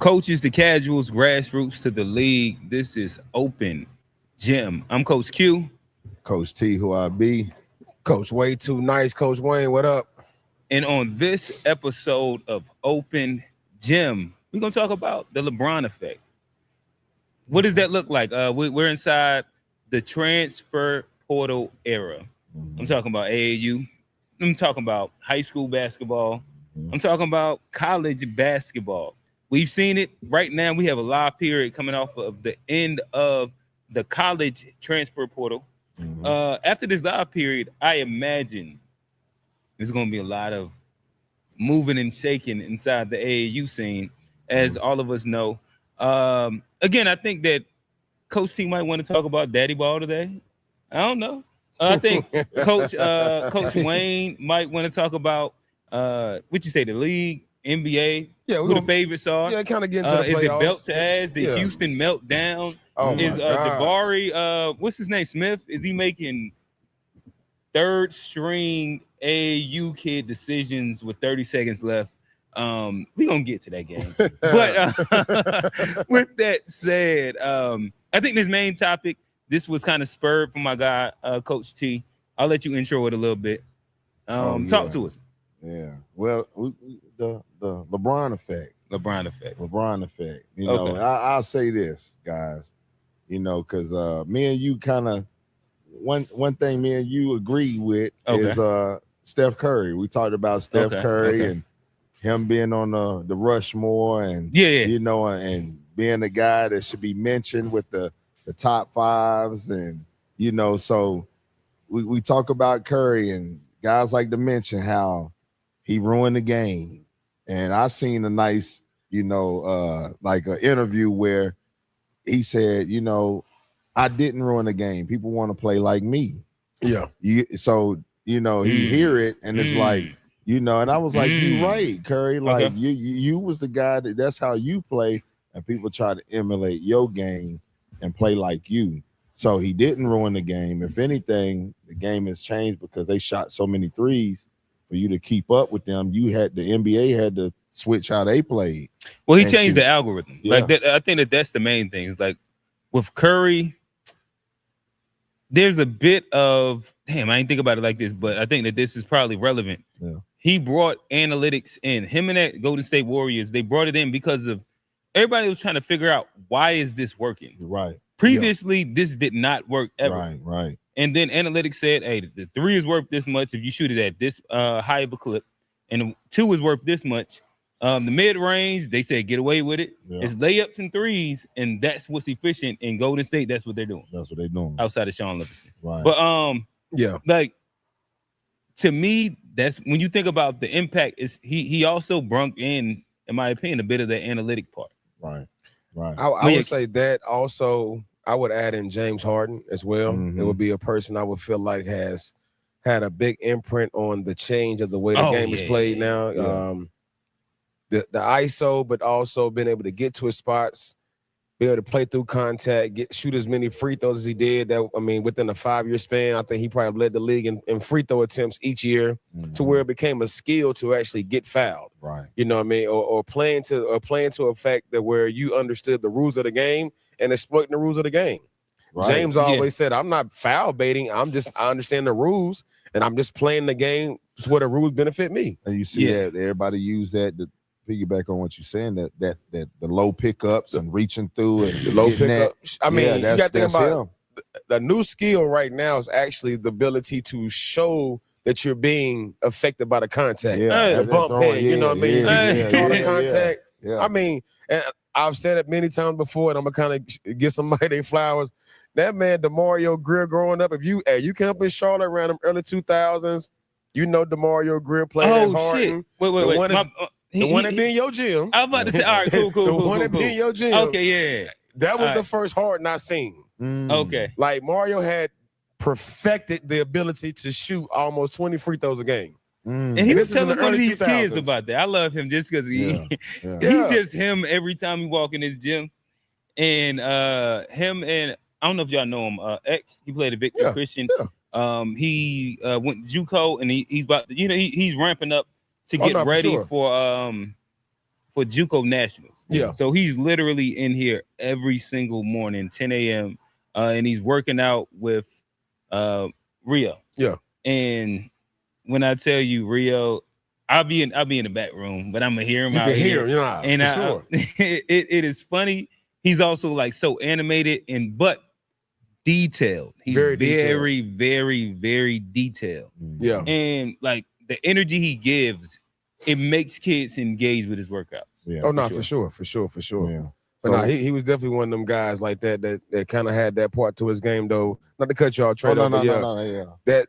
coaches to casuals, grassroots to the league. This is Open Gym. I'm Coach Q. Coach T, who I be. Coach Way Too Nice. Coach Wayne, what up? And on this episode of Open Gym, we're going to talk about the LeBron effect. What does that look like? We're inside the transfer portal era. I'm talking about AAU. I'm talking about high school basketball. I'm talking about college basketball. We've seen it right now. We have a live period coming off of the end of the college transfer portal. After this live period, I imagine there's going to be a lot of moving and shaking inside the AAU scene, as all of us know. Again, I think that Coach T might want to talk about Daddy Ball today. I don't know. I think Coach Wayne might want to talk about what you say, the league, NBA, who the favorites are. Yeah, kind of get into the playoffs. Is it belt to ass? The Houston meltdown? Is Jabari, what's his name, Smith? Is he making third string AAU kid decisions with 30 seconds left? We're gonna get to that game. But with that said, I think this main topic, this was kind of spurred from my guy, Coach T. I'll let you intro it a little bit. Talk to us. Yeah. Well, the LeBron effect. LeBron effect. You know, I'll say this, guys. You know, because me and you kind of one thing me and you agree with is Steph Curry. We talked about Steph Curry and him being on the Rushmore and you know, and being a guy that should be mentioned with the top fives, and you know, so we talk about Curry, and guys like to mention how he ruined the game. And I seen a nice, you know, like an interview where he said, you know, I didn't ruin the game. People want to play like me. Yeah. So, you know, he hear it and it's like, you know, and I was like, you right, Curry. Like you was the guy that's how you play, and people try to emulate your game and play like you. So he didn't ruin the game. If anything, the game has changed because they shot so many threes. For you to keep up with them, the NBA had to switch how they played. Well, he changed the algorithm. Like that, I think that's the main thing. It's like with Curry, there's a bit of I didn't think about it like this, but I think that this is probably relevant. Yeah. He brought analytics in. Him and that Golden State Warriors, they brought it in because of everybody was trying to figure out, why is this working? Right. Previously, this did not work ever. Right. And then analytics said, hey, the 3 is worth this much if you shoot it at this high of a clip, and the 2 is worth this much. The mid-range, they said get away with it. Yeah. It's layups and threes, and that's what's efficient in Golden State. That's what they're doing. That's what they're doing. Outside of Sean Livingston. Right. But like, to me, that's when you think about the impact, is he also brought in my opinion, a bit of the analytic part. Right. I would say that also. I would add in James Harden as well. It would be a person I would feel like has had a big imprint on the change of the way the game is played now. The ISO, but also being able to get to his spots, be able to play through contact, shoot as many free throws as he did. Within a 5-year span, I think he probably led the league in free throw attempts each year, to where it became a skill to actually get fouled. Right. You know what I mean? Or playing to a fact that where you understood the rules of the game and exploiting the rules of the game. Right. James always said, I'm not foul baiting. I understand the rules, and I'm just playing the game where the rules benefit me. And you see that everybody use that to piggyback on what you're saying, that the low pickups and reaching through and the low pickups. I mean, you got to think about the new skill right now is actually the ability to show that you're being affected by the contact. The bump head, you know what I mean? The contact. Yeah. I mean, and I've said it many times before, and I'm gonna kind of give somebody their flowers. That man, DeMario Greer, growing up, if you came up in Charlotte around the early 2000s, you know DeMario Greer played at Harden. Wait. The one that be in your gym. I was about to say, all right, cool. The one that be in your gym. Okay, yeah. That was the first Harden I seen. Okay. Like, Mario had perfected the ability to shoot almost 20 free throws a game. And he was telling one of these kids about that. I love him just because he's just him every time he walk in his gym. And him and, I don't know if y'all know him, X, he played at Victor Christian. Yeah. He went JUCO, and he's about to, he's ramping up to get ready for JUCO Nationals. Yeah. So he's literally in here every single morning, 10 a.m. And he's working out with Rio. Yeah. And when I tell you Rio, I'll be in the back room, but I'm gonna hear him you out can here. Hear him, and sure. It is funny. He's also like so animated but detailed. He's very, very detailed. Yeah. And like the energy he gives, it makes kids engage with his workouts. Yeah. Oh no, for sure. Yeah. But he was definitely one of them guys like that kind of had that part to his game though. Not to cut you off, Trey. That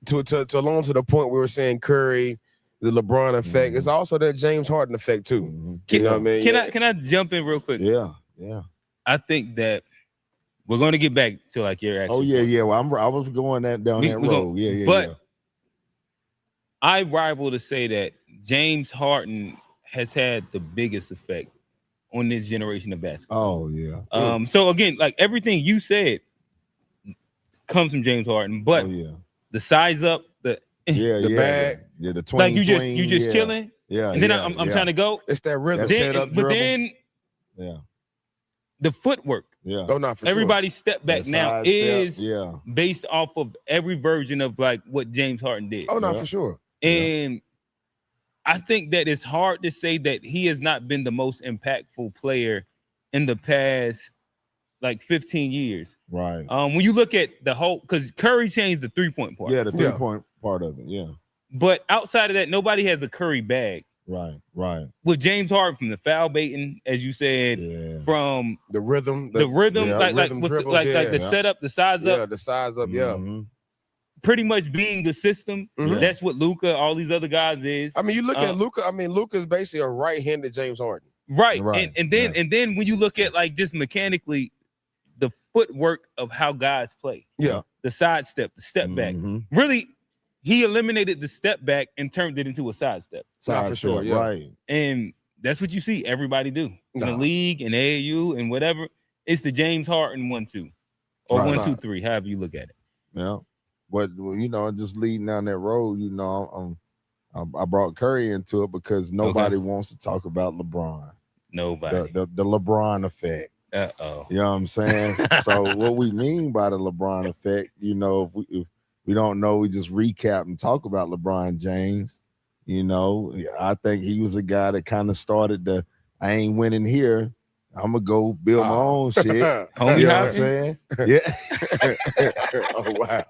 to along to the point we were saying Curry, the LeBron effect. It's also that James Harden effect too. You know what I mean? Can I jump in real quick? Yeah. I think that we're going to get back to like your action. Oh yeah. Well, I was going down that road. But I rival to say that James Harden has had the biggest effect on this generation of basketball. Oh yeah. So again, like everything you said comes from James Harden, but the size up, the bag, the 20, like you just chilling. Yeah. And then I'm trying to go. It's that rhythm. Setup, but then the footwork. Yeah. Oh, not for Everybody's step back now is step, based off of every version of like what James Harden did. Oh, not for sure. And I think that it's hard to say that he has not been the most impactful player in the past like 15 years. Right. When you look at the whole, because Curry changed the 3-point part. Yeah, the 3-point part of it. Yeah. But outside of that, nobody has a Curry bag. Right. With James Harden, from the foul baiting, as you said, from the rhythm, like the setup, the size up. Yeah, the size up, pretty much being the system. That's what Luka, all these other guys is. I mean, you look at Luka. I mean, Luka's basically a right-handed James Harden. Right. And then when you look at like just mechanically the footwork of how guys play. Yeah. The side step, the step back. Really, he eliminated the step back and turned it into a side step. For sure, right. And that's what you see everybody do in the league and AAU and whatever. It's the James Harden 1-2 or 1-2-3, however you look at it. Yeah. But just leading down that road, I brought Curry into it because nobody wants to talk about LeBron. Nobody. The LeBron effect. Uh-oh. You know what I'm saying? So what we mean by the LeBron effect, if we don't know, we just recap and talk about LeBron James. I think he was a guy that kind of started I ain't winning here. I'm gonna go build my own shit. You know what I'm saying? Yeah. Oh wow.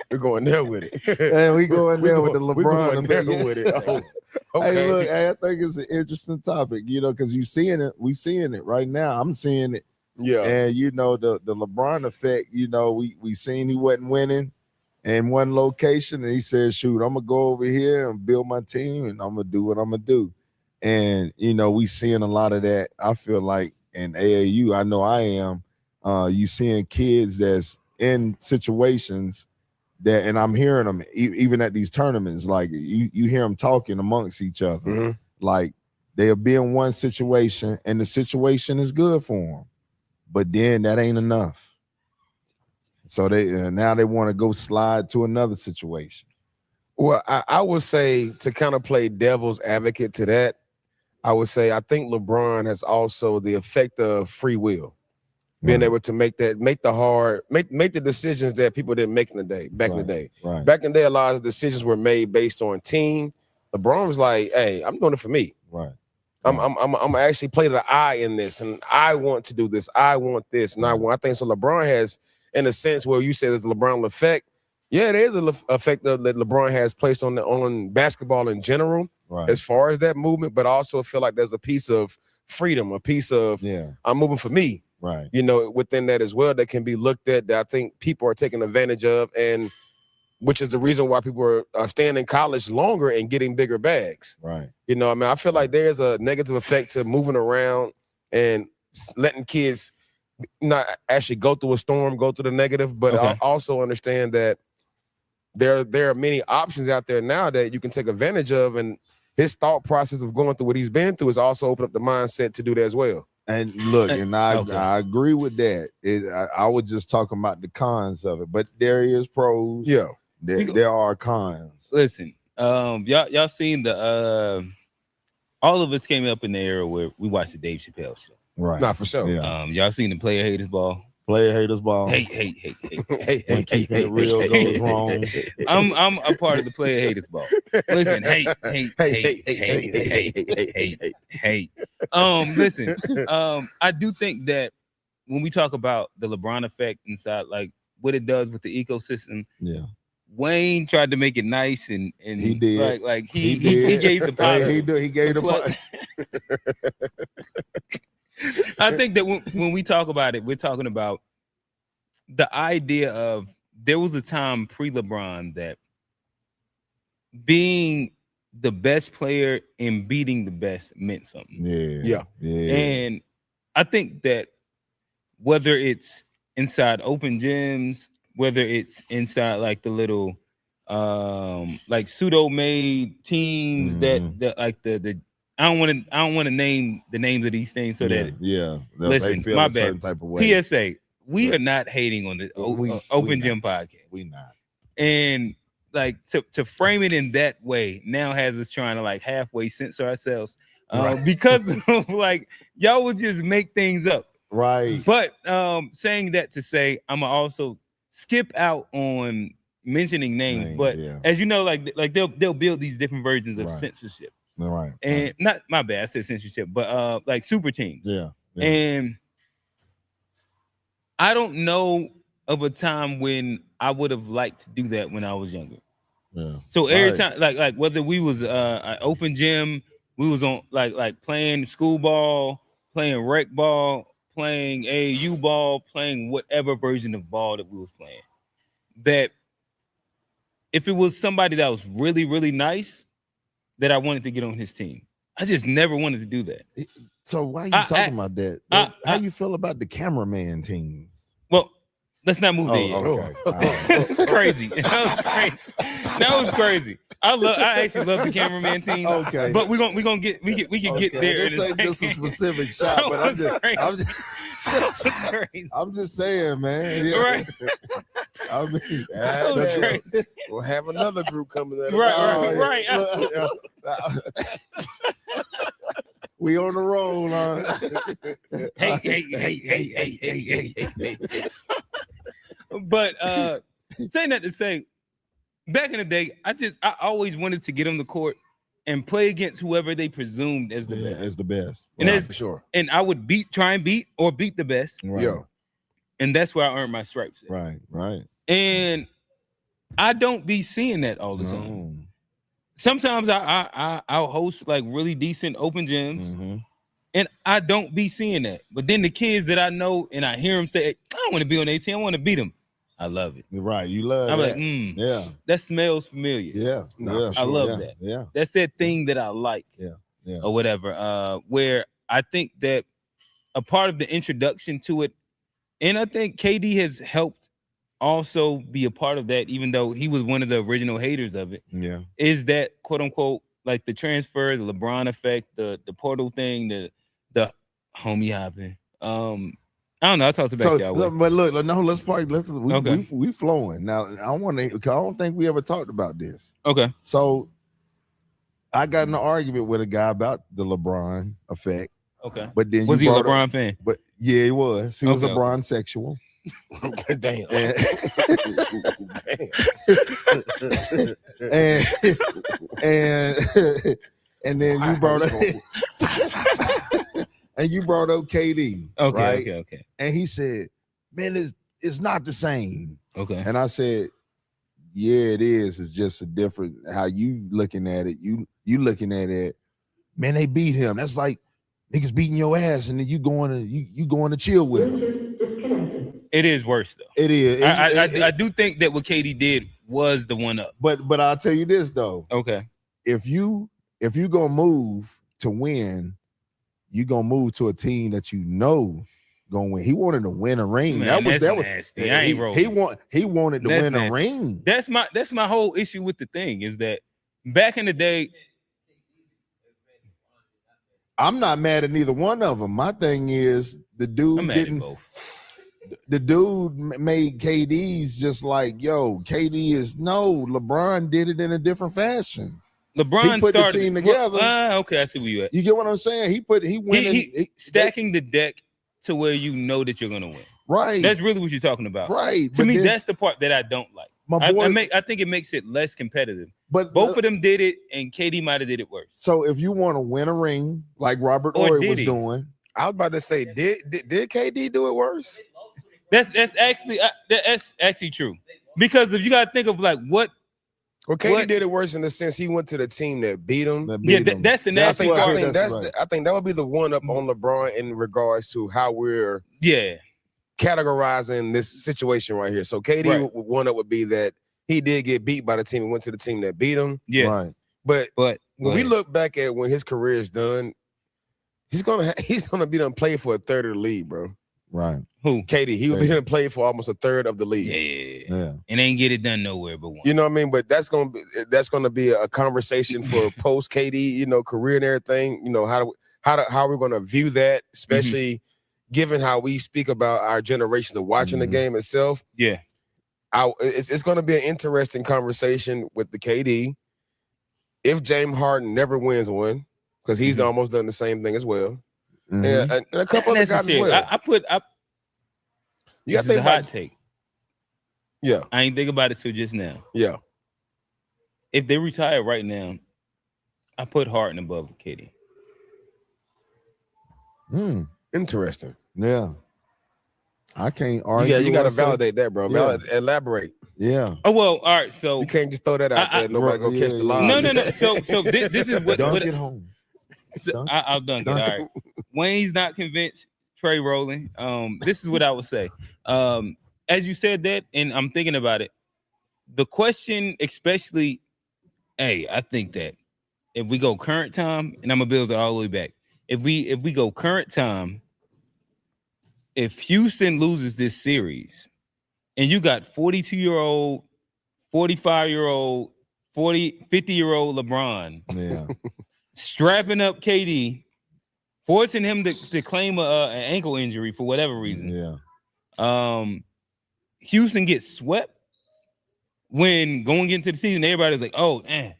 We're going there with it. And we going there with the LeBron effect. With it. Oh, okay. Hey, look, I think it's an interesting topic, because we seeing it right now. I'm seeing it. Yeah. And the LeBron effect, we seen he wasn't winning in one location, and he said, shoot, I'm gonna go over here and build my team, and I'm gonna do what I'm gonna do. And we seeing a lot of that. I feel like in AAU, I know I am. You seeing kids that's in situations that, and I'm hearing them even at these tournaments, like you hear them talking amongst each other. Like they'll be in one situation and the situation is good for them, but then that ain't enough. So now they want to go slide to another situation. Well, I would say, to kind of play devil's advocate to that, I would say I think LeBron has also the effect of free will. Being able to make the decisions that people didn't make in the day, back in the day. Right. Back in the day, a lot of decisions were made based on team. LeBron was like, hey, I'm doing it for me. Right. I'm actually play the I in this, and I want to do this. I want this, and I think so. LeBron has, in a sense, where you say there's the LeBron effect. Yeah, there is an effect that LeBron has placed on basketball in general, as far as that movement, but also feel like there's a piece of freedom, a piece of I'm moving for me. Right. Within that as well, that can be looked at, that I think people are taking advantage of, and which is the reason why people are staying in college longer and getting bigger bags. Right. I feel like there's a negative effect to moving around and letting kids not actually go through a storm, go through the negative, but I also understand that there are many options out there now that you can take advantage of, and his thought process of going through what he's been through has also opened up the mindset to do that as well. And look, and I agree with that. I was just talking about the cons of it, but there is pros. Yeah, there are cons. Listen, y'all seen the all of us came up in the era where we watched the Dave Chappelle show. Right. Not for sure. Yeah. Y'all seen the player haters ball? Player haters ball. Hey. When keeping it real goes wrong. I'm a part of the player haters ball. Listen, hey. Listen, I do think that when we talk about the LeBron effect inside, like what it does with the ecosystem, yeah. Wayne tried to make it nice and he did. Like he gave the positive. He gave the positive. I think that when we talk about it, we're talking about the idea of there was a time pre-LeBron that being the best player and beating the best meant something. Yeah. And I think that whether it's inside open gyms, whether it's inside like the little like pseudo-made teams that like the I don't want to name the names of these things so that listen, feel my a bad. certain type of way. PSA, we are not hating on the Open Gym podcast. We not. And like to frame it in that way now has us trying to like halfway censor ourselves because of like y'all would just make things up. Right. But saying that to say I'm gonna also skip out on mentioning names, but as you know, like they'll build these different versions of censorship. Right. And not my bad, I said censorship, but like super teams. Yeah. And I don't know of a time when I would have liked to do that when I was younger. Yeah. So every time, like whether we was an open gym, we was on like playing school ball, playing rec ball, playing AAU ball, playing whatever version of ball that we was playing. That if it was somebody that was really, really nice, that I wanted to get on his team. I just never wanted to do that. So why are you talking about that? How you feel about the cameraman teams? Well, let's not move there yet. Okay. It's crazy. That was crazy. I actually love the cameraman team. Okay. But we can get there. This ain't just a specific shot, but I'm just saying, man. Yeah. Right. I mean, we'll have another group coming in. Right. We on the roll, huh? Hey. But saying that to say, back in the day, I always wanted to get on the court and play against whoever they presumed as the best. As the best. And right. for sure. And I would try and beat the best. Right. Yeah. And that's where I earned my stripes. Right. And I don't be seeing that all the time. Sometimes I'll host like really decent open gyms, and I don't be seeing that. But then the kids that I know and I hear them say, I don't want to be on their team, I want to beat them. I love it. Right. You love I'm that. Like, that smells familiar. Yeah. I love that. Yeah. That's that thing that I like. Yeah. Or whatever. Where I think that a part of the introduction to it, and I think KD has helped also be a part of that, even though he was one of the original haters of it. Yeah. Is that quote unquote like the transfer, the LeBron effect, the portal thing, the homie hopping. I don't know. I talked about y'all. But look, no, let's play. We flowing now. I don't think we ever talked about this. Okay. So I got in an argument with a guy about the LeBron effect. Okay. But then was he a LeBron fan? But yeah, he was. He was a LeBron sexual. Damn. And then you brought up and you brought up KD. Okay, right? Okay. And he said, man, it's not the same. Okay. And I said, yeah, it is. It's just a different how you looking at it. You looking at it, man, they beat him. That's like niggas beating your ass, and then you going to chill with them. It is worse though. It is. I do think that what KD did was the one up. But I'll tell you this though. Okay. If you gonna move to win, you gonna move to a team that you know gonna win. He wanted to win a ring. Man, that was nasty. I ain't rolling. He wanted to win nasty. A ring. That's my whole issue with the thing is that back in the day. I'm not mad at neither one of them. My thing is the dude didn't. The dude made KD's just like, yo, KD is LeBron did it in a different fashion. LeBron he put started the team together. Okay, I see where you at. You get what I'm saying? He stacking the deck to where you know that you're gonna win. Right. That's really what you're talking about. Right. To me, that's the part that I don't like. I think it makes it less competitive. But both of them did it, and KD might have did it worse. So if you want to win a ring like Robert Horry was doing, I was about to say, did KD do it worse? That's actually true. Because if you gotta think of like what. Well, KD did it worse in the sense he went to the team that beat him. That's the nasty part. I think that would be the one up on LeBron in regards to how we're categorizing this situation right here. So KD one up would be that he did get beat by the team and went to the team that beat him. Yeah. Right. But when we look back at when his career is done, he's gonna be done play for a third of the league, bro. Right. Who? KD. He will be done play for almost a third of the league. Yeah. And ain't get it done nowhere but one. You know what I mean? But that's gonna be a conversation for post KD, career and everything. How we're gonna view that, especially given how we speak about our generation of watching the game itself. Yeah. It's going to be an interesting conversation with the KD. If James Harden never wins one, because he's almost done the same thing as well, and a couple other guys as well. You got to think about hot take. Yeah, I ain't think about it till just now. Yeah, if they retire right now, I put Harden above KD. Interesting. Yeah. I can't argue. Yeah, you got to validate that, bro. Elaborate. Yeah. Oh, well, all right. So you can't just throw that out there. Nobody go catch the line. No. So this is what. Dunk it home. So I'll dunk it. All right. Wayne's not convinced. Trey rolling. This is what I would say. As you said that, and I'm thinking about it. The question, especially, I think that if we go current time, and I'm gonna build it all the way back. If we go current time. If Houston loses this series and you got 42-year-old, 45-year-old, 50-year-old LeBron strapping up KD, forcing him to claim an ankle injury for whatever reason. Houston gets swept when going into the season, everybody's like, oh, man,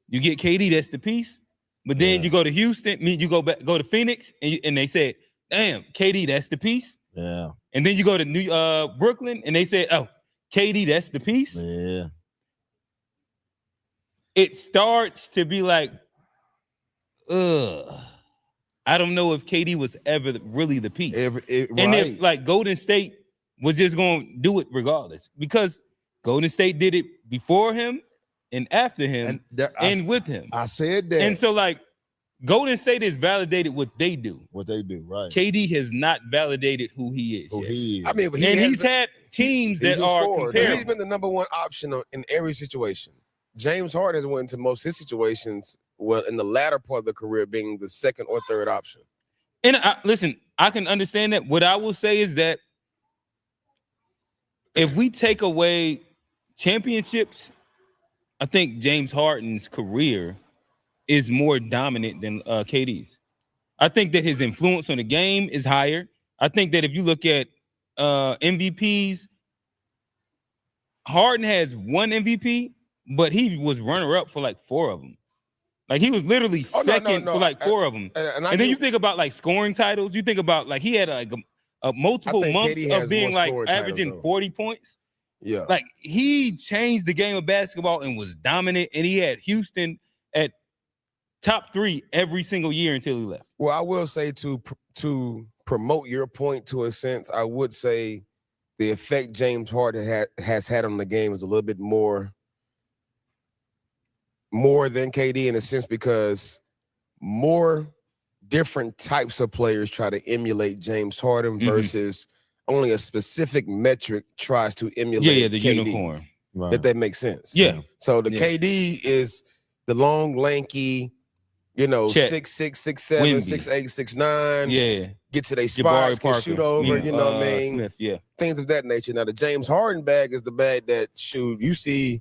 you get KD, that's the piece. But then you go to Houston, you go to Phoenix, and they said, damn, KD, that's the piece. Yeah. And then you go to Brooklyn, and they said, "Oh, KD, that's the piece." Yeah. It starts to be like, I don't know if KD was ever really the piece. And if like Golden State was just going to do it regardless, because Golden State did it before him and after him and with him. I said that. And so like Golden State has validated what they do. What they do, right. KD has not validated who he is. I mean, he's had teams that are comparable. He's been the number one option in every situation. James Harden has went into most of his situations, well, in the latter part of the career, being the second or third option. And listen, I can understand that. What I will say is that if we take away championships, I think James Harden's career is more dominant than KD's. I think that his influence on the game is higher. I think that if you look at MVPs, Harden has one MVP, but he was runner-up for like 4 of them. Like he was literally second for like 4 of them. And then you think about like scoring titles. You think about like he had like a multiple months of being like averaging 40 points. Yeah, like he changed the game of basketball and was dominant. And he had Houston at top 3 every single year until he left. Well, I will say to promote your point to a sense, I would say the effect James Harden has had on the game is a little bit more than KD in a sense, because more different types of players try to emulate James Harden versus only a specific metric tries to emulate the KD. unicorn. Right. If that makes sense. Yeah. So the KD is the long, lanky, Chet. 6'6", 6'7", Wemby. 6'8", 6'9". Yeah. Get to their spots, can Parker. shoot over, you know what I mean? Smith, things of that nature. Now, the James Harden bag is the bag that, you see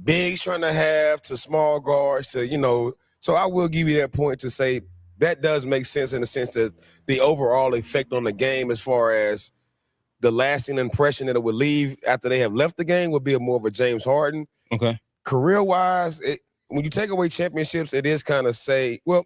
bigs trying to have to small guards to, so I will give you that point to say that does make sense in the sense that the overall effect on the game as far as the lasting impression that it would leave after they have left the game would be more of a James Harden. Okay. Career-wise, when you take away championships, it is kind of say, well,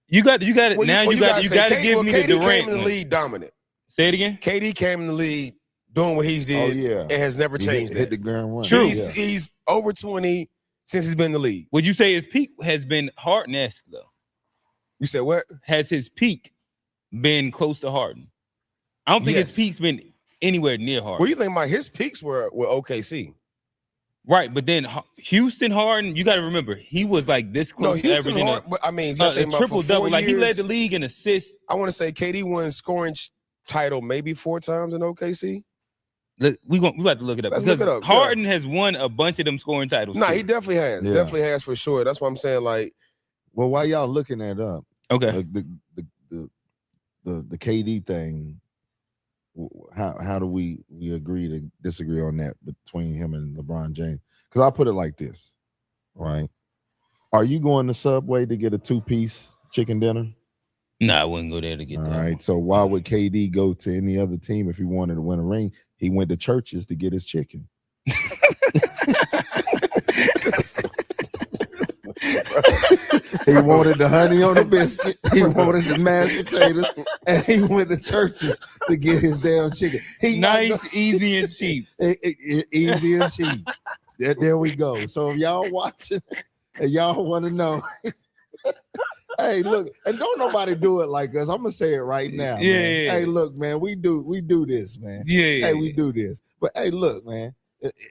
you got it now. You got to give me the KD Durant came in the league dominant. Say it again. KD came in the league doing what he's did. And has never changed. Hit the ground running. True. He's over 20 since he's been in the league. Would you say his peak has been Harden-esque though? You said what? Has his peak been close to Harden? I don't think his peak's been anywhere near Harden. What do you think about his peaks were OKC? Right, but then Houston Harden, you got to remember, he was like this close to averaging a triple-double. Like, he led the league in assists. I want to say KD won scoring title maybe 4 times in OKC. We got to look it up. Because Harden has won a bunch of them scoring titles. He definitely has. Yeah. Definitely has for sure. That's what I'm saying. Like, well, while y'all looking that up, okay, the KD thing. How do we agree to disagree on that between him and LeBron James? Because I'll put it like this, right? Are you going to Subway to get a 2-piece chicken dinner? Nah, I wouldn't go there to get that. All right. So why would KD go to any other team if he wanted to win a ring? He went to Church's to get his chicken. He wanted the honey on the biscuit. He wanted the mashed potatoes, and he went to Church's to get his damn chicken. Easy and cheap. Easy and cheap. There we go. So if y'all watching and y'all want to know, hey, look, and don't nobody do it like us. I'm gonna say it right now. Yeah, man. yeah. Hey, look, man, we do this, man. Yeah. Hey, we do this. But hey, look, man.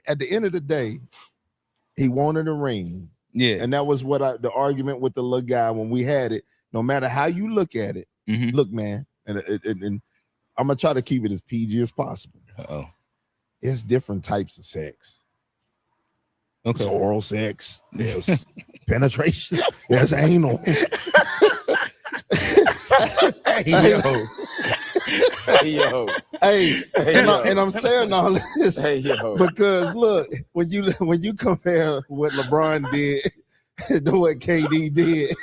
At the end of the day, he wanted a ring. Yeah, and that was the argument with the little guy when we had it. No matter how you look at it, look, man, and I'm gonna try to keep it as PG as possible. It's different types of sex. Okay, there's oral sex, there's penetration, there's anal. And I'm saying all this because look, when you compare what LeBron did to what KD did,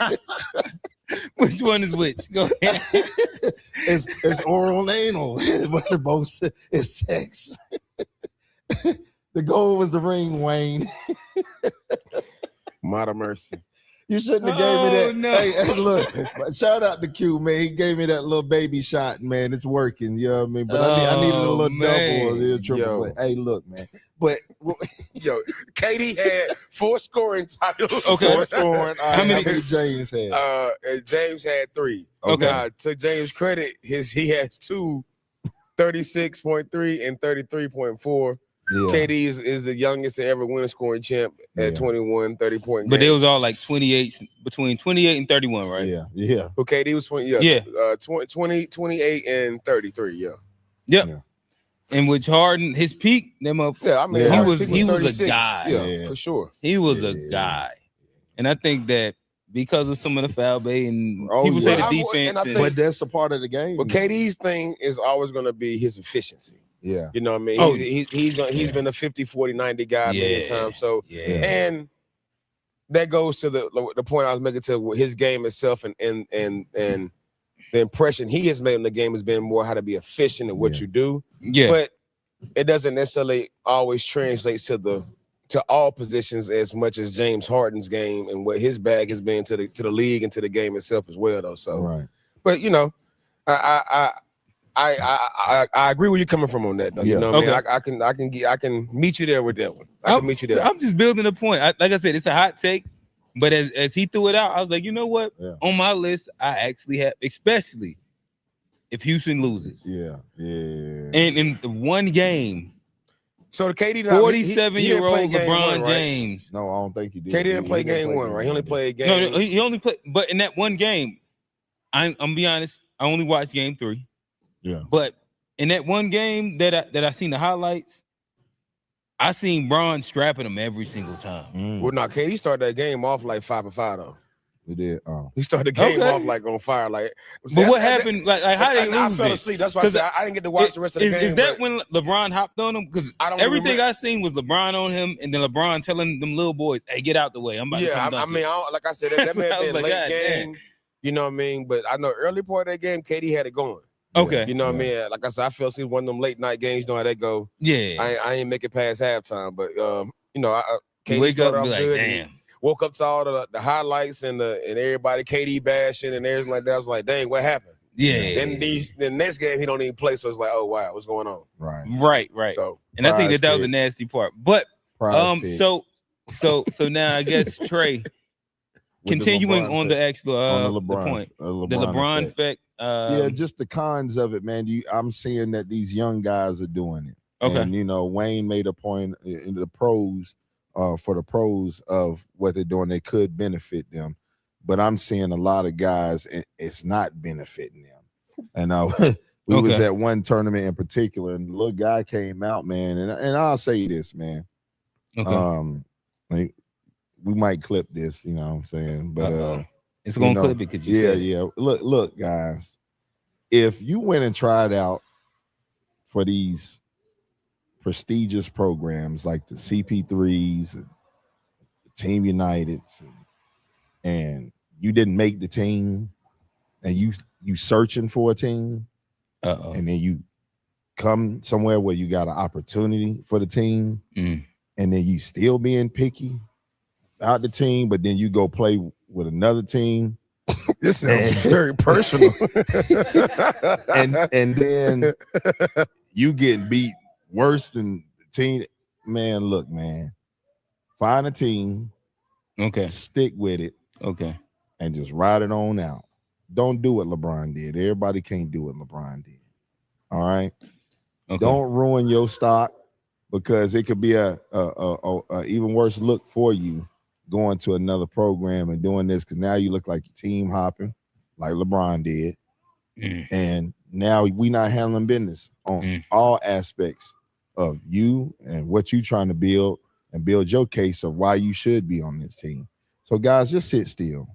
which one is which? Go ahead. It's oral and anal, but they're both it's sex. The goal was the ring, Wayne. Mighty mercy. You shouldn't have gave me that. No. Hey, look, shout out to Q, man. He gave me that little baby shot, man. It's working. You know what I mean? But I needed a little double or a triple. But, hey, look, man. But KD had 4 scoring titles. Okay. 4 scoring. How many James had? James had 3. Okay. To James' credit, he has 2, 36.3 and 33.4. Yeah. KD is the youngest to ever win a scoring champ at 21, 30 point. But they was all like 28, between 28 and 31, right? Yeah. Well, KD was 20, 20, 28 and 33, yeah. And with Harden, his peak, them up. Yeah, I mean, he was a guy. Yeah, for sure. He was a guy, and I think that because of some of the foul bait and people say the defense, but that's a part of the game. But KD's thing is always going to be his efficiency. Yeah, you know what I mean. He's been a 50, 40, 90 guy many times. So and that goes to the point I was making to his game itself and the impression he has made in the game has been more how to be efficient in what you do. Yeah, but it doesn't necessarily always translate to all positions as much as James Harden's game and what his bag has been to the league and to the game itself as well. Though, so but you know, I agree where you're coming from on that, though. You know what I mean? I can meet you there with that one. I can meet you there. I'm just building a point. Like I said, it's a hot take, but as he threw it out, I was like, you know what? Yeah. On my list, I actually have, especially if Houston loses. Yeah. And in the one game. So the KD, 47-year-old LeBron James. No, I don't think he did. KD didn't play game 1, right? He only played game. No, he only played. But in that one game, I'm gonna be honest. I only watched game 3. Yeah. But in that one game that I seen the highlights, I seen Bron strapping him every single time. Well, no, KD started that game off like 5-5 though. He did. He started the game off like on fire. Like, but what happened? Like how they lose? I fell asleep. That's why I said I didn't get to watch the rest of the game. Is that when LeBron hopped on him? Because everything I seen was LeBron on him, and then LeBron telling them little boys, "Hey, get out the way. I'm about to come I mean, like I said, that may have been late game. You know what I mean? But I know early part of that game, KD had it going. Okay. You know what I mean? Like I said, I feel it's one of them late night games. You know how they go. Yeah. I ain't make it past halftime, but you know, KD started off like, good. damn. woke up to all the highlights and everybody KD bashing and everything like that. I was like, dang, what happened? Yeah. Then the next game he don't even play, so it's like, oh wow, what's going on? Right. So, and I think that was a nasty part. But so now I guess Trey, continuing on the actual the point, the LeBron effect. Yeah, just the cons of it, man. I'm seeing that these young guys are doing it. Okay. And Wayne made a point in the pros, for the pros of what they're doing, they could benefit them. But I'm seeing a lot of guys, it's not benefiting them. And we was at one tournament in particular, and the little guy came out, man, and I'll say this, man. Like, we might clip this, you know what I'm saying? But it's gonna clip it because you said it. Look, guys, if you went and tried out for these prestigious programs like the CP3s and Team Uniteds, and you didn't make the team, and you searching for a team, and then you come somewhere where you got an opportunity for the team, and then you still being picky about the team, but then you go play with another team. This sounds very personal. and then you getting beat worse than the team. Man, look, man. Find a team. Okay. Stick with it. Okay. And just ride it on out. Don't do what LeBron did. Everybody can't do what LeBron did. All right. Okay. Don't ruin your stock, because it could be a even worse look for you going to another program and doing this, because now you look like you're team hopping like LeBron did. And now we not handling business on all aspects of you and what you trying to build, and build your case of why you should be on this team. So guys, just sit still.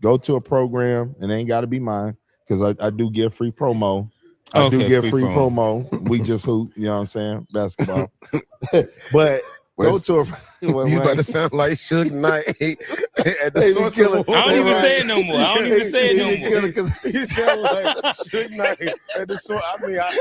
Go to a program, and it ain't got to be mine, because I do give free promo. I do give free promo. We just hoop, you know what I'm saying? Basketball. But go to a you about to sound like Suge Knight at the Source Award. I don't even say it no more. I don't even say it no more. You sound like Suge Knight at the Source. I mean, I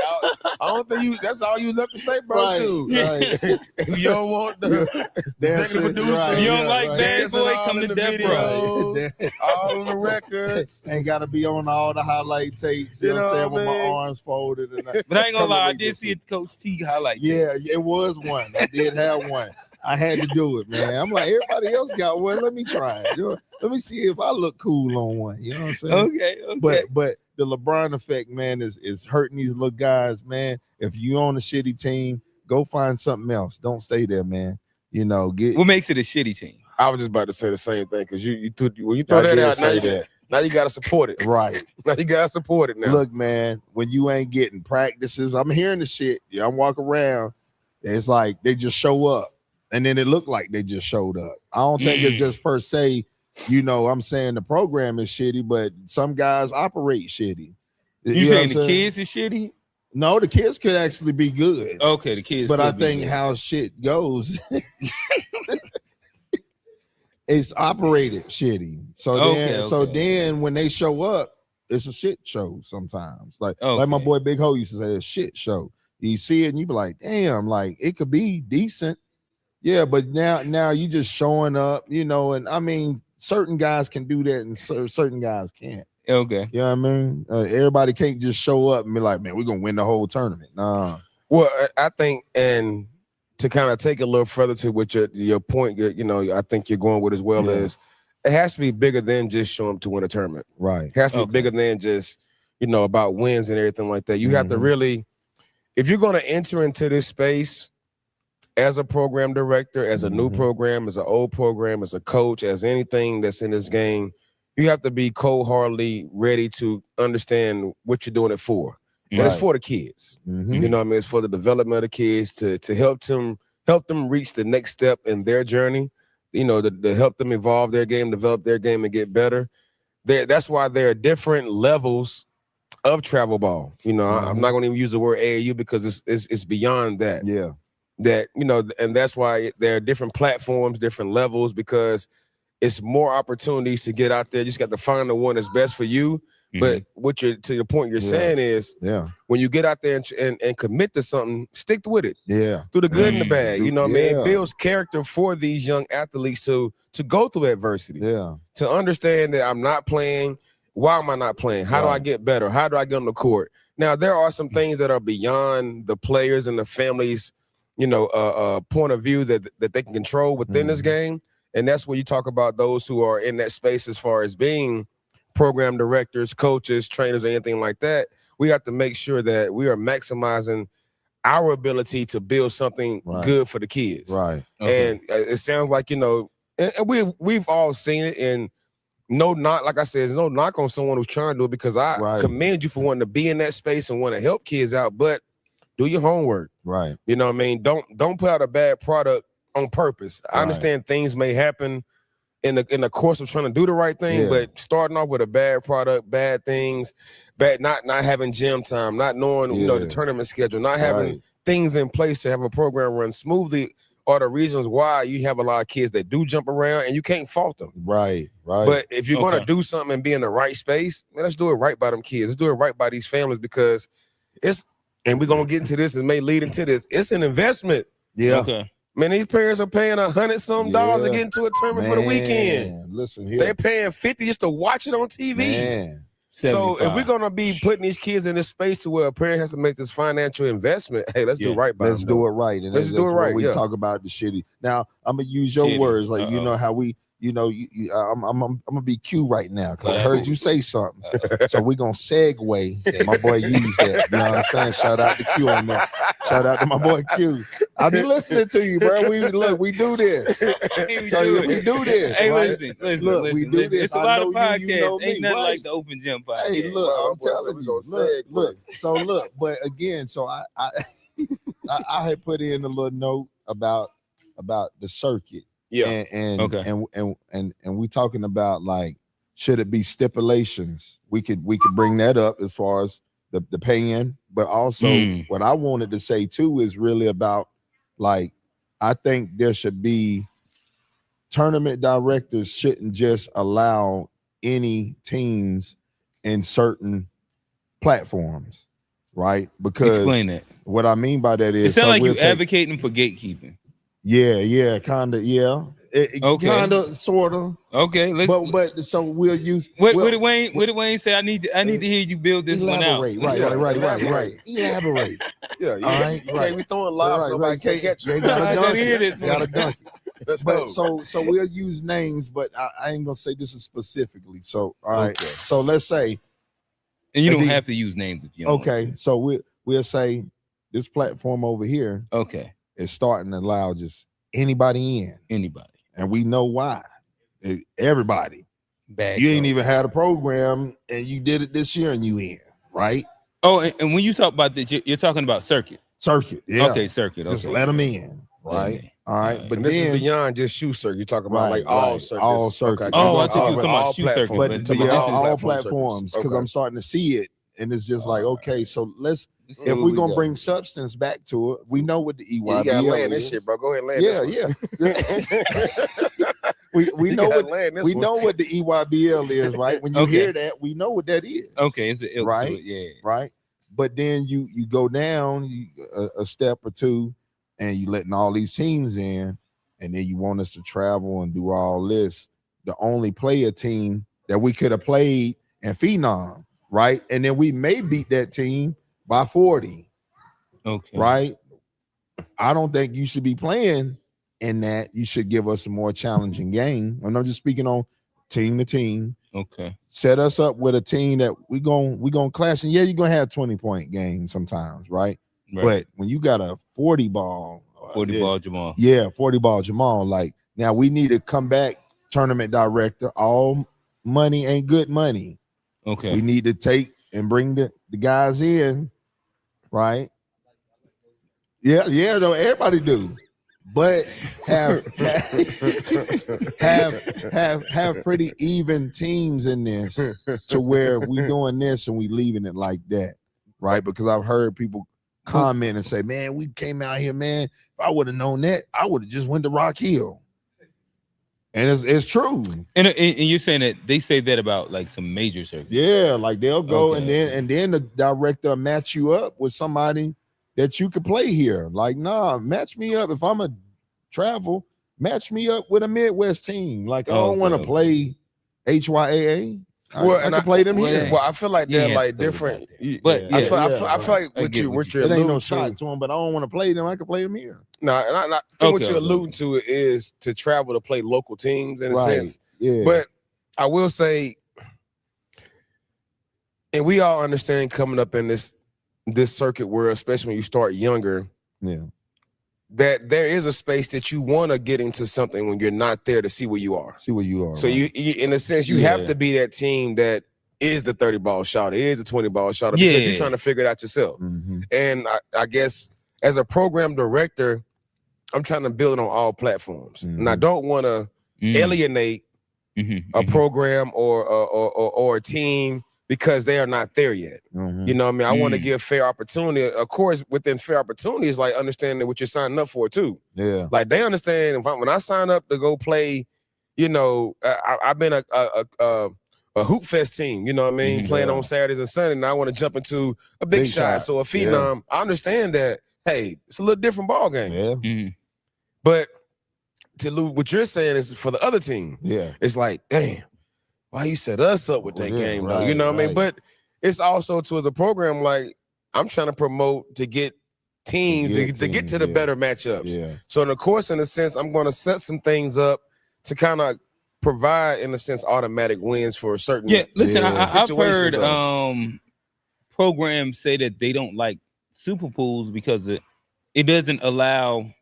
don't think you. That's all you was up to say, bro. Right. If you don't want the executive producer, you don't like Bad Boy, come to Death Row. All on the records. Ain't got to be on all the highlight tapes. You know what I'm saying? With my arms folded. But I ain't gonna lie, I did see a Coach T highlight tape. Yeah, it was one. I did have one. I had to do it, man. I'm like, everybody else got one. Let me try it. Let me see if I look cool on one. You know what I'm saying? Okay. But the LeBron effect, man, is hurting these little guys, man. If you on a shitty team, go find something else. Don't stay there, man. What makes it a shitty team? I was just about to say the same thing, because when you throw that out, now you got to support it. Right. Now you got to support it now. Look, man, when you ain't getting practices, I'm hearing the shit. Yeah, I'm walking around. It's like they just show up. And then it looked like they just showed up. I don't think it's just per se, I'm saying the program is shitty, but some guys operate shitty. You saying the kids is shitty? No, the kids could actually be good. Okay, the kids. But I think how shit goes, it's operated shitty. So then when they show up, it's a shit show sometimes. Like my boy Big Ho used to say, a shit show. You see it and you be like, damn, like it could be decent. Yeah, but now you just showing up, and I mean, certain guys can do that and certain guys can't. Okay. You know what I mean? Everybody can't just show up and be like, man, we're going to win the whole tournament. Nah. Well, I think, and to kind of take a little further to what your point, I think you're going with as well, is it has to be bigger than just showing up to win a tournament. Right. It has to be bigger than just, about wins and everything like that. You have to really, if you're going to enter into this space, as a program director, as a new program, as an old program, as a coach, as anything that's in this game, you have to be cold-heartedly ready to understand what you're doing it for. And it's for the kids. You know what I mean? It's for the development of the kids to help them reach the next step in their journey, to help them evolve their game, develop their game, and get better. That's why there are different levels of travel ball. I'm not going to even use the word AAU because it's beyond that. Yeah. That and that's why there are different platforms, different levels, because it's more opportunities to get out there. You just got to find the one that's best for you, But what you're to the point you're saying is, when you get out there and commit to something, stick with it. Yeah, through the good and the bad. You know what I mean? It builds character for these young athletes to go through adversity. Yeah, to understand that I'm not playing. Why am I not playing? How do I get better? How do I get on the court? Now there are some things that are beyond the players and the families, point of view that they can control within this game, and that's where you talk about those who are in that space as far as being program directors, coaches, trainers, or anything like that. We have to make sure that we are maximizing our ability to build something good for the kids. Right. Okay. And it sounds like, and we've all seen it, and like I said, no knock on someone who's trying to do it, because I commend you for wanting to be in that space and want to help kids out, but do your homework. Right. You know what I mean? Don't put out a bad product on purpose. I understand things may happen in the course of trying to do the right thing, but starting off with a bad product, bad things, not having gym time, not knowing the tournament schedule, not having things in place to have a program run smoothly are the reasons why you have a lot of kids that do jump around, and you can't fault them. Right. But if you're going to do something and be in the right space, man, let's do it right by them kids. Let's do it right by these families, because and we're going to get into this and may lead into this, it's an investment. Yeah. Okay. Man, these parents are paying $100-some to get into a tournament for the weekend. Listen here. They're paying $50 just to watch it on TV. Man. So if we're gonna be putting these kids in this space to where a parent has to make this financial investment, hey, let's do it right by Let's them. do it right. And let's do it right. We talk about the shitty. Now I'm gonna use your words, like you know how we. I'm gonna be Q right now because I heard you say something. So we're gonna segue. My boy used that. You know what I'm saying? Shout out to Q on that. Shout out to my boy Q. I'll be listening to you, bro. We do this. We do this. Hey, right? listen. We do this. It's a lot of podcasts. You know me, Ain't nothing like the Open Gym podcast. Hey, look, I'm telling you. Look. So look, but again, so I had put in a little note about the circuit. Yeah. And we talking about, like, should it be stipulations? We could bring that up as far as the paying, but also what I wanted to say too is really about, like, I think there should be tournament directors shouldn't just allow any teams in certain platforms, right? Because explain that. What I mean by that is, it sounds like you advocating for gatekeeping. Yeah, kind of, yeah. Okay. Kind of, sort of. Okay, but so we'll use. What did Wayne say? I need to hear you build this one out. Right. Elaborate. Yeah. All right. You can't be throwing lobs. Nobody can't catch you. You gotta dunk it. You gotta dunk it. But so we'll use names, but I ain't gonna say this is specifically. So all right. Okay. So let's say, and you don't have to use names if you don't. Okay. So we'll say this platform over here. Okay. Is starting to allow just anybody in. Anybody. And we know why. Everybody. Bad you ain't even had a program and you did it this year and you in, right? Oh, and when you talk about this, you're talking about circuit. Circuit, yeah. Okay, circuit. Just let them in, right? Okay. All right. But this is beyond just shoe circuit. You're talking about all circuits. All circuits. Okay. Oh, I thought you were talking about shoe circuit. But all platforms, because I'm starting to see it. And it's just like, okay, so if we're gonna bring substance back to it, we know what the EYBL you gotta land this shit, bro. Go ahead, land we know what the EYBL is, right? When you hear that, we know what that is. Okay, it's right, right. But then you go down a step or two, and you letting all these teams in, and then you want us to travel and do all this. The only player team that we could have played and phenom, right? And then we may beat that team by 40. Okay. Right? I don't think you should be playing in that. You should give us a more challenging game. I'm not just speaking on team to team. Okay. Set us up with a team that we gonna clash. And yeah, you're gonna have 20-point games sometimes, right? But when you got a 40 ball Jamal. Yeah, 40 ball Jamal. Like, now we need to come back, tournament director. All money ain't good money. Okay. We need to take and bring the guys in. Right. Yeah, no, everybody do. But have pretty even teams in this to where we doing this and we leaving it like that. Right. Because I've heard people comment and say, man, we came out here, man. If I would have known that, I would have just went to Rock Hill. And it's true. And you're saying that they say that about like some major circuits. Yeah, like they'll go and then the director match you up with somebody that you could play here. Like, nah, match me up. If I'm a travel, match me up with a Midwest team. Like, I don't want to play HYAA. Well, I can play them here. Well, I feel like they're like different. But I feel like what you're it ain't no shot to them, but I don't want to play them. I can play them here. No, and I think what you're alluding to is to travel to play local teams in a sense. Yeah. But I will say, and we all understand coming up in this circuit world, especially when you start younger, that there is a space that you want to get into something when you're not there to see where you are. See where you are. So you in a sense, you have to be that team that is the 30-ball shot, is the 20-ball shot, because you're trying to figure it out yourself. And I guess as a program director, I'm trying to build it on all platforms. And I don't want to alienate a program or a team because they are not there yet. You know what I mean? I want to give fair opportunity. Of course, within fair opportunity is like understanding what you're signing up for too. Yeah. Like they understand when I sign up to go play, you know, I've been a hoop fest team, you know what I mean? Playing on Saturdays and Sundays, and I want to jump into a big shot. So a phenom, I understand that, hey, it's a little different ball game. Yeah. But what you're saying is for the other team, it's like, damn, why you set us up with that game, though? You know what I mean? But it's also as a program, like I'm trying to promote to get teams to get to the better matchups. So in a sense, I'm going to set some things up to kind of provide, in a sense, automatic wins for certain. Listen, I've heard programs say that they don't like super pools because it doesn't allow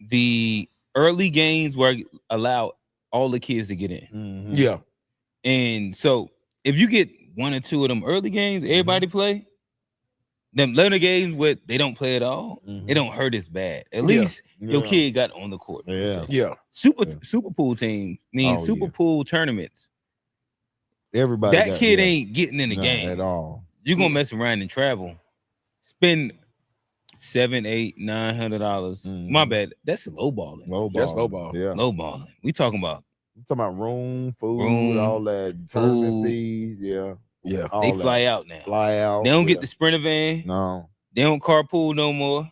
the early games where allow all the kids to get in. And so if you get one or two of them early games, everybody play. Them later games where they don't play at all, it don't hurt as bad. At least your kid got on the court. Super pool team means super pool tournaments. Everybody that kid ain't getting in the game at all. You're gonna mess around and travel. Spend $700, $800, $900. My bad. That's low balling. That's low ball. Low balling. We talking about room, food, all that tournament fees. They fly out now. They don't get the Sprinter van. No. They don't carpool no more.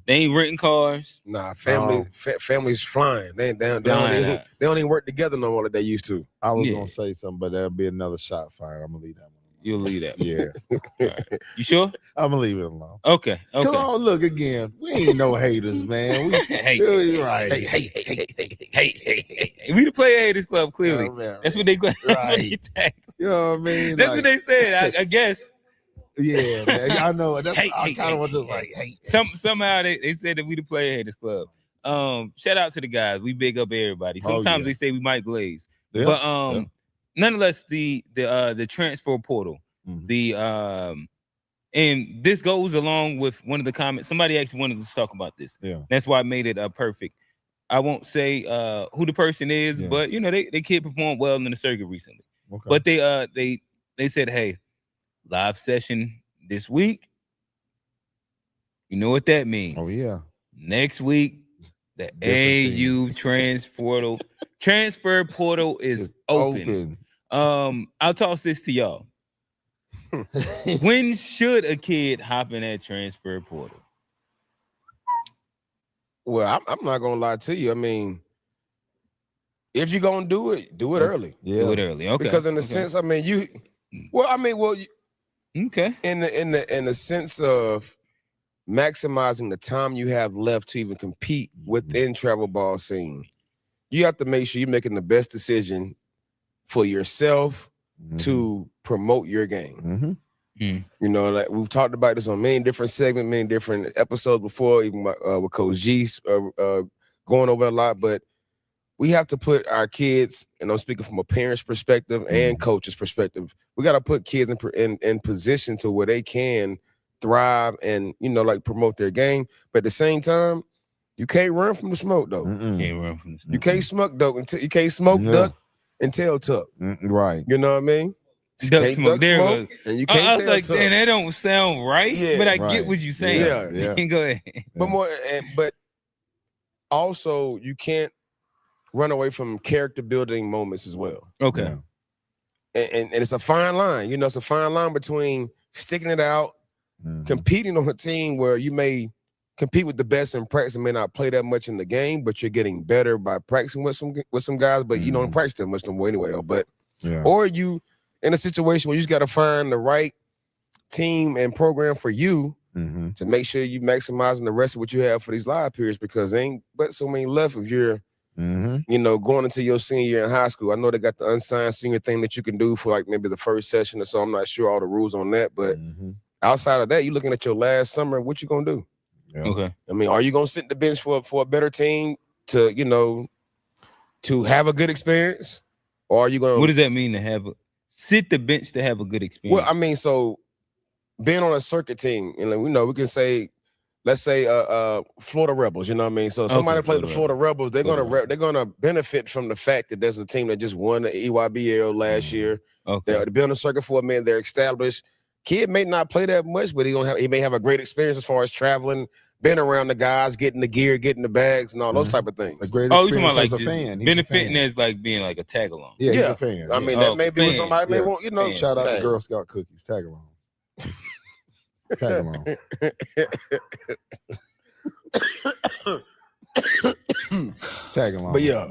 They ain't renting cars. Nah, families flying. They don't even work together no more like they used to. I was gonna say something, but that'll be another shot fired. I'm gonna leave that one. You'll leave that. Right. You sure? I'm gonna leave it alone. Okay. Come on, look again. We ain't no haters, man. Hey. We the Player Haters Club, clearly. That's what they go. Right. You know what I mean? That's what they said. I guess. Yeah, man. I know. That's I kind of want to somehow they said that we the Player Haters Club. Shout out to the guys. We big up everybody. Sometimes they say we might glaze, but nonetheless, the transfer portal, and this goes along with one of the comments. Somebody actually wanted to talk about this. That's why I made it perfect. I won't say who the person is, but you know they kid performed well in the circuit recently. But they said, hey, live session this week. You know what that means? Oh yeah. Next week, the AAU transfer portal is open. I'll toss this to y'all. When should a kid hop in that transfer portal? Well, I'm not gonna lie to you. I mean, if you're gonna do it early. Do it early. Okay. Because in a sense, I mean, okay. In the sense of maximizing the time you have left to even compete within travel ball scene, you have to make sure you're making the best decision for yourself to promote your game. You know, like we've talked about this on many different segments, many different episodes before, even with Coach G going over a lot. But we have to put our kids, and I'm speaking from a parent's perspective and coach's perspective, we got to put kids in position to where they can thrive and, you know, like promote their game. But at the same time, you can't run from the smoke, though. Can't run from the smoke. You can't smoke duck and tail tuck. Right. You know what I mean? Duck smoke. There smoke, and you can't I was like, damn, that don't sound right, but I get what you're saying. Yeah. Go ahead. But also you can't run away from character building moments as well. Okay. Yeah. And it's a fine line. You know, it's a fine line between sticking it out, competing on a team where you may compete with the best in practice and may not play that much in the game, but you're getting better by practicing with some guys, but you don't practice that much no more anyway, though. But or you in a situation where you just got to find the right team and program for you to make sure you maximizing the rest of what you have for these live periods, because there ain't but so many left if you're you know, going into your senior year in high school. I know they got the unsigned senior thing that you can do for like maybe the first session or so. I'm not sure all the rules on that, but outside of that, you're looking at your last summer. What you gonna do? Yeah. Okay. I mean, are you gonna sit the bench for a better team to, you know, to have a good experience, or are you gonna? What does that mean to sit the bench to have a good experience? Well, I mean, so being on a circuit team, and like, we know we can say, let's say, Florida Rebels. You know what I mean? So somebody played the Florida Rebels. They're gonna benefit from the fact that there's a team that just won the EYBL last year. Okay. They're on the circuit for a minute. They're established. Kid may not play that much, but he may have a great experience as far as traveling, being around the guys, getting the gear, getting the bags, and all those type of things. A great you're experience talking as about a fan. Benefiting as like being like a tag along. Yeah, he's a fan. I mean, that may be what somebody may want, you know. Shout out to Girl Scout cookies, tag alongs. Tag along. Tag along. But yeah,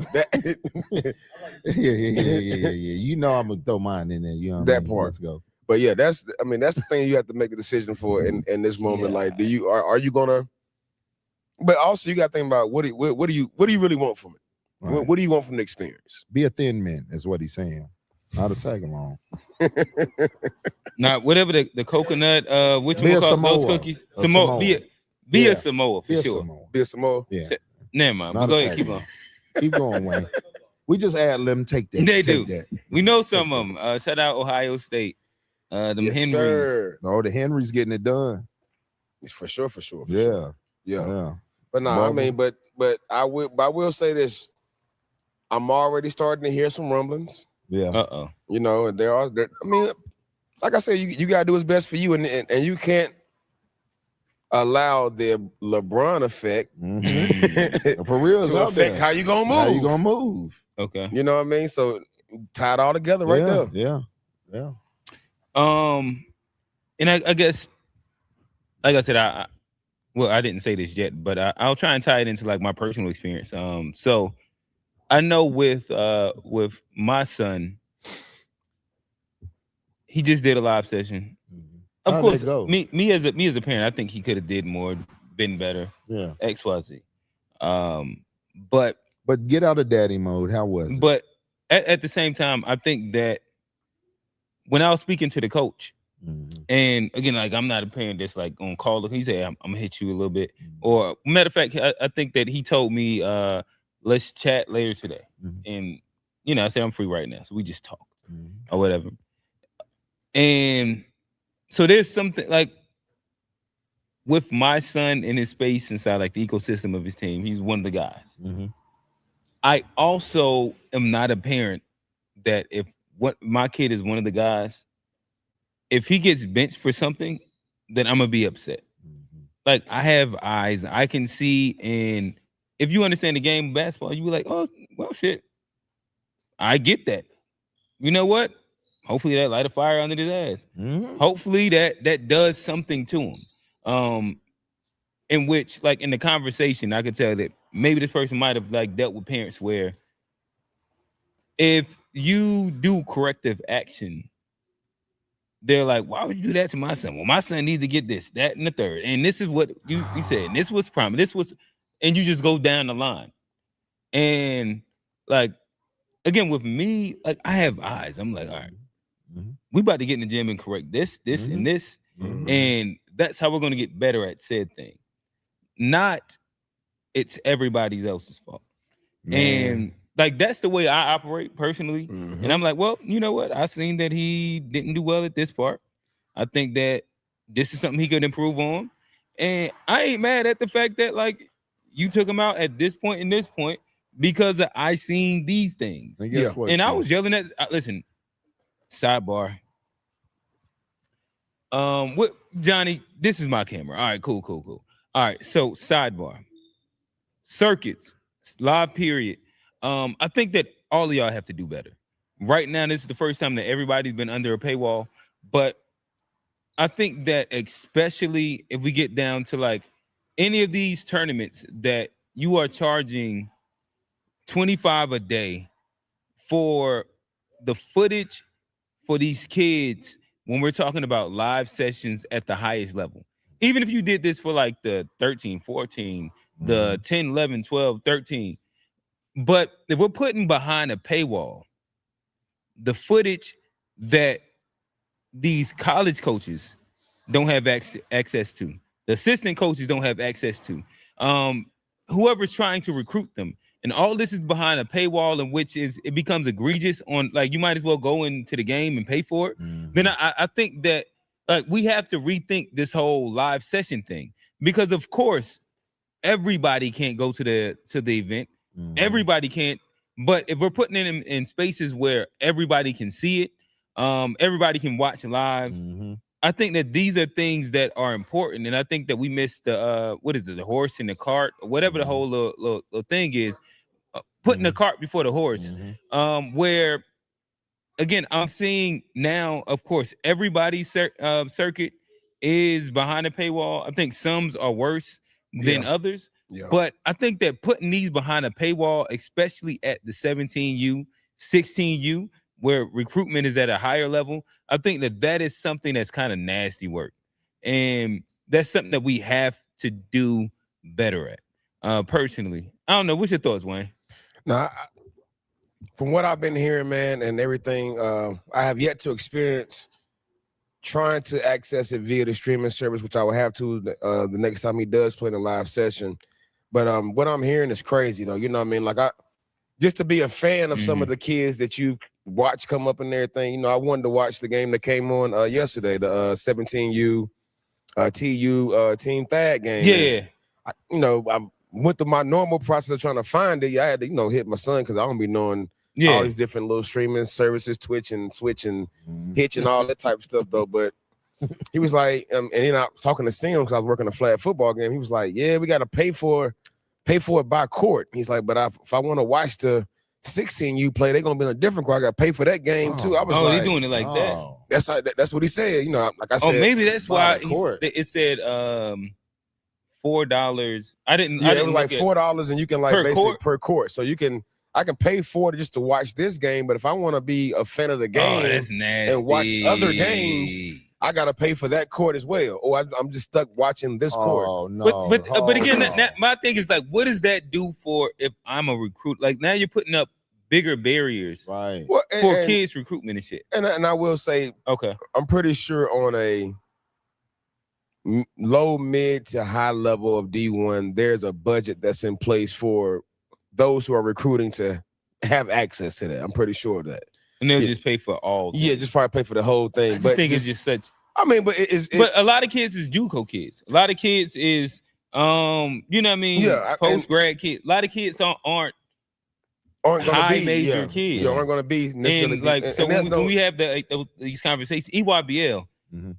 yeah. You know I'm gonna throw mine in there. You know that part. Let's go. But yeah, that's the thing you have to make a decision for in this moment. Yeah. Like, are you gonna? But also, you got to think about what do you really want from it? Right. What do you want from the experience? Be a thin man is what he's saying. Not a tag along. Now, whatever the coconut, which Be one a call Samoa. those cookies? A Samoa. Samoa. Be a Samoa for Be a sure. Samoa. Be a Samoa. Yeah. Never mind. Not Go a ahead, tag keep along. on. Keep going, Wayne. We just add them. Take that. They take do. That. We know some of them. Shout out Ohio State. Them Yes, Henrys. sir. Oh, the Henry's getting it done. For sure. Yeah. Yeah. But no, I mean, but I will say this. I'm already starting to hear some rumblings. Yeah. You know, and I mean, like I said, you gotta do what's best for you, and you can't allow the LeBron effect for real to affect how you gonna move. How you gonna move? Okay. You know what I mean? So tie it all together right there. Yeah. And I guess, like I said, I didn't say this yet, but I'll try and tie it into like my personal experience. So I know with my son, he just did a live session. Of course, me as a parent, I think he could have did more, been better. Yeah. XYZ. But get out of daddy mode. How was it? But at the same time, I think that when I was speaking to the coach, and again, like I'm not a parent that's like on call. He said, I'm gonna hit you a little bit. Or matter of fact, I think that he told me, let's chat later today. And you know, I said I'm free right now, so we just talk or whatever. And so there's something like with my son in his space inside like the ecosystem of his team. He's one of the guys. I also am not a parent that if my kid is one of the guys, if he gets benched for something, then I'm gonna be upset. Like I have eyes, I can see, and if you understand the game of basketball, you be like, oh well, shit, I get that. You know what? Hopefully that light a fire under his ass. Hopefully that does something to him. In which, like in the conversation, I could tell that maybe this person might have like dealt with parents where if you do corrective action, they're like, why would you do that to my son? Well, my son needs to get this, that, and the third. And this is what you said. And this was promised. This was, and you just go down the line. And like, again, with me, like I have eyes. I'm like, all right, we about to get in the gym and correct this, and this. And that's how we're going to get better at said thing. Not it's everybody else's fault. And like, that's the way I operate personally. And I'm like, well, you know what? I seen that he didn't do well at this part. I think that this is something he could improve on. And I ain't mad at the fact that like you took him out at this point and this point because I seen these things. And guess what? And I was yelling at, listen, sidebar. What Johnny, this is my camera. All right, cool. All right, so sidebar. Circuits, live period. I think that all of y'all have to do better. Right now, this is the first time that everybody's been under a paywall, but I think that especially if we get down to like any of these tournaments that you are charging $25 a day for the footage for these kids when we're talking about live sessions at the highest level. Even if you did this for like the 13, 14, the 10, 11, 12, 13. But if we're putting behind a paywall, the footage that these college coaches don't have access to, the assistant coaches don't have access to, whoever's trying to recruit them, and all this is behind a paywall, in which it becomes egregious on, like, you might as well go into the game and pay for it. Then I think that like we have to rethink this whole live session thing, because of course everybody can't go to the event. Everybody can't, but if we're putting it in spaces where everybody can see it, everybody can watch live. I think that these are things that are important, and I think that we missed the what is it, the horse in the cart, or whatever the whole little thing is, putting the cart before the horse. Where again, I'm seeing now, of course, everybody's circuit is behind a paywall. I think some are worse than others, but I think that putting these behind a paywall, especially at the 17U, 16U, where recruitment is at a higher level, I think that is something that's kind of nasty work. And that's something that we have to do better at. Personally, I don't know. What's your thoughts, Wayne? Now, from what I've been hearing, man, and everything, I have yet to experience trying to access it via the streaming service, which I will have to the next time he does play in a live session. But what I'm hearing is crazy, though. You know what I mean? Like, just to be a fan of some of the kids that you watch come up and everything, you know, I wanted to watch the game that came on yesterday, the 17U TU Team Thad game. Yeah. I went through my normal process of trying to find it. I had to, hit my son, because I don't be knowing all these different little streaming services, Twitch and Switch and Hitch and all that type of stuff, though. But he was like, and then I was talking to Sam, because I was working a flag football game. He was like, yeah, we got to pay for it by court. He's like, but if I want to watch the 16U play, they're gonna be in a different court. I got to pay for that game too. I was like, they're doing it like that. That's what he said. Like I said. Oh, maybe that's why it said $4. I didn't it was like $4, and you can per court. So I can pay for it just to watch this game. But if I want to be a fan of the game that's nasty, and watch other games, I gotta pay for that court as well. Or I'm just stuck watching this court. Oh no! But again, my thing is like, what does that do for if I'm a recruit? Like, now you're putting up bigger barriers, right? For kids recruitment and shit. And I will say, okay, I'm pretty sure on a low, mid to high level of D1, there's a budget that's in place for those who are recruiting to have access to that. I'm pretty sure of that. And they'll just pay for all. Yeah, just probably pay for the whole thing. I just think it's just such. I mean, but but a lot of kids is JUCO kids. A lot of kids is you know what I mean? Yeah, post grad kids. A lot of kids aren't gonna high be major kids. Yeah, aren't gonna be necessarily. And like, so when we have these conversations, EYBL,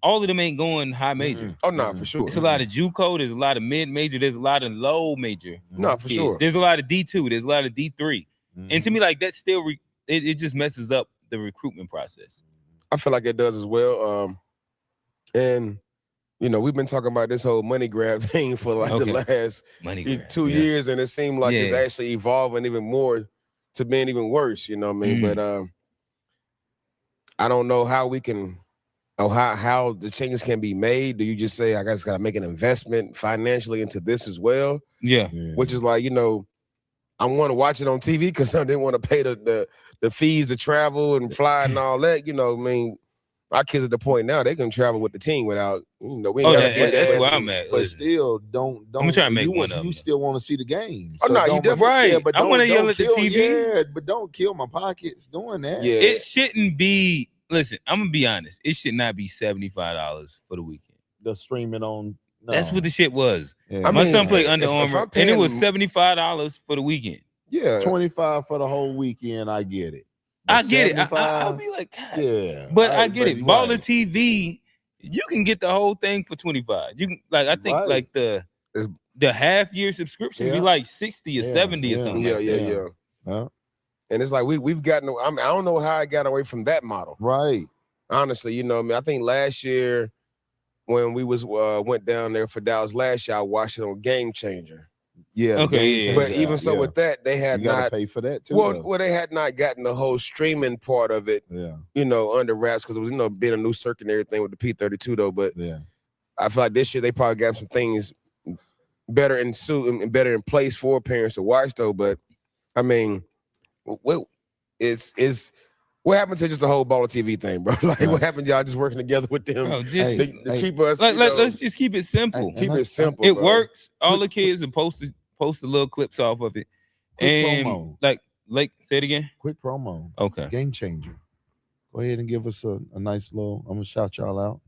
all of them ain't going high major. Oh no, for sure. It's a lot of JUCO. There's a lot of mid major. There's a lot of low major. No, for sure. There's a lot of D2. There's a lot of D3. And to me, like, that still it just messes up the recruitment process. I feel like it does as well. And we've been talking about this whole money grab thing for like the last 2 years, and it seemed like it's actually evolving even more to being even worse. You know what I mean? But I don't know how we can, or how the changes can be made. Do you just say, I guess, got to make an investment financially into this as well? Yeah. Which is like, I want to watch it on TV because I didn't want to pay the fees to travel and fly and all that. I mean, our kids at the point now, they can travel with the team without, we ain't that's where I'm at. But still, don't. I'm trying to make one of them. You still want to see the game. Oh, no, you definitely right. Yeah, but I want to yell at the TV. Yeah, but don't kill my pockets doing that. Yeah. It shouldn't be. Listen, I'm gonna be honest. It should not be $75 for the weekend. The streaming on. No. That's what the shit was. Yeah. My son played Under Armour, and it was $75 for the weekend. Yeah, 25 for the whole weekend. I get it. I get it. I'll be like, God. Yeah, but I get it. Baller TV, you can get the whole thing for 25. You can, like, I think like the half year subscription be like 60 or 70 or something. Yeah. Huh? And it's like we've gotten. I don't know how I got away from that model. Right. Honestly, you know, I mean, I think last year when we went down there for Dallas last year, I watched it on Game Changer. Yeah. Okay. But even so, with that, they had not pay for that too. Well, they had not gotten the whole streaming part of it. Yeah. You know, under wraps because it was being a new circuit and everything with the P32 though. But yeah, I feel like this year they probably got some things better in suit and better in place for parents to watch though. But I mean, what happened to just the whole ball of TV thing, bro? Like, what happened? Y'all just working together with them to keep us? Let's just keep it simple. Keep it simple. It works. All the kids are post the little clips off of it. And promo. Like, say it again. Quick promo. Okay. Game Changer. Go ahead and give us a nice little. I'm gonna shout y'all out.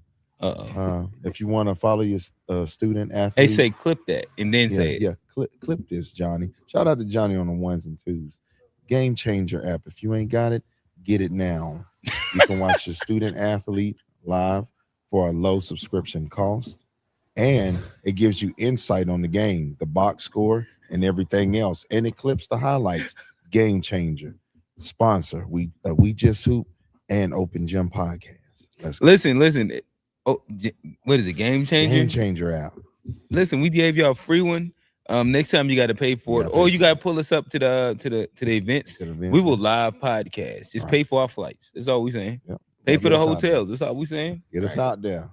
If you want to follow your student athlete, they say clip that and then say it. Yeah, clip this, Johnny. Shout out to Johnny on the 1s and 2s. Game Changer app. If you ain't got it, get it now. You can watch your student athlete live for a low subscription cost, and it gives you insight on the game, the box score, and everything else. And it clips the highlights. Game Changer. Sponsor. We Just Hoop and Open Gym Podcast. Let's go. Listen. Oh, what is it? Game Changer? Game Changer app. Listen, we gave y'all a free one. Next time you got to pay for it, or you got to pull us up to the events. We will live podcast. Just pay for our flights. That's all we saying. Yep. Pay for the hotels. That's all we saying. Get us out there.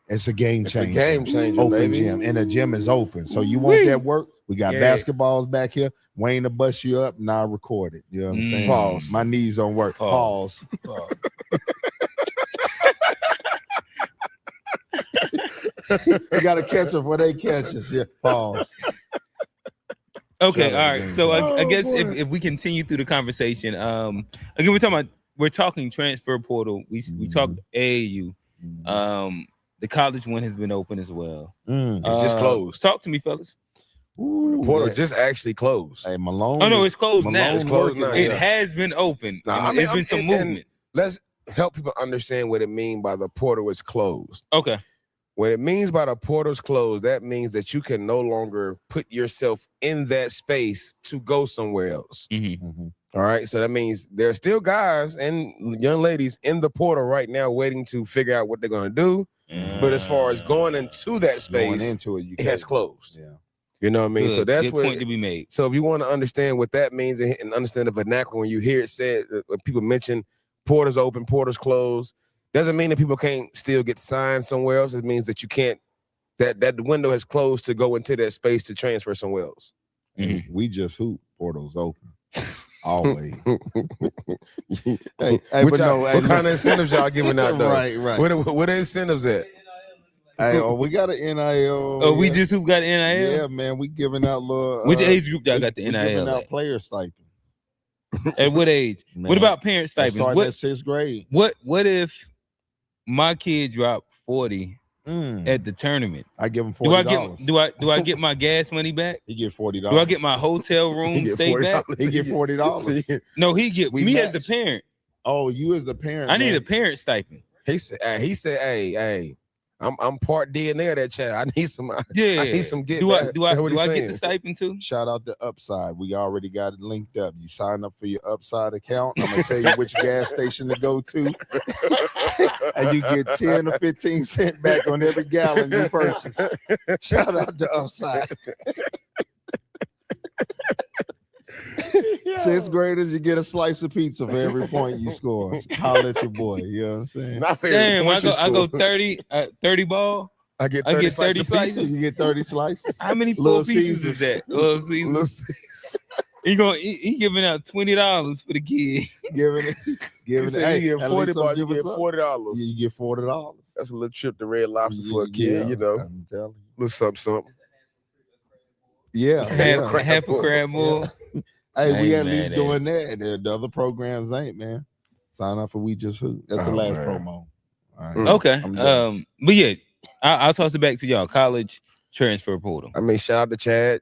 It's a game changer. It's a game changer. Open baby. gym, and the gym is open. So you want that work? We got basketballs back here. Wayne to bust you up. Now record it. You know what I'm saying? Pause. My knees don't work. Pause. You gotta catch them before they catch us. Yeah. Pause. Okay, all right. So I guess if we continue through the conversation, again we're talking transfer portal. We talked AAU. The college one has been open as well. It's just closed. Talk to me, fellas. The portal just actually closed. Hey, Malone. Oh no, it's closed now. It's closed now. It has been open. There's been some movement. Let's help people understand what it means by the portal is closed. Okay. What it means by the portal's closed, that means that you can no longer put yourself in that space to go somewhere else. All right. So that means there are still guys and young ladies in the portal right now waiting to figure out what they're going to do. But as far as going into that space, it has closed. Yeah. You know what I mean? Good, so that's good point to be made. So if you want to understand what that means and understand the vernacular, when you hear it said, when people mention portals open, portals closed, doesn't mean that people can't still get signed somewhere else. It means that you can't, that the window has closed to go into that space to transfer somewhere else. We just hoop. Portals open. Always. What kind of incentives y'all giving out though? Right. What are incentives at? Hey, we got an NIL. Oh, we just who got NIL? Yeah, man. We giving out little. Which age group y'all got the NIL? Giving out player stipends. At what age? Man, what about parent stipends? Starting at 6th grade. What if my kid dropped 40 at the tournament? I give him $40. Do I get my gas money back? He get $40. Do I get my hotel room stay back? He get $40. No, he get me as the parent. Oh, you as the parent. I need a parent stipend. He said, hey, I'm part DNA of that child. I need some. Yeah, I need some. Do I get the stipend too? Shout out to Upside. We already got it linked up. You sign up for your Upside account. I'm gonna tell you which gas station to go to, and you get 10 or 15 cents back on every gallon you purchase. Shout out to Upside. 6th graders, you get a slice of pizza for every point you score. Holler at your boy. You know what I'm saying? Damn, I go 30 ball. I get 30 slices. You get 30 slices. How many full pieces is that? Little Caesars. He giving out $20 for the kid. Giving it. You get $40. You get $40. Yeah, you get $40. That's a little trip to Red Lobster for a kid. You know, I'm telling you. Little something. Yeah, half a crab more. Hey, we at least doing that. And the other programs ain't, man. Sign up for We Just Hoop. That's the last promo. All right. Okay. But yeah, I'll toss it back to y'all. College transfer portal. I mean, shout out to Chad.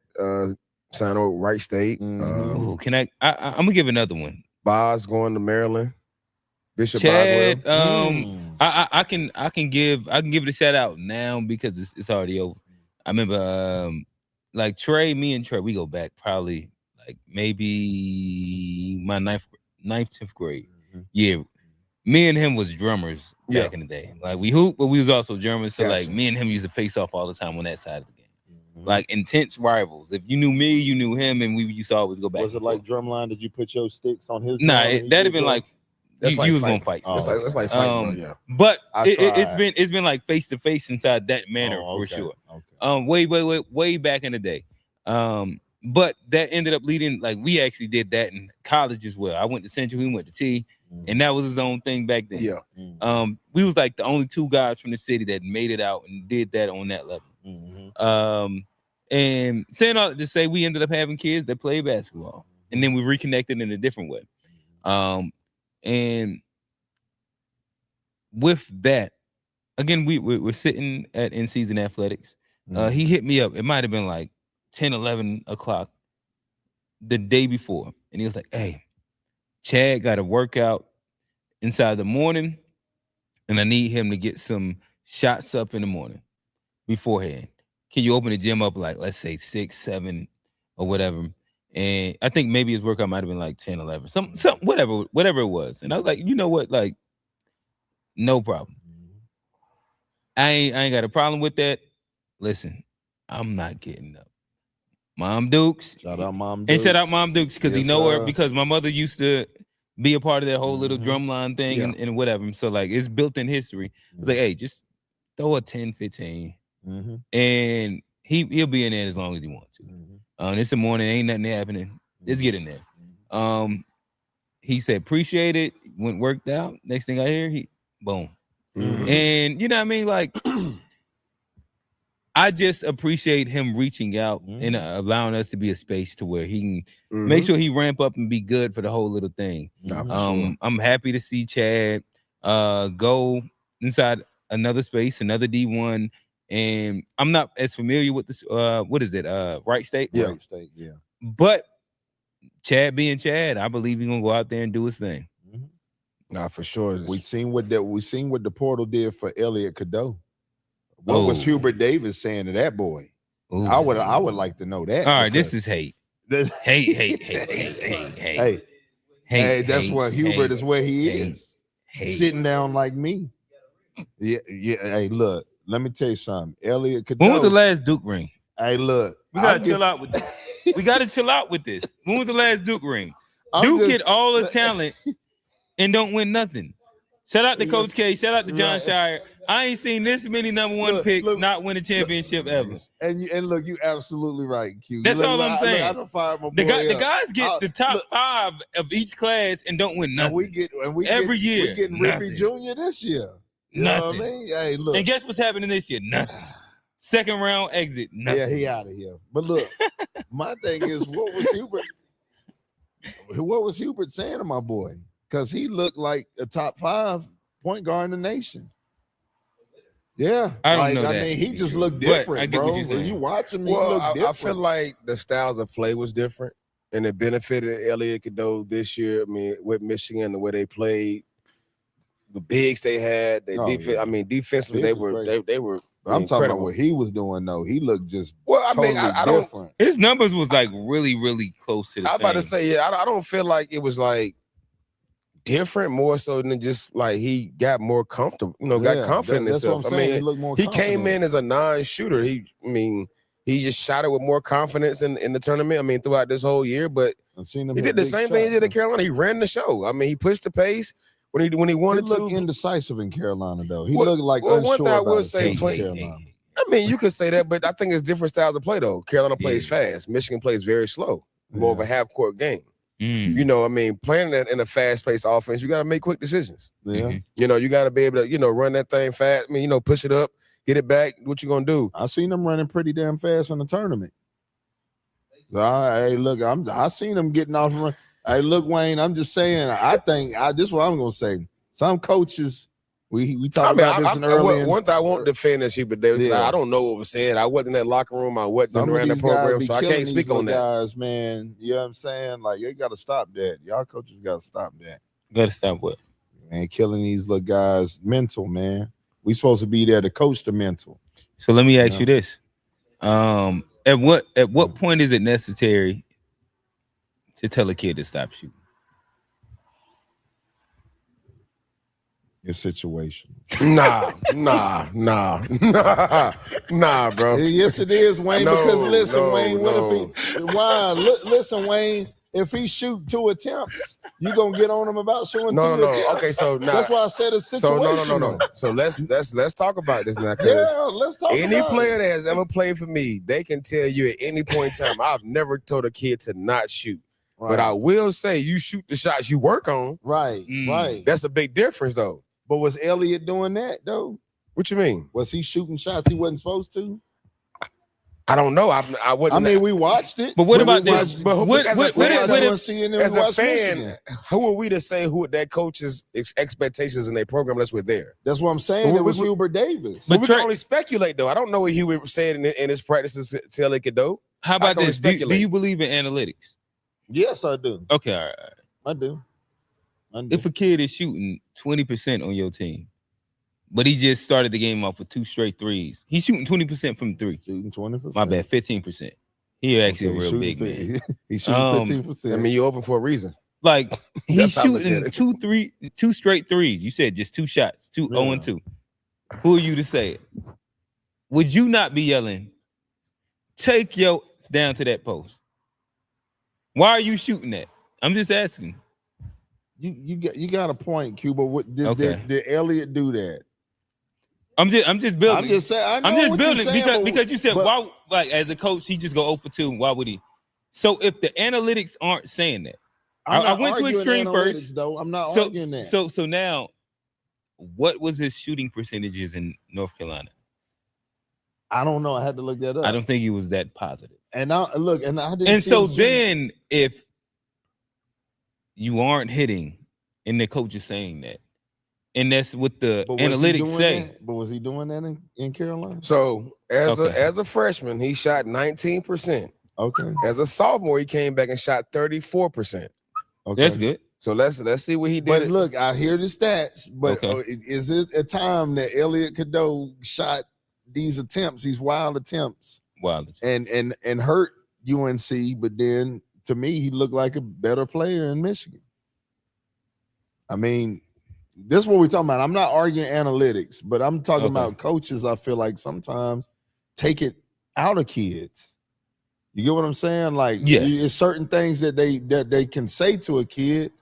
Sign up with Wright State. I'm gonna give another one. Boz going to Maryland. Bishop Chad. Boswell. I can give it a shout out now because it's already over. I remember like Trey, me and Trey, we go back probably like maybe my ninth, 10th grade. Yeah. Me and him was drummers back in the day. Like we hooped, but we was also drummers. So like me and him used to face off all the time on that side of the game. Like intense rivals. If you knew me, you knew him, and we used to always go back. Was it like drumline? Did you put your sticks on his? Nah, that'd have been like you was gonna fight. That's like fighting, bro, yeah. But it's been like face to face inside that manner for sure. Okay. Way back in the day. But that ended up leading, like we actually did that in college as well. I went to Central, he went to T, and that was his own thing back then. Yeah. We was like the only two guys from the city that made it out and did that on that level. And saying all to say, we ended up having kids that played basketball, and then we reconnected in a different way. And with that, again, we're sitting at in season athletics. He hit me up. It might have been like 10, 11 o'clock the day before. And he was like, hey, Chad got a workout inside the morning, and I need him to get some shots up in the morning beforehand. Can you open the gym up like, let's say 6, 7 or whatever? And I think maybe his workout might have been like 10, 11, some whatever it was. And I was like, you know what? Like, no problem. I ain't got a problem with that. Listen, I'm not getting up. Mom Dukes. Shout out Mom Dukes. And shout out Mom Dukes because he know her, because my mother used to be a part of that whole little drumline thing and whatever. So like it's built in history. It's like, hey, just throw a 10, 15. And he'll be in there as long as he wants to. It's the morning, ain't nothing happening. Let's get in there. He said, appreciate it. Worked out. Next thing I hear, he boom. And you know what I mean? Like I just appreciate him reaching out and allowing us to be a space to where he can make sure he ramp up and be good for the whole little thing. I'm happy to see Chad go inside another space, another D1. And I'm not as familiar with this. What is it? Wright State? Yeah. Wright State, yeah. But Chad being Chad, I believe he's gonna go out there and do his thing. Nah, for sure. We seen what the portal did for Elliot Cadeau. What was Hubert Davis saying to that boy? Ooh. I would like to know that. All right, this is hate. Hey. That's what Hubert is where he is. Sitting down like me. Yeah. Hey, look, let me tell you something. Elliot Cadeau. When was the last Duke ring? Hey, look. We gotta chill out with this. We gotta chill out with this. When was the last Duke ring? Duke get all the talent and don't win nothing. Shout out to Coach K. Shout out to John Shire. I ain't seen this many number one picks not win a championship ever. And look, you absolutely right, Q. That's all I'm saying. I don't fire my boy the guys get the top 5 of each class and don't win nothing. Every year. We're getting Rippy Jr. this year. You know what I mean? Hey, look. And guess what's happening this year? Nothing. Second round exit. Nothing. Yeah, he out of here. But look, my thing is, what was Hubert saying to my boy? Because he looked like a top 5 point guard in the nation. Yeah, I don't know that. I mean, he just looked different, bro. When you watch him, he looked different. I feel like the styles of play was different, and it benefited Elliot Cadeau this year. I mean, with Michigan, the way they played, the bigs they had, defense. Yeah. I mean, defensively, they were. But I'm talking about what he was doing, though. He looked just totally I don't. Different. His numbers was like really, really close to the same. I was about to say, I don't feel like it was like different, more so than just like he got more comfortable, got confident in himself. I mean, he came in as a non-shooter. He just shot it with more confidence in the tournament. I mean, throughout this whole year, but he did the same thing he did at Carolina. He ran the show. I mean, he pushed the pace when he wanted to. He looked indecisive in Carolina, though. He looked like unsure one thing I will say, Carolina. I mean, you could say that, but I think it's different styles of play, though. Carolina plays fast. Michigan plays very slow, more of a half-court game. You know, I mean, playing that in a fast-paced offense, you got to make quick decisions. Yeah. You know, you got to be able to, run that thing fast. I mean, push it up, get it back. What you going to do? I seen them running pretty damn fast in the tournament. Hey, look, I seen them getting off. Hey, look, Wayne, I'm just saying, I think, this is what I'm going to say. Some coaches, we talked about this in early. One thing I won't defend is Hubert Davis. Yeah. I don't know what was said. I wasn't in that locker room. I wasn't around that program, so I can't speak on that. Guys, man, you know what I'm saying? Like, you got to stop that. Y'all coaches got to stop that. Got to stop what? Man, killing these little guys mental, man. We supposed to be there to coach the mental. So let me ask you this. At what point is it necessary to tell a kid to stop shooting? Your situation. Nah, bro. Yes, it is, Wayne. No, because listen, no, Wayne, what no. if he? Why? Listen, Wayne. If he shoot 2 attempts, you gonna get on him about shooting 2 attempts. Okay, so now that's why I said a situation. So no. So let's talk about this now. Yeah, let's talk. Any player that has ever played for me, they can tell you at any point in time, I've never told a kid to not shoot. Right. But I will say, you shoot the shots you work on. Right, right. That's a big difference, though. But was Elliott doing that though? What you mean? Was he shooting shots he wasn't supposed to? I don't know. I wouldn't. I mean, we watched it. But what about this? But as a fan, who are we to say who that coach's expectations in their program unless we're there? That's what I'm saying. It was Hubert Davis. But we can only speculate, though. I don't know what he was saying in his practices to Elliott Cadeau. How about this? Do you believe in analytics? Yes, I do. Okay, all right. I do. If a kid is shooting 20% on your team, but he just started the game off with 2 straight threes, he's shooting 20% from 3. Shooting 20%. My bad, 15%. He actually a real big man. He's shooting 15%. I mean, you're open for a reason. Like he's shooting 2 straight threes. You said just 2 shots, 0 and 2. Who are you to say it? Would you not be yelling, take your down to that post? Why are you shooting that? I'm just asking. You got a point, Cuba. What did Elliott do that? I'm just building. I'm just saying. I'm just building because you said why, like as a coach, he just go 0 for 2. Why would he? So if the analytics aren't saying that, I went to extreme first. Though I'm not arguing that. So now, what was his shooting percentages in North Carolina? I don't know. I had to look that up. I don't think he was that positive. And I didn't. And so then, if you aren't hitting, and the coach is saying that, and that's what the analytics say. But was he doing that in Carolina? So as a freshman, he shot 19%. Okay. As a sophomore, he came back and shot 34%. Okay, that's good. So let's see what he did. But look, I hear the stats. But is it a time that Elliott Cadeau shot these attempts, these wild attempts, and hurt UNC? But then, to me, he looked like a better player in Michigan. I mean, this is what we're talking about. I'm not arguing analytics, but I'm talking about coaches. I feel like sometimes take it out of kids. You get what I'm saying? Like, it's certain things that they can say to a kid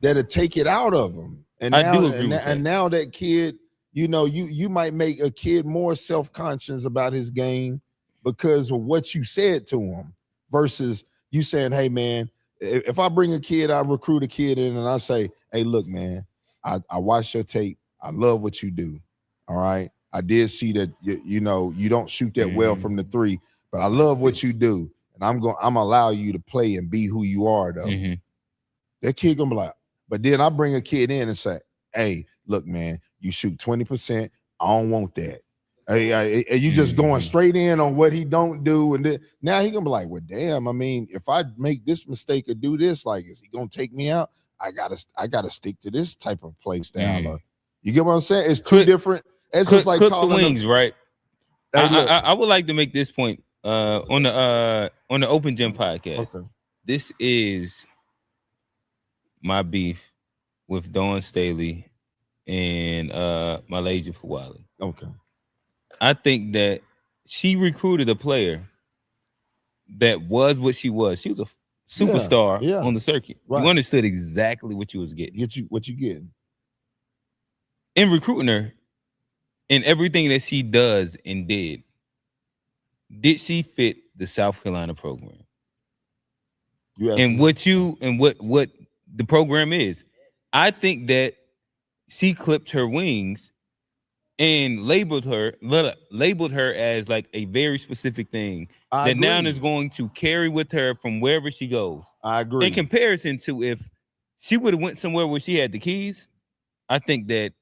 that'll take it out of them. And I do agree with that. And now that kid, you might make a kid more self-conscious about his game because of what you said to him versus you saying, hey, man, if I bring a kid, I recruit a kid in and I say, hey, look, man, I watched your tape. I love what you do. All right. I did see that, you don't shoot that well from the 3, but I love what you do. And I'm gonna allow you to play and be who you are, though. Mm-hmm. That kid gonna be like, but then I bring a kid in and say, hey, look, man, you shoot 20%. I don't want that. Hey, you just going straight in on what he don't do, and now he gonna be like, well, damn. I mean, if I make this mistake or do this, like, is he gonna take me out? I gotta stick to this type of play style. You get what I'm saying? It's two different. It's just like cook the wings, right? I would like to make this point on the Open Gym podcast. Okay. This is my beef with Dawn Staley and Malaysia Fawali. Okay. I think that she recruited a player that was what she was. She was a superstar on the circuit. Right. You understood exactly what you was getting. What you getting. In recruiting her, in everything that she does and did she fit the South Carolina program? And what the program is. I think that she clipped her wings and labeled her as like a very specific thing that now is going to carry with her from wherever she goes. I agree. In comparison to if she would have went somewhere where she had the keys, I think that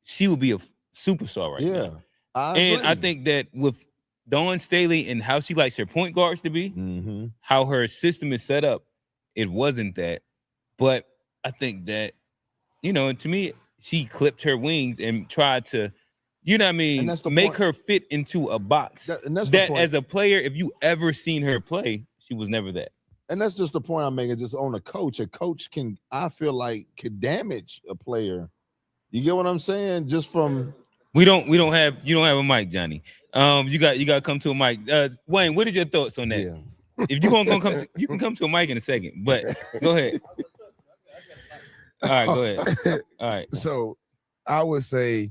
she would be a superstar right now. I think that with Dawn Staley and how she likes her point guards to be, how her system is set up, it wasn't that. But I think that, to me, she clipped her wings and tried to, make her fit into a box. That as a player, if you ever seen her play, she was never that. And that's just the point I'm making. Just on a coach can, I feel like, could damage a player. You get what I'm saying? Just from you don't have a mic, Johnny. You got to come to a mic. Wayne, what are your thoughts on that? Yeah. If you're gonna come to, you can come to a mic in a second, but go ahead. All right, go ahead. All right. So I would say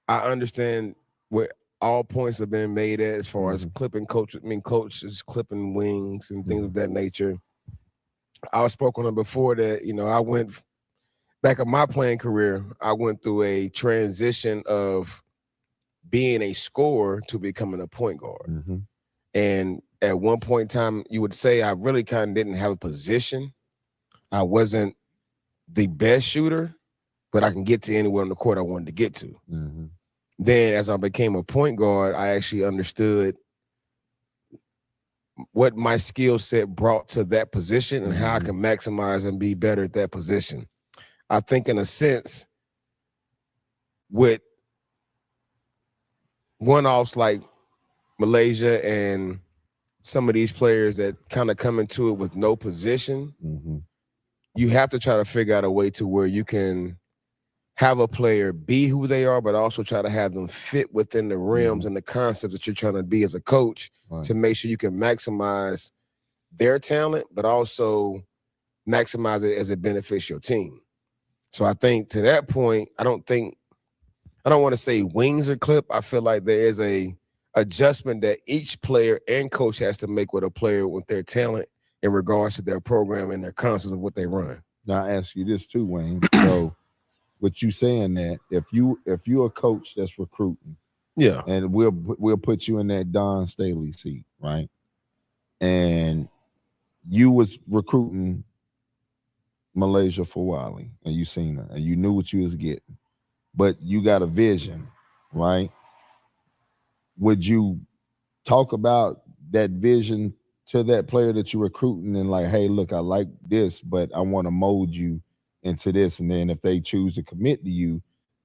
I understand what all points have been made as far as clipping coaches. I mean, coaches clipping wings and things of that nature. I spoke on it before that, I went back in my playing career, I went through a transition of being a scorer to becoming a point guard. And at one point in time, you would say I really kind of didn't have a position. I wasn't the best shooter, but I can get to anywhere on the court I wanted to get to. Then as I became a point guard, I actually understood what my skill set brought to that position and how I can maximize and be better at that position. I think in a sense, with one-offs like Malaysia and some of these players that kind of come into it with no position, you have to try to figure out a way to where you can have a player be who they are, but also try to have them fit within the realms and the concepts that you're trying to be as a coach to make sure you can maximize their talent, but also maximize it as it benefits your team. So I think to that point, I don't want to say wings are clipped. I feel like there is a adjustment that each player and coach has to make with a player with their talent in regards to their program and their concepts of what they run. Now I ask you this too, Wayne. So with you saying that, if you're a coach that's recruiting, and we'll put you in that Don Staley seat, right? And you was recruiting Malaysia for Wally, and you seen her, and you knew what you was getting, but you got a vision, right? Would you talk about that vision to that player that you're recruiting and like, hey, look, I like this, but I want to mold you into this, and then if they choose to commit to you,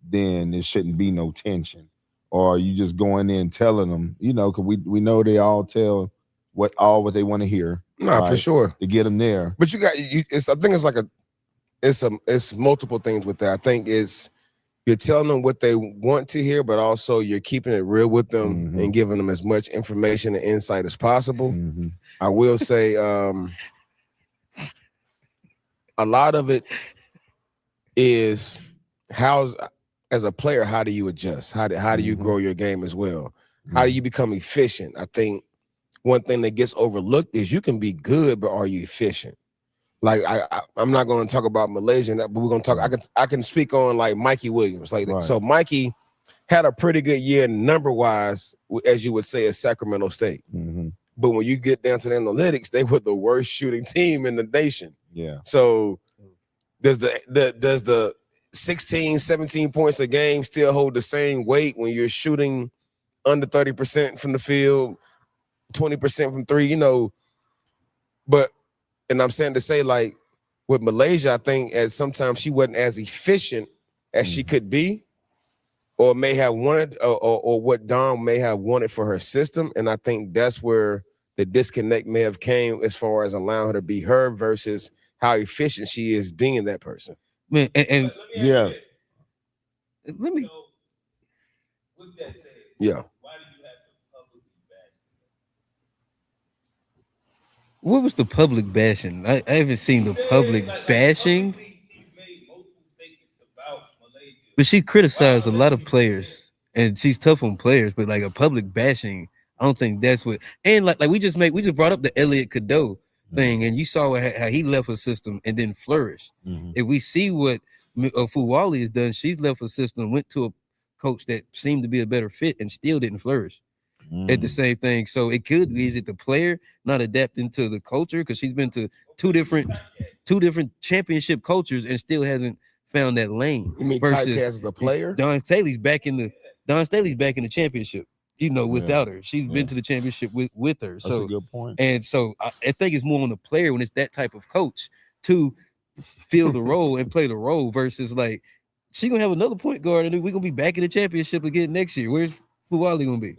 then there shouldn't be no tension? Or are you just going in telling them, because we know they all tell what they want to hear. No, right, for sure, to get them there. But I think it's like it's multiple things with that. I think you're telling them what they want to hear, but also you're keeping it real with them and giving them as much information and insight as possible. I will say a lot of it is as a player, how do you adjust? How do you grow your game as well? How do you become efficient? I think one thing that gets overlooked is you can be good, but are you efficient? Like I'm not going to talk about Malaysian, but we're going to talk. I can speak on like Mikey Williams. Like right. So Mikey had a pretty good year number wise, as you would say, at Sacramento State. But when you get down to the analytics, they were the worst shooting team in the nation. Yeah. So does the 16, 17 points a game still hold the same weight when you're shooting under 30% from the field, 20% from three? But. And I'm saying to say, like, with Malaysia, I think sometimes she wasn't as efficient as she could be or may have wanted or what Dom may have wanted for her system. And I think that's where the disconnect may have came as far as allowing her to be her versus how efficient she is being that person. Man, and yeah. Let me. So, with that said, yeah. What was the public bashing? I haven't seen the public bashing. But she criticized a lot of players, and she's tough on players. But like a public bashing, I don't think that's what. And like we just brought up the Elliot Cadeau thing, and you saw how he left her system and then flourished. If we see what Fuwali has done, she's left her system, went to a coach that seemed to be a better fit, and still didn't flourish. At the same thing. So it could is it the player not adapting to the culture, because she's been to two different championship cultures and still hasn't found that lane. You mean typecast as a player? Don Staley's back in the championship. Without her, she's been to the championship with her. That's a good point. And so I think it's more on the player when it's that type of coach to fill the role and play the role versus like she gonna have another point guard and we're gonna be back in the championship again next year. Where's Fuwali gonna be?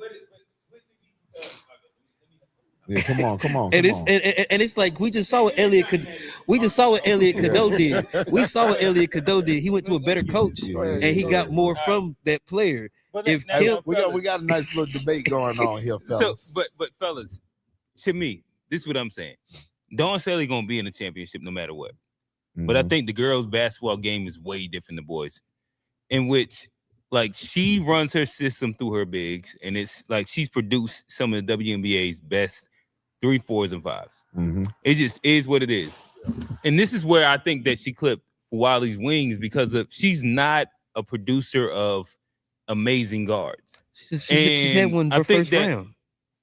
Yeah, come on. And it's like we just saw what Elliot Cadeau did. We saw what Elliot Cadeau did. He went to a better coach, and he got more from that player. If Kim, we got a nice little debate going on here, fellas. So, but fellas, to me, this is what I'm saying. Dawn Staley gonna be in the championship no matter what. But I think the girls' basketball game is way different than boys, in which like she runs her system through her bigs, and it's like she's produced some of the WNBA's best 3, 4s, and 5s. It just is what it is. And this is where I think that she clipped Wiley's wings because of she's not a producer of amazing guards. She's had one for first round.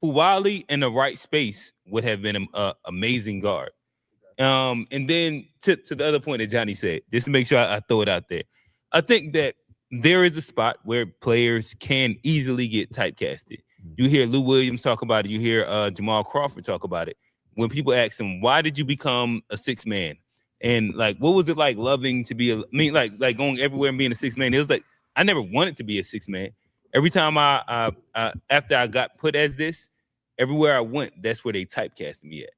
Wiley in the right space would have been an amazing guard. And then to the other point that Johnny said, just to make sure I throw it out there, I think that there is a spot where players can easily get typecasted. You hear Lou Williams talk about it. You hear Jamal Crawford talk about it. When people ask him, why did you become a 6th man? And like, what was it like loving to be like going everywhere and being a 6th man? It was like, I never wanted to be a 6th man. Every time I after I got put as this, everywhere I went, that's where they typecasted me at.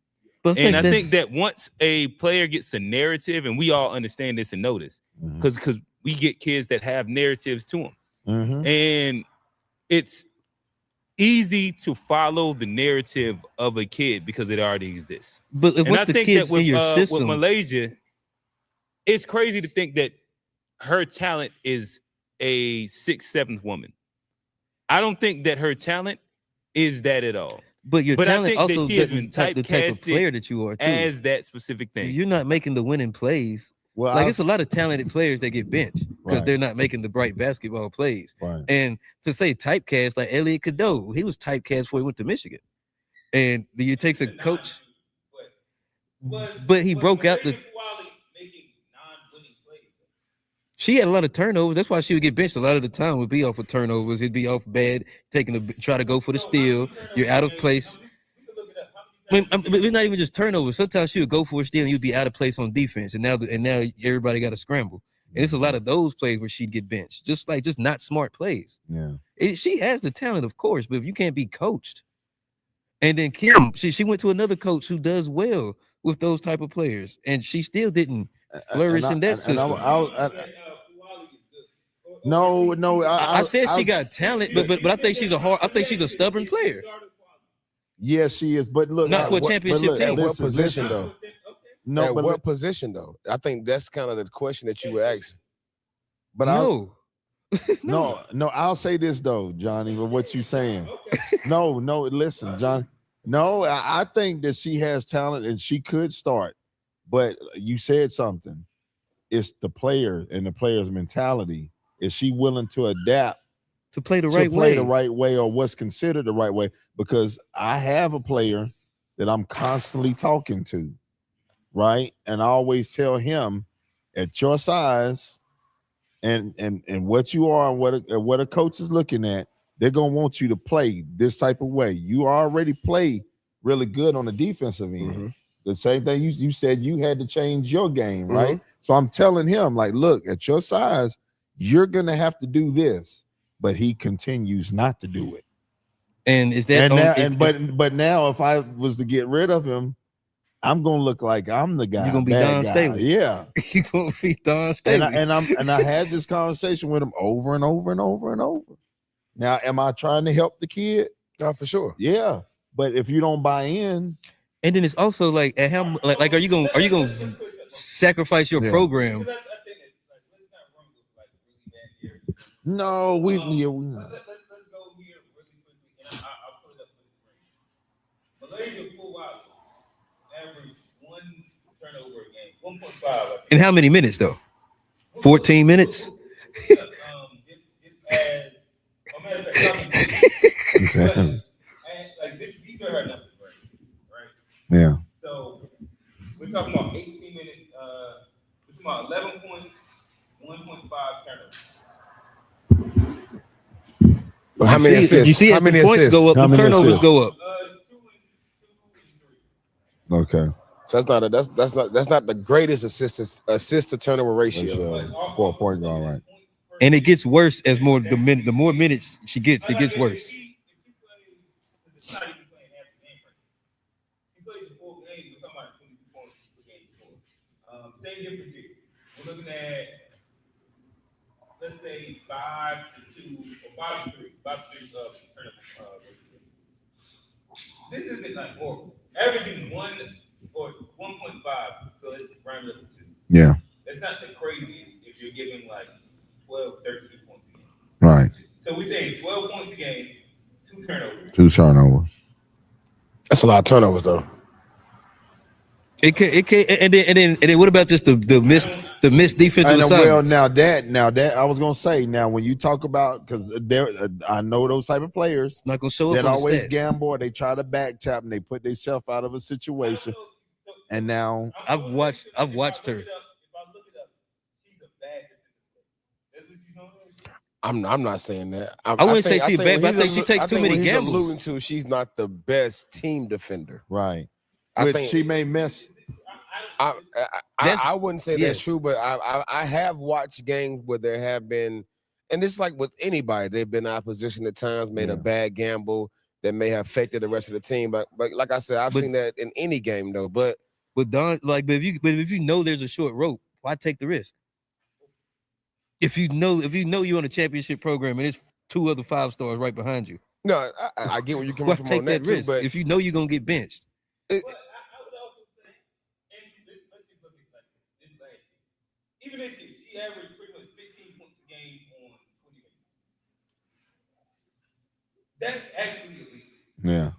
But I think that once a player gets a narrative, and we all understand this and know this, because we get kids that have narratives to them, and it's easy to follow the narrative of a kid because it already exists. But what's the kids in your system? With Malaysia, it's crazy to think that her talent is a 6th, 7th woman. I don't think that her talent is that at all. But your talent also that she has been the type of player that you are too. As that specific thing. You're not making the winning plays. Well, like it's a lot of talented players that get benched because they're not making the bright basketball plays. Right. And to say typecast like Elliot Cadeau, he was typecast before he went to Michigan. And it takes a coach, but he broke out the. She had a lot of turnovers. That's why she would get benched a lot of the time. Would be off of turnovers. It'd be off bad, try to go for the steal. You're out of place. It's not even just turnovers. Sometimes she would go for a steal and you'd be out of place on defense. And now everybody got to scramble. And it's a lot of those plays where she'd get benched. Just not smart plays. Yeah. She has the talent, of course, but if you can't be coached. And then Kim, she went to another coach who does well with those type of players, and she still didn't flourish in that system. No. I said she got talent, but I think she's a stubborn player. Yes, she is. But look, not for a championship team. At what position though? No, at what position though? I think that's kind of the question that you would ask. But no. I'll say this though, Johnny. With what you saying? No. Listen, John. No, I think that she has talent and she could start. But you said something. It's the player and the player's mentality. Is she willing to adapt to play the right way or what's considered the right way? Because I have a player that I'm constantly talking to, right? And I always tell him, at your size and what you are and what a coach is looking at, they're gonna want you to play this type of way. You already play really good on the defensive end. The same thing you said you had to change your game, right? So I'm telling him, like, look, at your size, you're gonna have to do this, but he continues not to do it. And is that but now if I was to get rid of him, I'm gonna look like I'm the guy. You're gonna be Dawn Staley. Yeah, you're gonna be Dawn Staley. And I had this conversation with him over and over and over and over. Now, am I trying to help the kid? No, for sure. Yeah, but if you don't buy in, and then it's also like, at how like are you gonna sacrifice your program? No, we let's go here really quickly. And I'll put it up for the screen. Malaysia full out average 1 turnover a game, 1.5. In how many minutes though? 14 minutes. These are her numbers, right? Yeah. So we're talking about 18 minutes. We're talking about 11 points, 1.5 turnovers. Well, how many assists? You see, how many points go up, the turnovers go up. 2 and 3. Okay. So that's not the greatest assist to turnover ratio. 4 point guard, right? And it gets worse as the more minutes she gets, it gets worse. played the full game. We're talking about 22 points per game before. Same difference here. We're looking at, let's say, 5-2 or 5-3. 5-3 turnover ratio. This isn't like horrible. Averaging 1 or 1.5, so let's round it up to 2. Yeah. That's not the craziest if you're giving like 12, 13 points a game. Right. So we're saying 12 points a game, 2 turnovers. 2 turnovers. That's a lot of turnovers, though. It can, and then what about just the missed defensive assignments? Well, now that I was gonna say, now when you talk about, because I know those type of players not gonna show up. That always gamble, or they try to back tap and they put themselves out of a situation. And now I've watched her. If I look it up, she's a bad defensive player. That's what she's known as. I'm not saying that. I wouldn't say she's bad, but I think she takes too many gambles. Alluding to she's not the best team defender. Right. I think she may miss. I wouldn't say that's true, but I have watched games where there have been, and it's like with anybody, they've been in opposition at times, made a bad gamble that may have affected the rest of the team. But like I said, I've seen that in any game though. But Don, but if you know there's a short rope, why take the risk? If you know you're on a championship program and there's 2 other 5 stars right behind you. No, I get where you're coming from on that too. But if you know you're gonna get benched. I would also say, and let's just look at this last year. Even this year, she averaged pretty much 15 points a game on 20 minutes. That's actually elite. Yeah.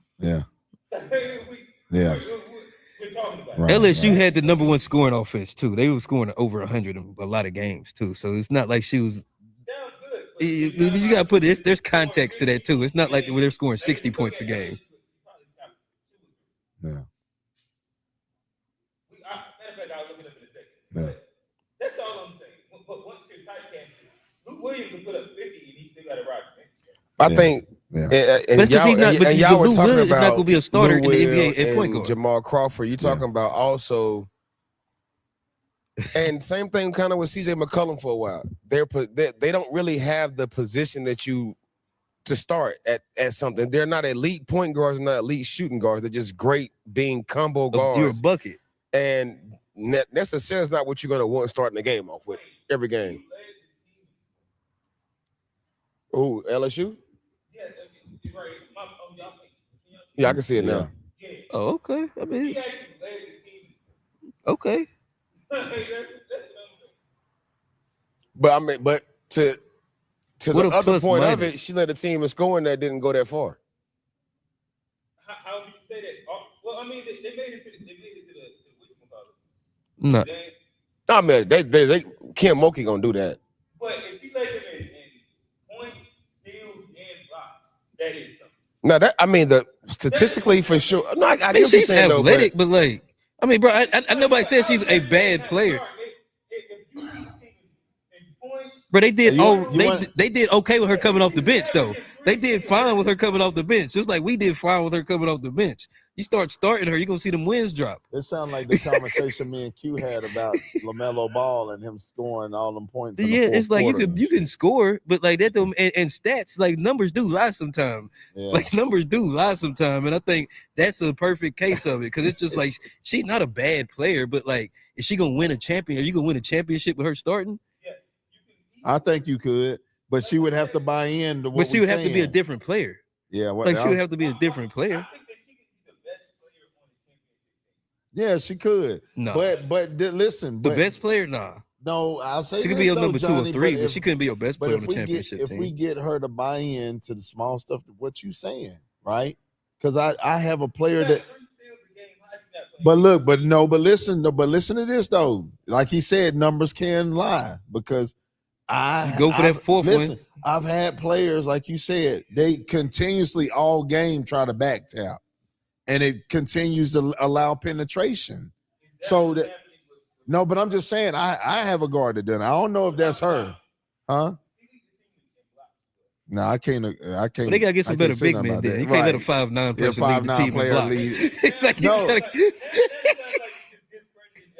We're talking about LSU had the number 1 scoring offense too. They were scoring over 100 in a lot of games too. So it's not like she was. Sounds good. You gotta put this. There's context to that too. It's not like they're scoring 60 points a game. Yeah. Matter of fact, I'll look it up in a second. But that's all I'm saying. But once you're typecasted, Luke Williams will put up 50 and he still got to ride. I think. And y'all were talking about not gonna be a starter in the NBA at point guard. Jamal Crawford. You talking about also, and same thing kind of with CJ McCollum for a while. They don't really have the position that you to start at something. They're not elite point guards, not elite shooting guards. They're just great being combo guards. You're a bucket, and necessarily is not what you're gonna want starting the game off with every game. Oh, LSU. Yeah, I can see it now. Oh, okay. I mean, okay. But to the other point of it, she led the team in scoring that didn't go that far. How would you say that? Well, I mean, they made it to the no. I mean, they Kim Mulkey gonna do that. But if she led them in points, steals, and blocks, that is something. No, the statistically for sure. No, I get what you're saying though. But like, I mean, bro, I nobody says she's a bad player. But they did they did okay with her coming off the bench though. They did fine with her coming off the bench, just like we did fine with her coming off the bench. You start starting her, you're gonna see them wins drop. It sounds like the conversation me and Q had about LaMelo Ball and him scoring all them points. Yeah, it's like you can score, but like that and stats, like numbers do lie sometimes. Yeah. Like numbers do lie sometimes, and I think that's a perfect case of it because it's just like she's not a bad player, but like is she gonna win a champion? Are you gonna win a championship with her starting? Yes, I think you could, but she would have to buy in to what. But she would have to be a different player. Yeah, like she would have to be a different player. Yeah, she could. No, but listen, the best player, nah. No, I'll say she could be your number 2 or 3, but she couldn't be your best player on the championship team. If we get her to buy in to the small stuff, what you saying, right? Because I have a player that. But listen to this though. Like he said, numbers can lie because you go for that fourth one. I've had players like you said, they continuously all game try to back tap. And it continues to allow penetration. So that but I'm just saying I have a guard that done. I don't know if that's her, huh? No, I can't. But they gotta get some better big men. Then you can't let a 5'9" person lead the team in blocks. Like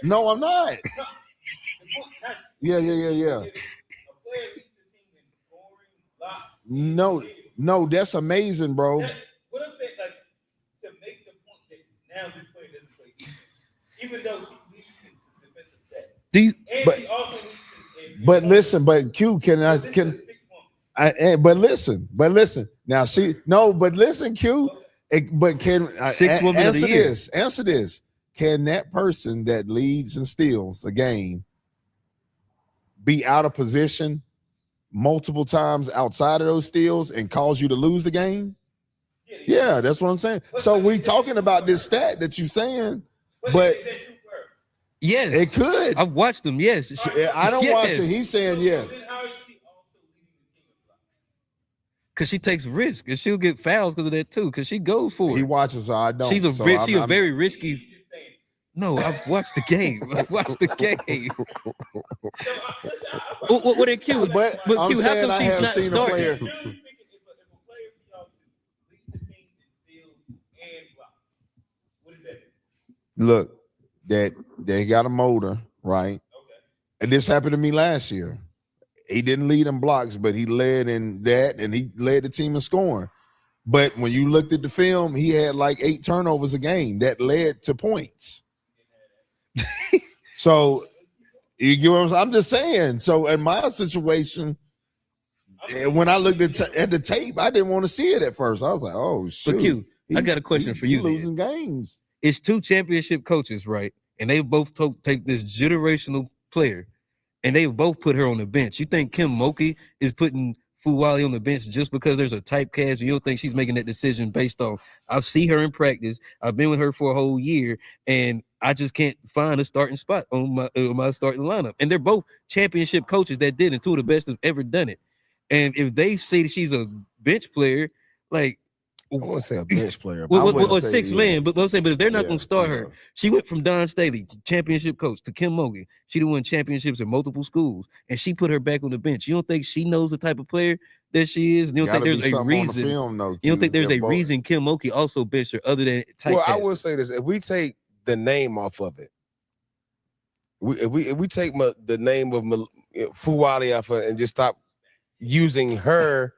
no, I'm not. Yeah. No, that's amazing, bro. What I'm saying, like, to make the point that now this player doesn't play defense, even though she leads into defensive stats. She also leads in but listen, but Q but listen. Now but listen, Q. But can answer this? Answer this. Can that person that leads and steals a game be out of position multiple times outside of those steals and cause you to lose the game? Yeah, that's what I'm saying. So we talking about this stat that you're saying, but yes, it could. I've watched them. Yes, I don't watch it. He's saying yes. Because she takes risk and she'll get fouls because of that too. Because she goes for it. He watches her. I don't. She's a very risky. No, I've watched the game. I've watched the game. What in Q? But Q, how come she's not starting? Look, that they got a motor, right? Okay. And this happened to me last year. He didn't lead in blocks, but he led in that, and he led the team in scoring. But when you looked at the film, he had like 8 turnovers a game that led to points. So you get what I'm saying? I'm just saying. So in my situation, when I looked at the tape, I didn't want to see it at first. I was like, "Oh shoot!" But Q, I got a question for you. Losing games. It's 2 championship coaches, right? And they both take this generational player, and they both put her on the bench. You think Kim Mulkey is putting Fuwali on the bench just because there's a typecast, and you don't think she's making that decision based on, I've seen her in practice, I've been with her for a whole year, and I just can't find a starting spot on my starting lineup. And they're both championship coaches that did, and 2 of the best have ever done it. And if they say that she's a bench player, like, I wouldn't say a bench player. Or 6 man, but I'm saying, but if they're not going to start her, she went from Don Staley, championship coach, to Kim Mulkey. She done won championships at multiple schools, and she put her back on the bench. You don't think she knows the type of player that she is? You don't think there's a reason? You don't think there's a reason Kim Mulkey also benched her other than typecast? Well, I will say this: if we take the name off of it, if we take the name of Fuwali off and just stop using her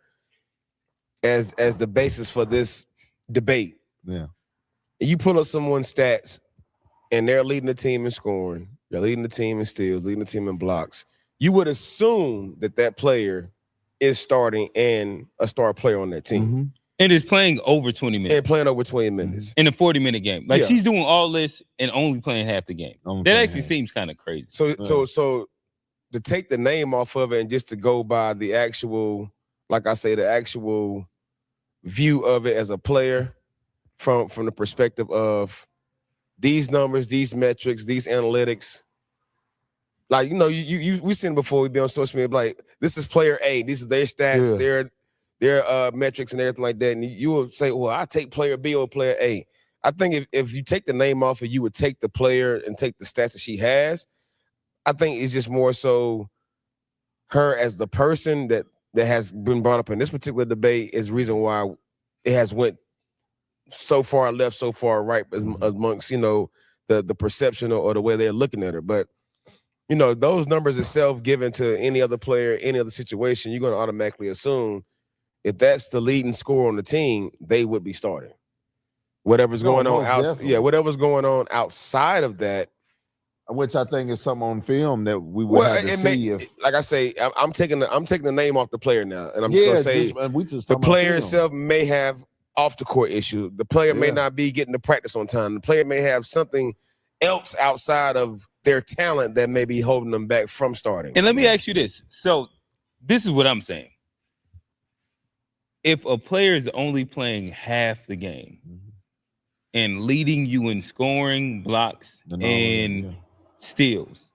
as the basis for this debate. Yeah. You pull up someone's stats and they're leading the team in scoring, they're leading the team in steals, leading the team in blocks. You would assume that player is starting and a star player on that team. Mm-hmm. And is playing over 20 minutes. And playing over 20 minutes. In a 40-minute game. Like she's doing all this and only playing half the game. That actually seems kind of crazy. So to take the name off of it and just to go by the actual, like I say, the actual view of it as a player from the perspective of these numbers, these metrics, these analytics. Like, you know, we seen before, we be on social media, like, this is player A, these are their stats, their metrics and everything like that. And you will say, well, I take player B or player A. I think if you take the name off and you would take the player and take the stats that she has, I think it's just more so her as the person that has been brought up in this particular debate is the reason why it has went so far left, so far right amongst, you know, the perception or the way they're looking at her. But, you know, those numbers itself given to any other player, any other situation, you're going to automatically assume if that's the leading scorer on the team, they would be starting. Whatever's going on whatever's going on outside of that, which I think is something on film that we would have to see. Like I say, I'm taking the name off the player now, and I'm just gonna say the player itself may have off the court issue. The player may not be getting to practice on time. The player may have something else outside of their talent that may be holding them back from starting. And let me ask you this. So this is what I'm saying. If a player is only playing half the game and leading you in scoring, blocks, and steals,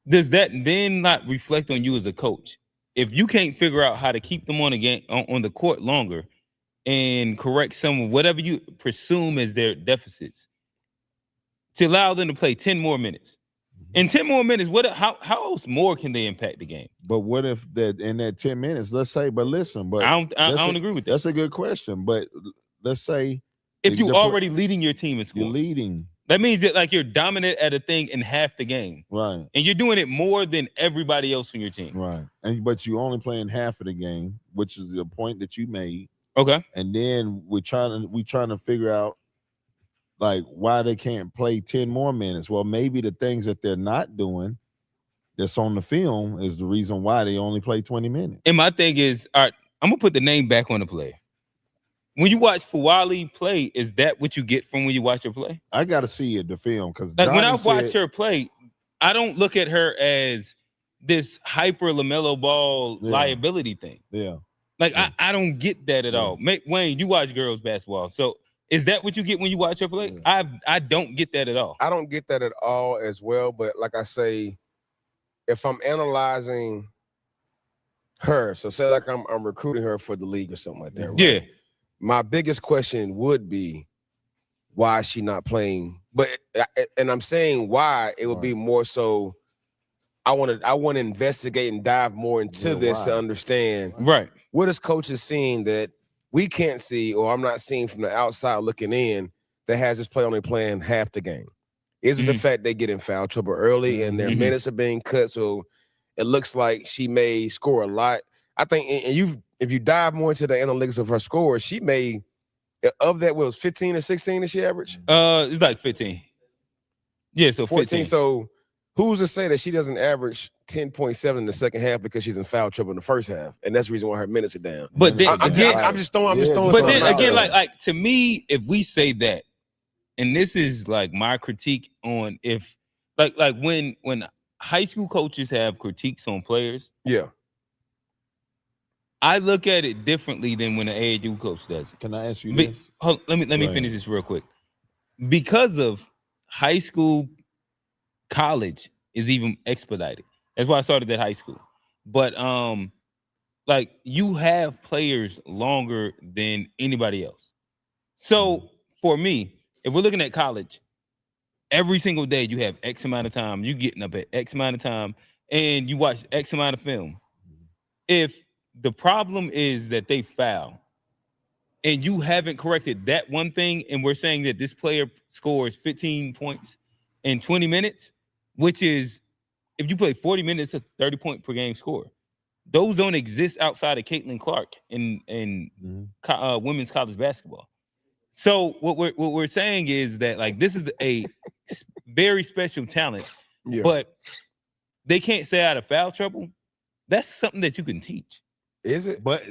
does that then not reflect on you as a coach? If you can't figure out how to keep them on the court longer and correct some of whatever you presume as their deficits, to allow them to play 10 more minutes. In 10 more minutes, how else more can they impact the game? But what if that in that 10 minutes, let's say, but listen, but I don't agree with that. That's a good question. But let's say if you're already leading your team in school, you're leading. That means that like you're dominant at a thing in half the game. Right. And you're doing it more than everybody else on your team. Right. But you only playing half of the game, which is the point that you made. Okay. And then we trying to figure out like why they can't play 10 more minutes. Well, maybe the things that they're not doing that's on the film is the reason why they only play 20 minutes. And my thing is, all right, I'm gonna put the name back on the player. When you watch Fawali play, is that what you get from when you watch her play? I gotta see it, the film, because like when I watch her play, I don't look at her as this hyper LaMelo Ball liability thing. Yeah. Like I don't get that at all. Wayne, you watch girls basketball, so is that what you get when you watch her play? Yeah. I don't get that at all. I don't get that at all as well. But like I say, if I'm analyzing her, so say like I'm recruiting her for the league or something like that, right? Yeah. My biggest question would be, why is she not playing? And I'm saying why, it would be more so I want to investigate and dive more into this to understand what is coaches seeing that we can't see, or I'm not seeing from the outside looking in, that has this player only playing half the game. Is it the fact they get in foul trouble early and their minutes are being cut, so it looks like she may score a lot? I think, and if you dive more into the analytics of her scores, she may, of that, was 15 or 16 that she averaged? It's like 15. Yeah, so 14. So who's to say that she doesn't average 10.7 in the second half because she's in foul trouble in the first half, and that's the reason why her minutes are down? But then I'm just throwing. But then again, like to me, if we say that, and this is like my critique on if like when high school coaches have critiques on players, I look at it differently than when an AAU coach does it. Can I ask you this? Let me finish this real quick. Because of high school, college is even expedited. That's why I started at high school. But like you have players longer than anybody else. So for me, if we're looking at college, every single day you have X amount of time. You're getting up at X amount of time, and you watch X amount of film. If the problem is that they foul, and you haven't corrected that one thing, and we're saying that this player scores 15 points in 20 minutes, which is, if you play 40 minutes, a 30-point per game score. Those don't exist outside of Caitlin Clark in women's college basketball. So what we're saying is that like this is a very special talent, but they can't stay out of foul trouble. That's something that you can teach. Is it? But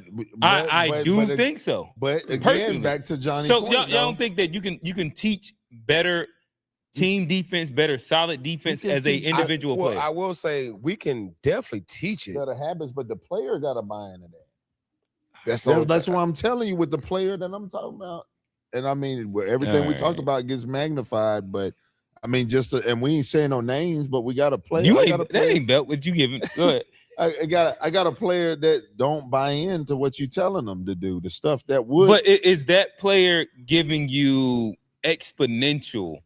I do think so. But again, personally, back to Johnny. So y'all don't think that you can teach better team defense, better solid defense as an individual player? I will say we can definitely teach it. Better habits, but the player got to buy into that. That's what I'm telling you with the player that I'm talking about. And I mean, everything we talk about gets magnified, but I mean, and we ain't saying no names, but we got a player. That ain't belt what you giving. Go ahead. I got a player that don't buy into what you telling them to do, the stuff that would. But is that player giving you exponential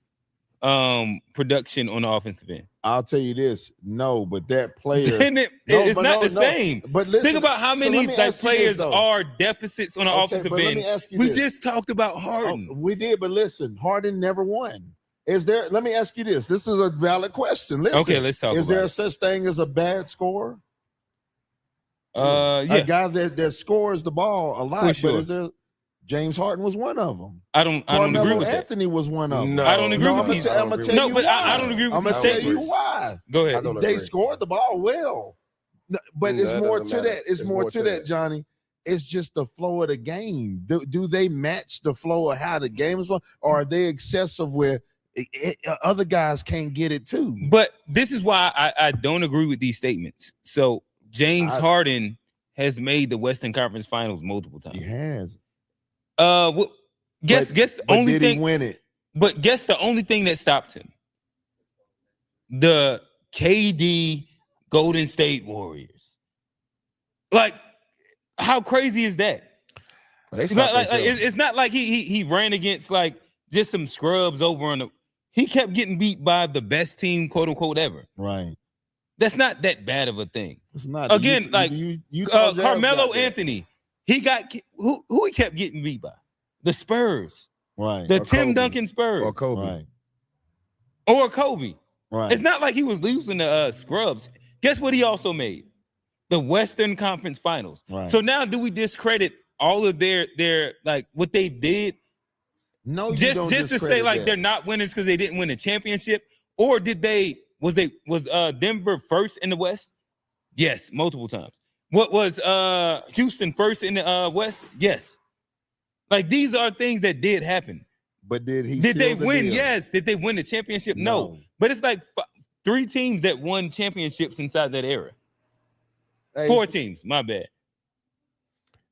production on the offensive end? I'll tell you this, no, but that player, it's not the same. But listen, think about how many players are deficits on the offensive end. Let me ask you we this. just talked about Harden. We did, but listen, Harden never won. Let me ask you this. This is a valid question. Listen, okay, let's talk. Is there a such thing as a bad scorer? Yeah. A guy that scores the ball a lot, but is there? James Harden was one of them. I don't agree with Anthony was one of them. No, I don't agree with that. I'm gonna tell you why. I don't agree with I'm gonna tell you why. Go ahead. They scored the ball well, but it's more to that. It's more to that, Johnny. It's just the flow of the game. Do they match the flow of how the game is flowing, or are they excessive where other guys can't get it too? But this is why I don't agree with these statements. So James Harden has made the Western Conference Finals multiple times. He has. Guess the only thing. Did he win it? But guess the only thing that stopped him. The KD Golden State Warriors. Like, how crazy is that? It's not like he ran against like just some scrubs over on the. He kept getting beat by the best team, quote unquote, ever. Right. That's not that bad of a thing. It's not. Again, Carmelo Anthony. He got who he kept getting beat by? The Spurs. Right. The Tim Duncan Spurs. Or Kobe. Right. Or Kobe. Right. It's not like he was losing to scrubs. Guess what he also made? The Western Conference Finals. Right. So now do we discredit all of their like what they did. No, you just don't to say like that. they're not winners because they didn't win a championship, or was Denver first in the West? Yes, multiple times. What was Houston first in the West? Yes. Like these are things that did happen. But did they win? Deal? Yes. Did they win the championship? No. But it's like 3 teams that won championships inside that era. 4 teams. My bad.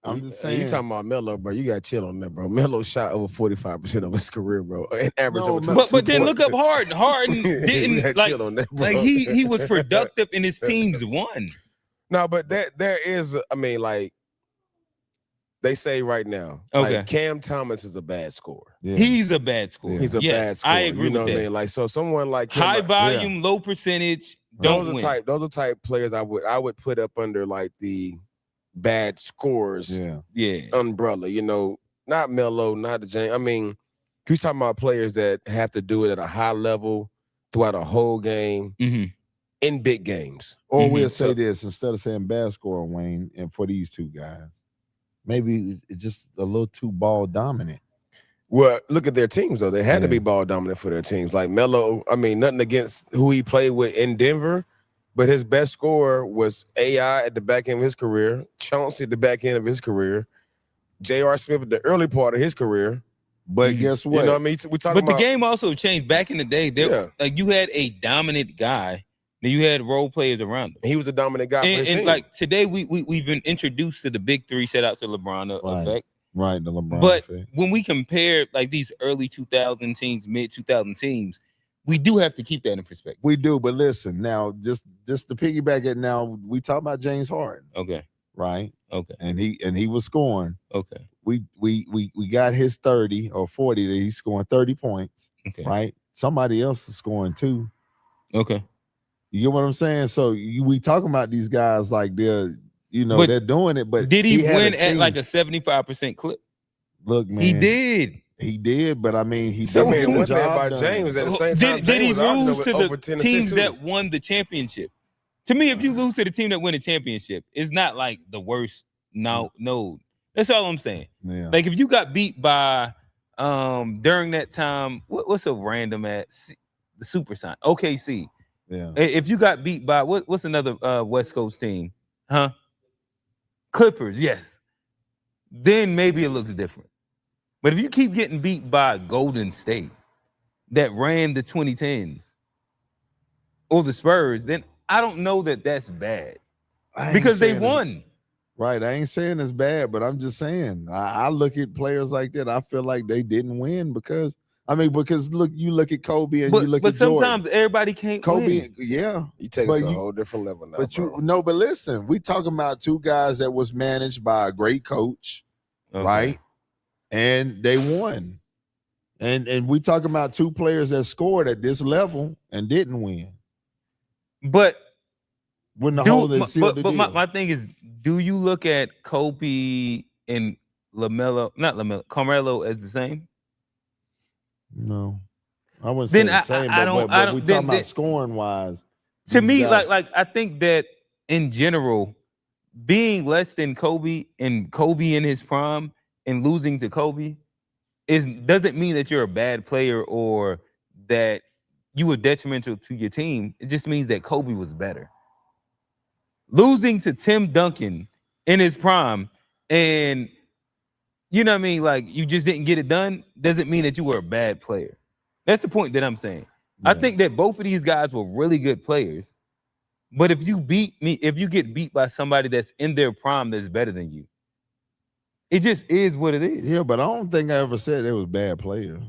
I'm just saying. You talking about Melo, bro? You got to chill on that, bro. Melo shot over 45% of his career, bro, and average over. But then look up Harden. Harden didn't like. Chill on that, bro. Like he was productive and his teams won. No, but there is. I mean, like they say right now, like Cam Thomas is a bad scorer. Yeah. He's a bad scorer. He's a bad scorer. I agree. You know with what that. I mean? Like so, someone like him, high volume, low percentage. Those are type players I would put up under like the bad scores umbrella, you know, not Melo, not the James. I mean, you're talking about players that have to do it at a high level throughout a whole game in big games. Or we'll say this instead of saying bad score, Wayne, and for these 2 guys, maybe it's just a little too ball dominant. Well, look at their teams though; they had to be ball dominant for their teams. Like Melo, I mean, nothing against who he played with in Denver. But his best scorer was AI at the back end of his career, Chauncey at the back end of his career, J.R. Smith at the early part of his career. But guess what? You know what I mean? We talking but about the game also changed. Back in the day, like you had a dominant guy, then you had role players around him. He was a dominant guy. And like today, we've been introduced to the big 3. Shout out to LeBron effect. Right, the LeBron but effect. When we compare like these early 2000 teams, mid 2000 teams, we do have to keep that in perspective. We do, but listen, now just to piggyback it. Now we talk about James Harden. Okay. Right. Okay. And he was scoring. Okay. We got his 30 or 40 that he's scoring 30 points. Okay. Right. Somebody else is scoring too. Okay. You get what I'm saying? So we talking about these guys like they're they're doing it, but did he win at like a 75% clip? Look, man, He did, but I mean, he so did the job by James at the same time. Did he lose to the teams that won the championship? To me, if you lose to the team that won the championship, it's not like the worst. No, that's all I'm saying. Yeah. Like if you got beat by during that time, what's a random at the Super Sign OKC? Yeah. If you got beat by what's another West Coast team? Clippers, yes. Then maybe it looks different. But if you keep getting beat by Golden State that ran the 2010s or the Spurs, then I don't know that that's bad because they won. Right. I ain't saying it's bad, but I'm just saying I look at players like that. I feel like they didn't win because look, you look at Kobe and you look at Jordan. But sometimes everybody can't win. Yeah. You take it to a whole different level now. But but listen, we talking about 2 guys that was managed by a great coach, right? And they won. And we talking about 2 players that scored at this level and didn't win. But when the my thing is, do you look at Kobe and Carmelo as the same? No, I wouldn't say the same. But we talking about scoring wise. To me, like I think that in general, being less than Kobe and Kobe in his prime and losing to Kobe doesn't mean that you're a bad player or that you were detrimental to your team. It just means that Kobe was better. Losing to Tim Duncan in his prime and you know what I mean, like you just didn't get it done doesn't mean that you were a bad player. That's the point that I'm saying. Yeah. I think that both of these guys were really good players. But if you get beat by somebody that's in their prime that's better than you, it just is what it is. Yeah, but I don't think I ever said they was bad players.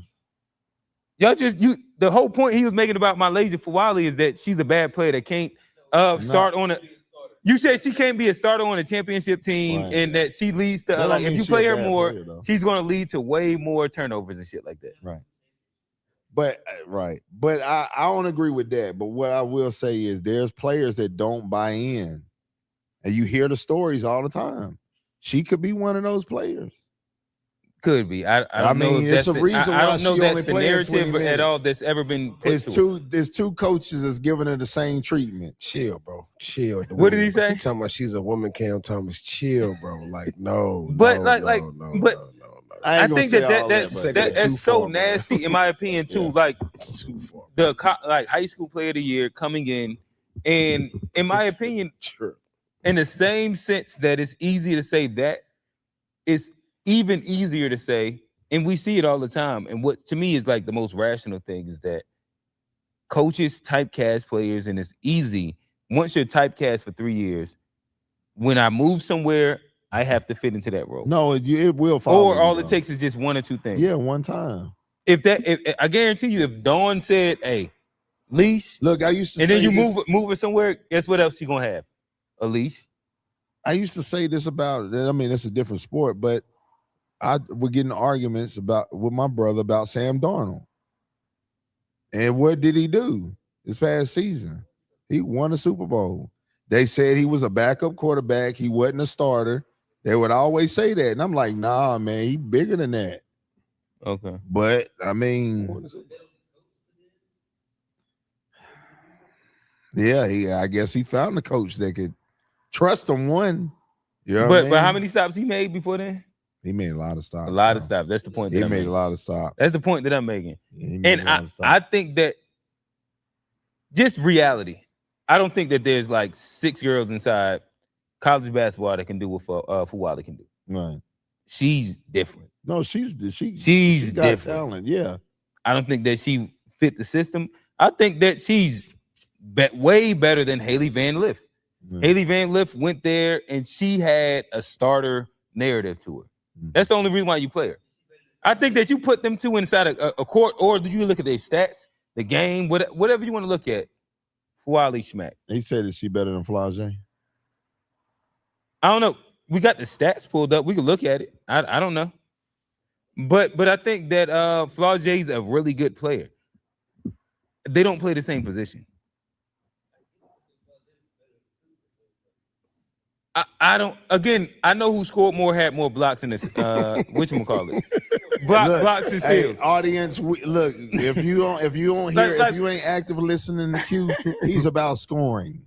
Y'all the whole point he was making about my lady for Wally is that she's a bad player that can't start on a. You said she can't be a starter on a championship team, right. And that she leads to like if you play her more, she's going to lead to way more turnovers and shit like that. Right. But I don't agree with that. But what I will say is there's players that don't buy in, and you hear the stories all the time. She could be one of those players. Could be. I don't know mean, if it's that's a reason I why don't know she only that's the playing narrative 20 at all minutes. that's ever been put There's two coaches that's giving her the same treatment. Chill, bro. Chill. What did he say? He talking about she's a woman, Cam Thomas. Chill, bro. Like, no. But no. I think that's so nasty, in my opinion, too. Yeah. Like Too far. the high school player of the year coming in, and in my opinion, in the same sense that it's easy to say that, it's even easier to say, and we see it all the time. And what to me is like the most rational thing is that coaches typecast players, and it's easy. Once you're typecast for 3 years, when I move somewhere, I have to fit into that role. No, it will follow. Or all it takes is just one or two things. Yeah, one time. If I guarantee you, if Dawn said, "Hey, leash," look, I used to, and say then you this, move it somewhere, guess what else you gonna have? A leash. I used to say this about. I mean, it's a different sport, but I would get in arguments with my brother about Sam Darnold. And what did he do this past season? He won a Super Bowl. They said he was a backup quarterback. He wasn't a starter. They would always say that. And I'm like, nah, man, he bigger than that. Okay. But, I mean, yeah, I guess he found a coach that could trust him one. You know but how many stops he made before then? He made a lot of stops. A lot of stops. That's the point. He made a lot of stops. That's the point that I'm making. And I think that just reality. I don't think that there's like 6 girls inside college basketball that can do what Fuwala can do. Right. She's different. No, she's got different. talent. Yeah. I don't think that she fit the system. I think that she's way better than Haley Van Lith. Mm. Haley Van Lith went there and she had a starter narrative to her. That's the only reason why you play her. I think that you put them two inside a court, or do you look at their stats, the game, whatever you want to look at? Fuwala Schmack. He said, is she better than Flau'jae? I don't know. We got the stats pulled up. We can look at it. I don't know. But I think that Flau'jae's a really good player. They don't play the same position. I don't. Again, I know who scored more, had more blocks in this. Whatchamacallit? Blocks and steals. Hey, audience, look. If you don't hear, if you ain't active listening to Q, he's about scoring.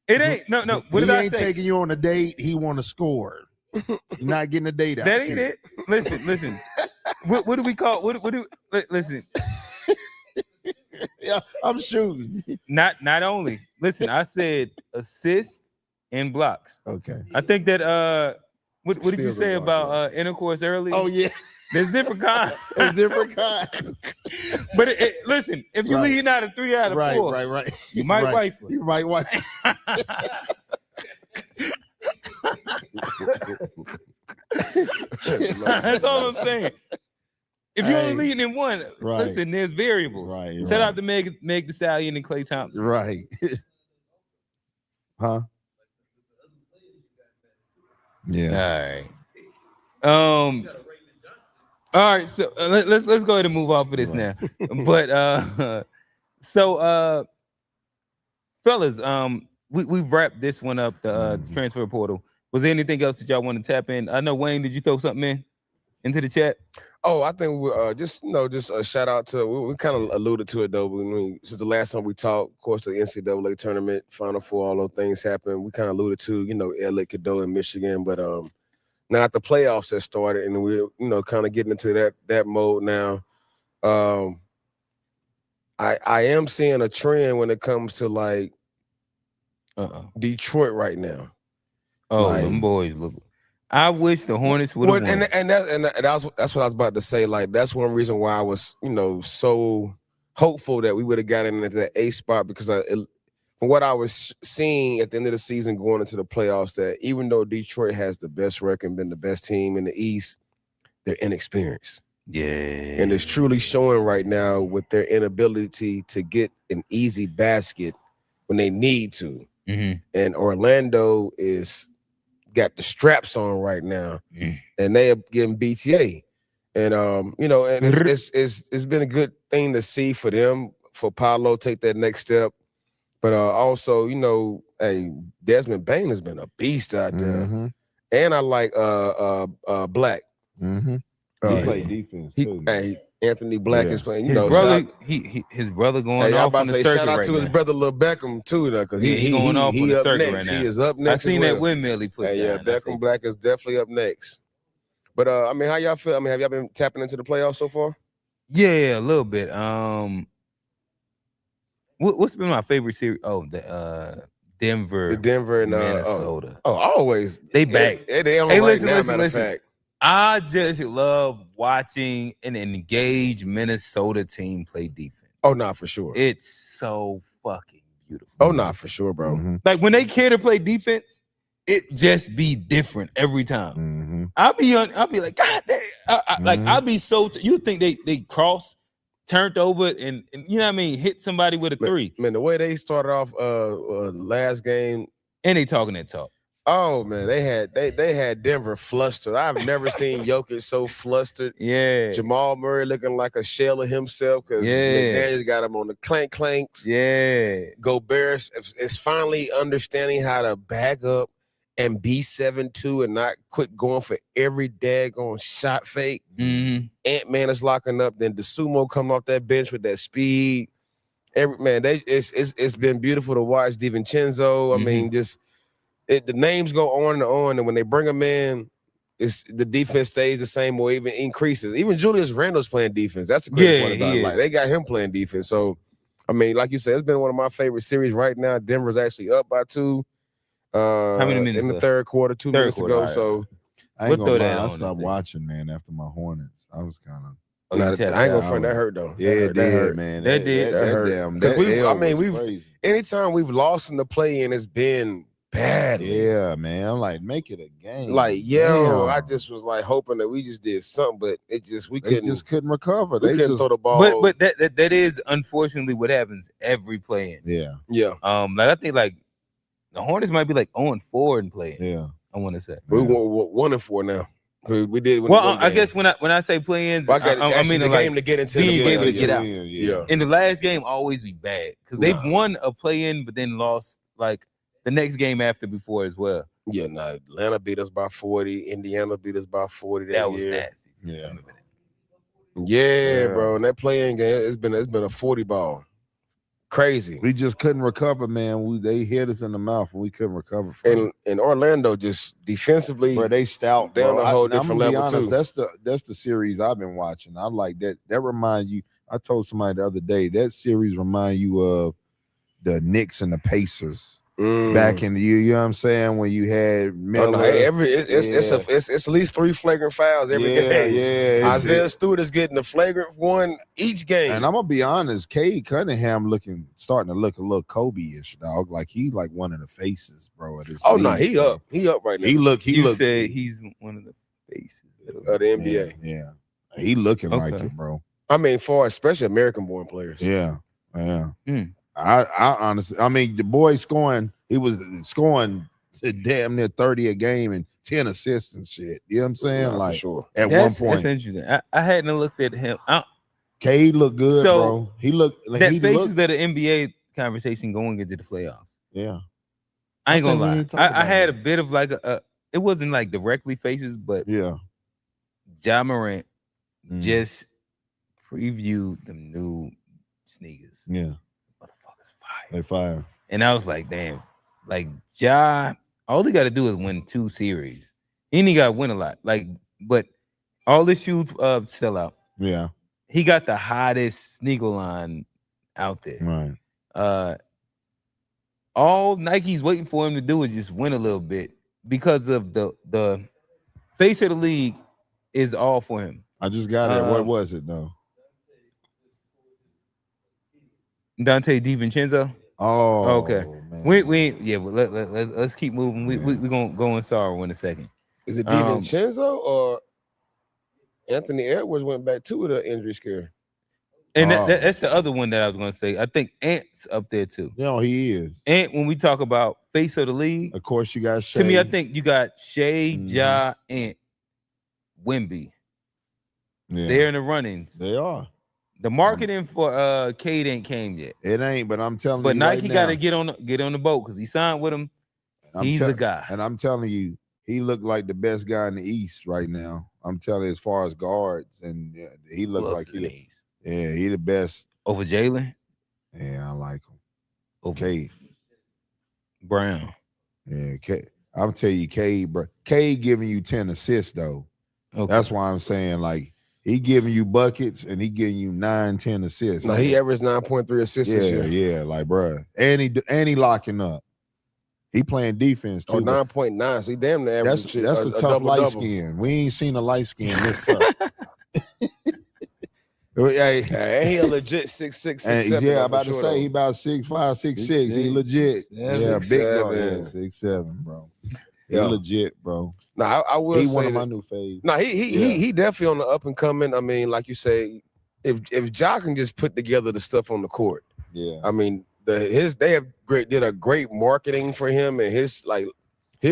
It ain't no. What he ain't taking you on a date. He want to score. You're not getting a date out. That ain't it. Listen. What do we call? Listen. Yeah, I'm shooting. Not only. Listen, I said assist and blocks. Okay. I think that what did you say about intercourse earlier? Oh yeah. There's different kinds. There's different kinds. But listen, if you lead out of 3 out of 4, right. You might wife her. You might wife. That's all I'm saying. If you're only leading in one, listen, there's variables. Right. Shout out to Meg Thee Stallion and Klay Thompson. Right. Huh? Yeah. All right. So let's go ahead and move off of this now. But fellas, we've wrapped this one up, the transfer portal. Was there anything else that y'all want to tap in? I know, Wayne, did you throw something into the chat? Oh, I think we just a shout out to, we kind of alluded to it though. Since the last time we talked, of course, the NCAA tournament, Final Four, all those things happened. We kind of alluded to, LA Cadeau in Michigan, but now the playoffs have started and we're, kind of getting into that mode now. I am seeing a trend when it comes to like Detroit right now. Oh, them boys look. I wish the Hornets would have won. And that's what I was about to say. Like, that's one reason why I was, so hopeful that we would have gotten into that A spot, because from what I was seeing at the end of the season going into the playoffs, that even though Detroit has the best record and been the best team in the East, they're inexperienced. Yeah. And it's truly showing right now with their inability to get an easy basket when they need to. Mm-hmm. And Orlando got the straps on right now, and they are getting BTA, and and it's been a good thing to see for them, for Paolo take that next step, but also hey, Desmond Bane has been a beast out there, and I like Black. Mm-hmm. He played defense too. Hey, Anthony Black is playing. You His know, brother, his brother going off on the circuit shout out right to now. his brother Lil Beckham too, though, because he going off on the up circuit next. right now. He is up next. I seen that windmill he put down. Yeah, Beckham Black is definitely up next. But I mean, how y'all feel? I mean, have y'all been tapping into the playoffs so far? Yeah, a little bit. What's been my favorite series? Oh, the Denver and Minnesota. Always they back. They on right listen, now. listen, Matter listen. of fact, I just love watching an engaged Minnesota team play defense. Oh, nah, for sure. It's so fucking beautiful. Oh, nah, for sure, bro. Mm-hmm. Like when they care to play defense, it just be different every time. Mm-hmm. I'll be like, God damn. Like I'll be so. You think they cross, turned over, and you know what I mean, hit somebody with a three. Man, the way they started off last game, and they talking that talk. Oh man, they had Denver flustered. I've never seen Jokic so flustered. Yeah, Jamal Murray looking like a shell of himself because McDaniels got him on the clanks. Yeah, Gobert is finally understanding how to back up and be 7-2 and not quit going for every daggone shot fake. Mm-hmm. Ant-Man is locking up. Then the sumo come off that bench with that speed. It's been beautiful to watch. DiVincenzo. I mean, just. The names go on, and when they bring them in, the defense stays the same or even increases. Even Julius Randle's playing defense. That's the great part about it. Like, they got him playing defense. So, I mean, like you said, it's been one of my favorite series right now. Denver's actually up by 2. How many minutes in the left? third quarter? 2 minutes to go. Right. So I ain't gonna lie, I stopped watching, man, after my Hornets. I was kind of. I ain't gonna front. That hurt though. Yeah, it did, man. That did. That hurt. Anytime we've lost in the play-in, it's been bad. Yeah, man. I'm like, make it a game. Like, I just was like hoping that we just did something, but we couldn't recover. They couldn't throw the ball. But that is unfortunately what happens every play-in. Yeah. Like I think like the Hornets might be like 0-4 in play-in. Yeah. I want to say we're 1-4 now. We did. Well, I guess when I say play-ins, I mean the like game to get into, being able to get out. Yeah. In the last game, always be bad because they've won a play-in, but then lost like the next game after before as well. Yeah, Atlanta beat us by 40. Indiana beat us by 40. That was nasty. Yeah, bro. And that play-in game, it's been a 40 ball. Crazy. We just couldn't recover, man. They hit us in the mouth and we couldn't recover from and Orlando just defensively, bro, they stout. They're on a whole different level too. That's the series I've been watching. I like that. That reminds you. I told somebody the other day that series remind you of the Knicks and the Pacers. Back in the year, you know what I'm saying, when you had Miller. It's at least 3 flagrant fouls every game. Yeah, Isaiah Stewart is getting the flagrant one each game. And I'm gonna be honest, Cade Cunningham starting to look a little Kobe-ish, dog. Like he like one of the faces, bro. He up right now. He said he's one of the faces of the NBA. Yeah. He looking like it, bro. I mean, for especially American-born players. Yeah. I honestly, I mean, the boy he was scoring damn near 30 a game and 10 assists and shit. You know what I'm saying? Like, sure. At one point. That's interesting. I hadn't looked at him. Cade looked good, bro. He looked like that faces that the NBA conversation going into the playoffs. Yeah. I ain't gonna lie. I had a bit of like it wasn't like directly faces, but Ja Morant just previewed them new sneakers. Yeah. They fire. And I was like, damn, like Ja, all he got to do is win 2 series. He ain't got to win a lot. Like, but all his shoes sell out. Yeah. He got the hottest sneaker line out there. Right. All Nike's waiting for him to do is just win a little bit because of the face of the league is all for him. I just got it. What was it though? Dante DiVincenzo. Oh, okay. Man. But let's keep moving. We gonna go in sorrow in a second. Is it DiVincenzo or Anthony Edwards went back to with an injury scare? And that's the other one that I was gonna say. I think Ant's up there too. Yeah, he is. Ant, when we talk about face of the league, of course you got Shea. To me, I think you got Shea, Ja, Ant, Wemby. Yeah. They're in the runnings. They are. The marketing for Cade ain't came yet. It ain't, but I'm telling you. But Nike right got to get on the boat because he signed with him. He's a guy. And I'm telling you, he looked like the best guy in the East right now. I'm telling you, as far as guards, and he looked like he the best over Jalen. Yeah, I like him. Okay, Brown. Yeah, I'm telling you, K giving you 10 assists though. Okay. That's why I'm saying like he giving you buckets and he giving you 9-10 assists. No, he averaged 9.3 assists this year. Yeah, like bruh. And he locking up. He playing defense too. 9.9. See, damn the average. That's a tough light skin. We ain't seen a light skin this tough. Hey, he a legit 6'6", 6'7". Yeah, I'm about to say he about 6'5", 6'6". He legit. Yeah, big dog. 6'7", bro. He legit, bro. No, I will say one of my new faves. No, he definitely on the up and coming. I mean, like you say, if Ja can just put together the stuff on the court, I mean, they did a great marketing for him, and his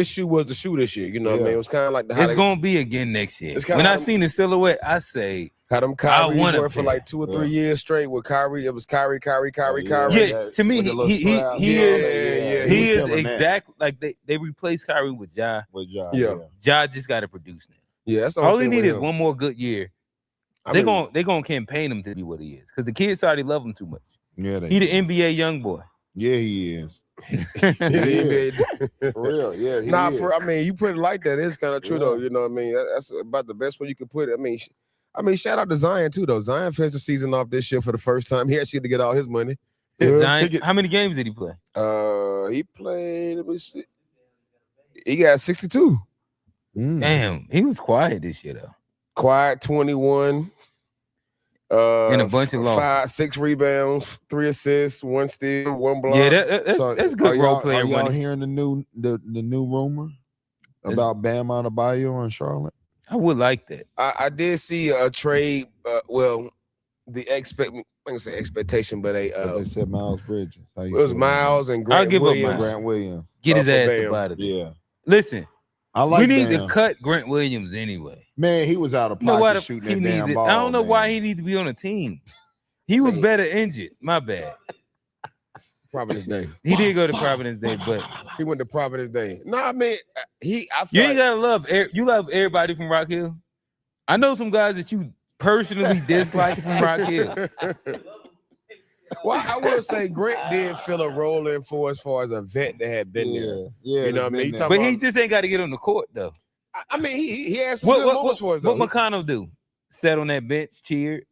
shoe was the shoe this year. You know what I mean? It was kind of like it's gonna be again next year. When I seen the silhouette, I say. Had them Kyrie work for like 2 or 3 years straight with Kyrie. It was Kyrie. Yeah, to me, he is exactly like they replaced Kyrie with Ja. Ja just got to produce now. Yeah, that's all he needs is one more good year. They're gonna campaign him to be what he is because the kids already love him too much. Yeah, he the NBA young boy. Yeah, he is. For real, yeah. I mean, you put it like that, it's kind of true though. You know what I mean? That's about the best way you could put it. I mean, shout out to Zion too, though. Zion finished the season off this year for the first time. He actually had to get all his money. Zion, how many games did he play? He played. Let me see. He got 62. Damn, he was quiet this year though. Quiet 21. And a bunch of losses. 5-6 rebounds, 3 assists, 1 steal, 1 block. Yeah, that's good role player. Are y'all hearing the new rumor about Bam Adebayo in Charlotte? I would like that. I did see a trade. Expectation, but they said Miles Bridges. It was Miles and Grant Williams. Get his ass up out of there. Yeah. Listen, we need to cut Grant Williams anyway. Man, he was out of pocket shooting that damn ball. I don't know why he needs to be on a team. He was better injured. My bad. Providence Day. He did go to Providence Day, but he went to Providence Day. No, I mean, you ain't gotta love. You love everybody from Rock Hill. I know some guys that you personally dislike from Rock Hill. Well, I will say Grant did fill a role in for as far as a vet that had been there. Yeah, you know what I mean. But he just ain't got to get on the court though. I mean, he had some good moments for us. Though. What McConnell do? Sat on that bench, cheered.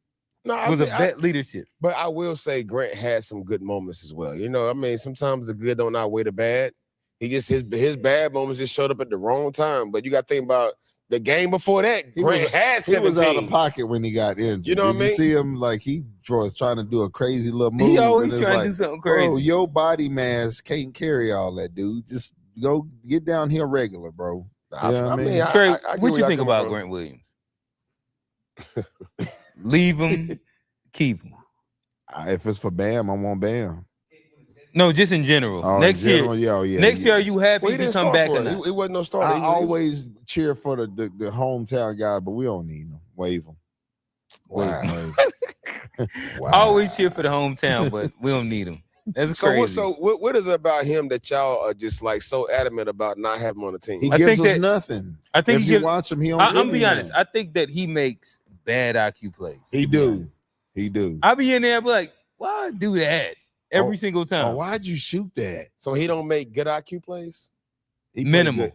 No, was a vet leadership. But I will say Grant had some good moments as well. You know, I mean, sometimes the good don't outweigh the bad. He just his bad moments just showed up at the wrong time. But you got to think about the game before that. Grant had 17. He was out of pocket when he got injured. You know what I mean? You see him like he was trying to do a crazy little move. He always trying to do something crazy. Bro, your body mass can't carry all that, dude. Just go get down here regular, bro. I mean, Trey, what you think about Grant Williams? Leave him. Keep him. If it's for Bam, I want Bam. No, just in general. Next year, are you happy to come back or not? It wasn't no starter. I always cheer for the hometown guy, but we don't need him. Wave him. Wow. Wow. I always cheer for the hometown, but we don't need him. That's crazy. So what is it about him that y'all are just like so adamant about not having him on the team? He gives us nothing. I think if you watch him, he don't. I'm be honest. I think that he makes bad IQ plays. He do. I be in there, I be like, why do that every single time? Why'd you shoot that? So he don't make good IQ plays. Minimal.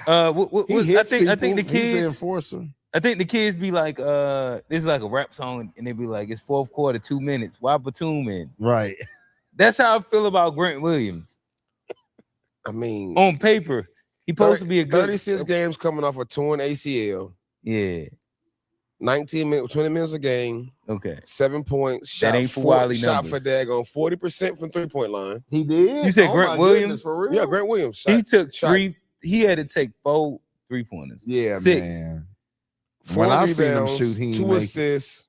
Wow. I think the kids. He's an enforcer. I think the kids be like, this is like a rap song, and they be like, it's fourth quarter, 2 minutes. Why Batum in? Right. That's how I feel about Grant Williams. I mean, on paper, he supposed to be a good 36 games coming off a torn ACL. Yeah. 19 minutes, 20 minutes a game. Okay. 7 points. That ain't for Wiley shot numbers. For daggone 40% from 3-point line. He did? You said Grant Williams? For real? Yeah, Grant Williams. He took 3. He had to take 4 3-pointers. Yeah, 6. Man. 4 when rebounds, I seen him shoot, he 2 assists,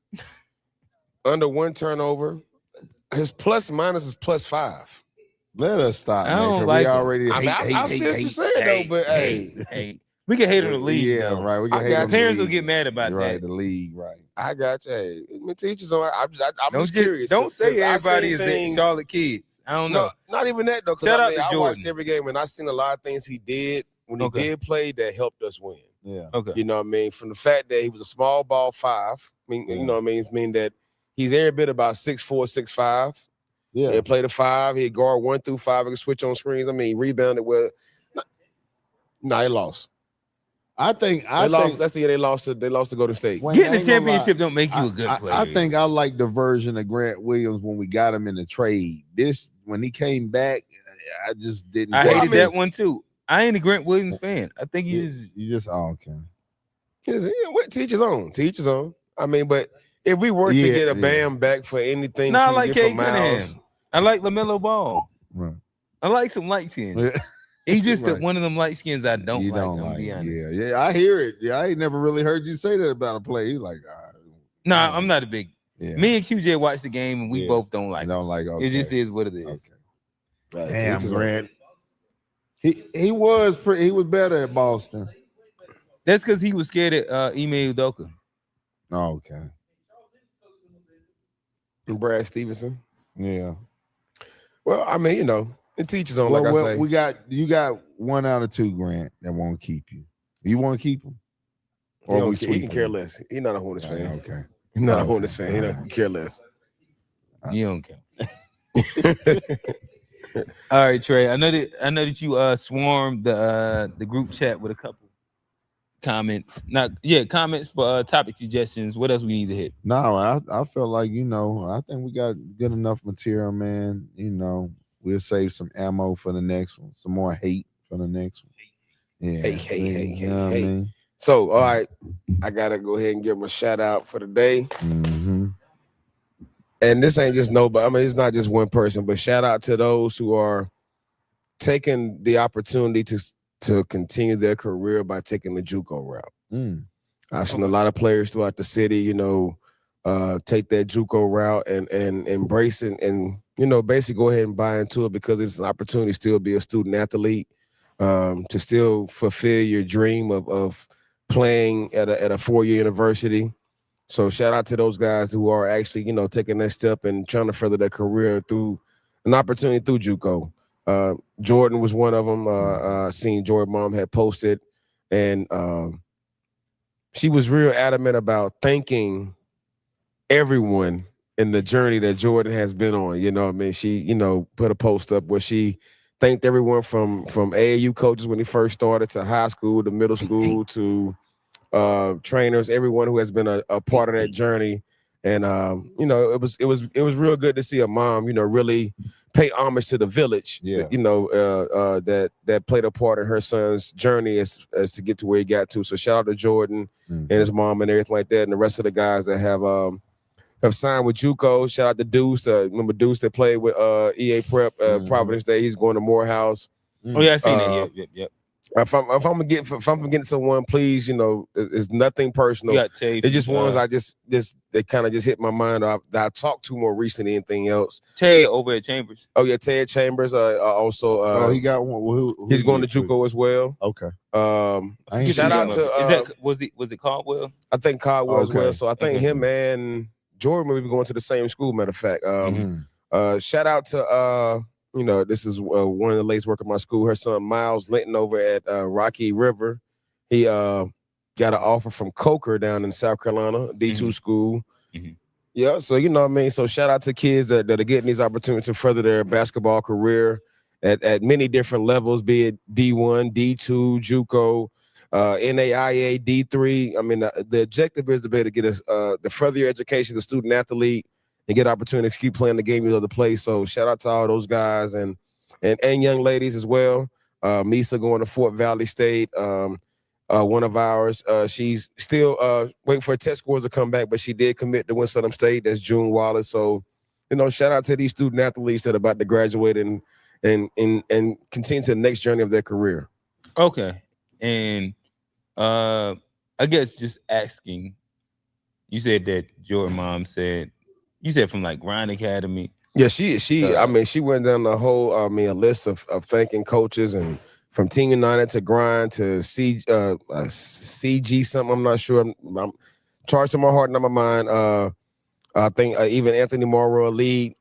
under 1 turnover. His plus minus is +5. Let us stop, I don't man. like we already I feel what you're saying, though, but hey. We can hate on the league. Yeah, though. right. We can hate on the parents league. will get mad about right, that. The league, right. I got you. Hey, my teachers on. I'm just curious. Don't say everybody is Charlotte kids. I don't know. No, not even that though. Shout out to I Jordan. watched every game and I seen a lot of things he did when he did play, that helped us win. Yeah. Okay. You know what I mean? From the fact that he was a small ball 5. I mean, you know what I mean? Mean that he's every bit about 6'4", 6'5". Yeah. He'd play the 5. He'd guard 1 through 5. He could switch on screens. I mean, rebounded well. No, they lost. I think that's the year they lost to Golden State. Getting the championship don't make you a good player. I think I like the version of Grant Williams when we got him in the trade. When he came back, I just didn't. I hated that one too. I ain't a Grant Williams fan. I think you just okay. Teach his own. Teach his own. I mean, but if we were to get a Bam back for anything, I like Cade from Miles. I like LaMelo Ball. Right. I like some light skins. He's just one of them light skins I don't like. I'm gonna be honest. Yeah, I hear it. Yeah, I ain't never really heard you say that about a play. You like, I'm not a big. Yeah. Me and QJ watched the game and we both don't like. Okay. It just is what it is. Okay. Damn, Grant. He was better at Boston. That's because he was scared at Ime Udoka. Oh, okay. And Brad Stevenson. Yeah. Well, I mean, it teaches on. Like I say, you got 1 out of 2, Grant, that won't keep you. You want to keep him? Or he can care less. He's not a Hornets fan. Okay. He's not a Hornets fan. He don't care less. You don't care. All right, Trey. I know that you swarmed the group chat with a couple comments. Comments for topic suggestions. What else we need to hit? No, I feel like I think we got good enough material, man. We'll save some ammo for the next one. Some more hate for the next one. Yeah. Hey. I mean? So, all right, I gotta go ahead and give him a shout out for the day. Mm-hmm. And this ain't just it's not just one person, but shout out to those who are taking the opportunity to continue their career by taking the JUCO route. I've seen a lot of players throughout the city, take that JUCO route and embrace it and basically go ahead and buy into it because it's an opportunity to still be a student athlete, to still fulfill your dream of playing at a 4-year university. So shout out to those guys who are actually, taking that step and trying to further their career through an opportunity through JUCO. Jordan was one of them. Seen Jordan mom had posted, and she was real adamant about thanking everyone in the journey that Jordan has been on. She, put a post up where she thanked everyone from AAU coaches when he first started to high school to middle school to trainers, everyone who has been a part of that journey. And it was real good to see a mom, really pay homage to the village, that played a part in her son's journey as to get to where he got to. So shout out to Jordan and his mom and everything like that, and the rest of the guys that have signed with JUCO. Shout out to Deuce. Remember Deuce that played with EA Prep, Providence Day. He's going to Morehouse. Oh yeah, I seen that. Yep. If I'm forgetting someone, please, it's nothing personal. It's just ones they kind of just hit my mind. That I talked to more recently than anything else. Ted over at Chambers. Oh yeah, Ted Chambers. Also, he got one. Who he's going to JUCO as well. Okay. Shout out to was it Caldwell? I think Caldwell as well. So I think him and Jordan will be going to the same school. Matter of fact, shout out to this is one of the ladies working at my school. Her son Miles Linton over at Rocky River. He got an offer from Coker down in South Carolina, D2 school. Yeah, so So shout out to kids that are getting these opportunities to further their basketball career at many different levels, be it D1, D2, JUCO, NAIA, D3. I mean, the objective is to be able to get us to further your education, the student athlete, and get opportunities to keep playing the game you love to play. So shout out to all those guys and young ladies as well. Misa going to Fort Valley State. One of ours, she's still waiting for her test scores to come back, but she did commit to Winston State. That's June Wallace. So, shout out to these student athletes that are about to graduate and continue to the next journey of their career. Okay. And I guess just asking, you said that your mom said, you said from like Grind Academy. Yeah, she she went down the whole a list of thanking coaches, and from Team United to Grind to CG something. I'm not sure. I'm charged to my heart, not my mind. I think even Anthony Morrow Elite,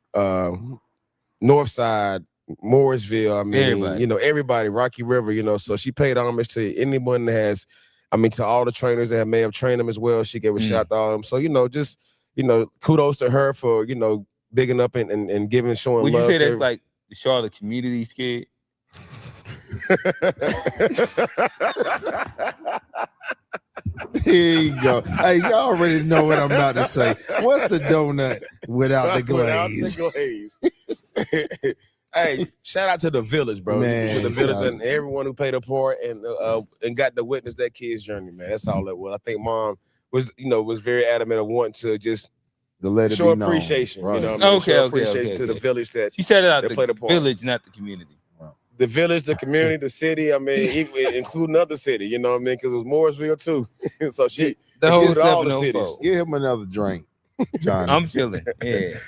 Northside, Morrisville. I mean, Everybody. everybody, Rocky River. So she paid homage to anyone that has. I mean, to all the trainers that may have trained them as well. She gave a shout out to all them. So just kudos to her for bigging up and giving, showing Would love. Would you say to that's like the Charlotte community kid? Here you go. Hey, y'all already know what I'm about to say. What's the donut without the glaze? Hey, shout out to the village, bro. Man, to the village and everyone who played a part and got to witness that kid's journey, man. That's all it was. I think mom was very adamant of wanting to just to let it show be appreciation. Right. Show appreciation to the village that she said it out played a the part. Village, not the community. The village, the community, the city. I mean, including other city. You know what I mean? Because it was Morrisville too. So she the whole included all the 704. cities. Give him another drink, Johnny. I'm chilling. Yeah.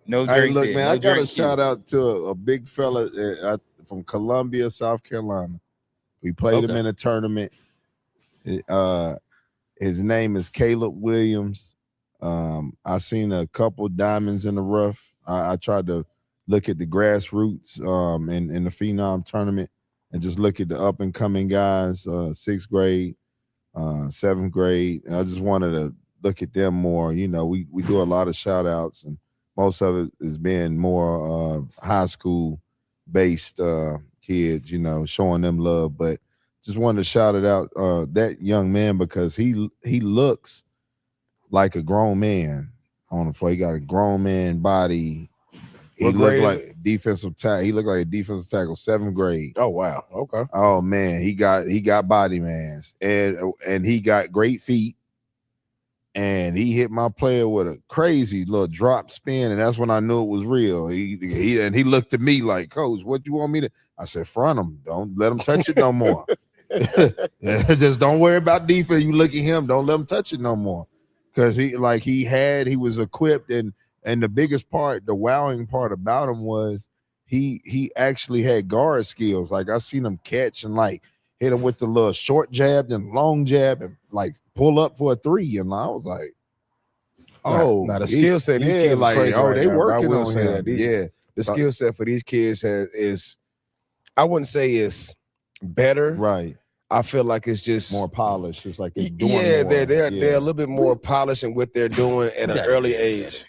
No Hey, drinks. look, here. man, No I got to drinks shout here. out to a big fella from Columbia, South Carolina. We played him in a tournament. His name is Caleb Williams. I seen a couple diamonds in the rough. I tried to look at the grassroots in the Phenom tournament and just look at the up and coming guys, 6th grade, 7th grade. And I just wanted to look at them more. We do a lot of shout outs, and most of it is being more high school based kids, showing them love. But just wanted to shout it out, that young man, because he looks like a grown man on the floor. He got a grown man body. He looked like defensive tackle. He looked like a defensive tackle, 7th grade. Oh wow. Okay. Oh man, he got body mass, and he got great feet. And he hit my player with a crazy little drop spin, and that's when I knew it was real. He looked at me like, "Coach, what you want me to?" I said, "Front him. Don't let him touch it no more. Just don't worry about defense. You look at him. Don't let him touch it no more." Because he was equipped, and the biggest part, the wowing part about him was he actually had guard skills. Like I seen him catch and like hit him with the little short jab and long jab and like pull up for a 3. And I was like, the skill set. These kids like, crazy they now, working on him. That. The skill set for these kids is, I wouldn't say it's better. Right. I feel like it's just more polished. It's like they're doing more. They're a little bit more polished in what they're doing at an early age.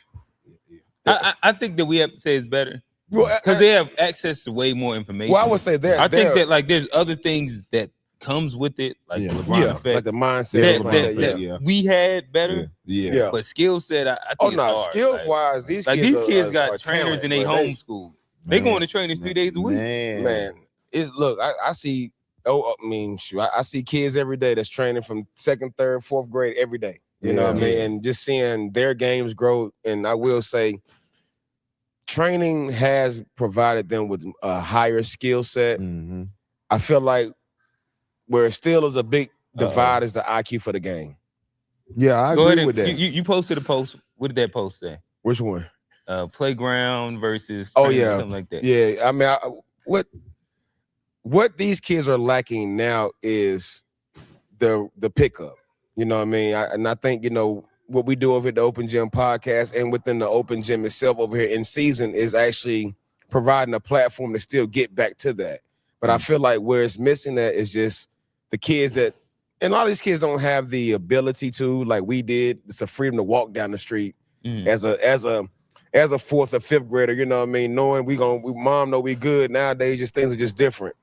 I think that we have to say it's better. Because they have access to way more information. Well, I would say that. I think that like there's other things that comes with it, like the LeBron effect, like the mindset that we had better. Yeah. But skill set, I think it's hard. Skills wise, these kids got trainers in their homeschool. They going to trainings 3 days a week. Man, I see. I see kids every day that's training from 2nd, 3rd, 4th grade every day. You know what I mean? And just seeing their games grow. And I will say, training has provided them with a higher skill set. Mm-hmm. I feel like where it still is a big divide is the IQ for the game. Yeah, I agree with that. You posted a post. What did that post say? Which one? Playground versus something like that. Yeah, I mean, what these kids are lacking now is the pickup. You know what I mean? I think, what we do over at the Open Gym podcast and within the Open Gym itself over here in season is actually providing a platform to still get back to that. But I feel like where it's missing that is just the kids and a lot of these kids don't have the ability to, like we did. It's a freedom to walk down the street as a 4th or 5th grader, you know what I mean? Knowing mom know we good. Nowadays, just things are just different.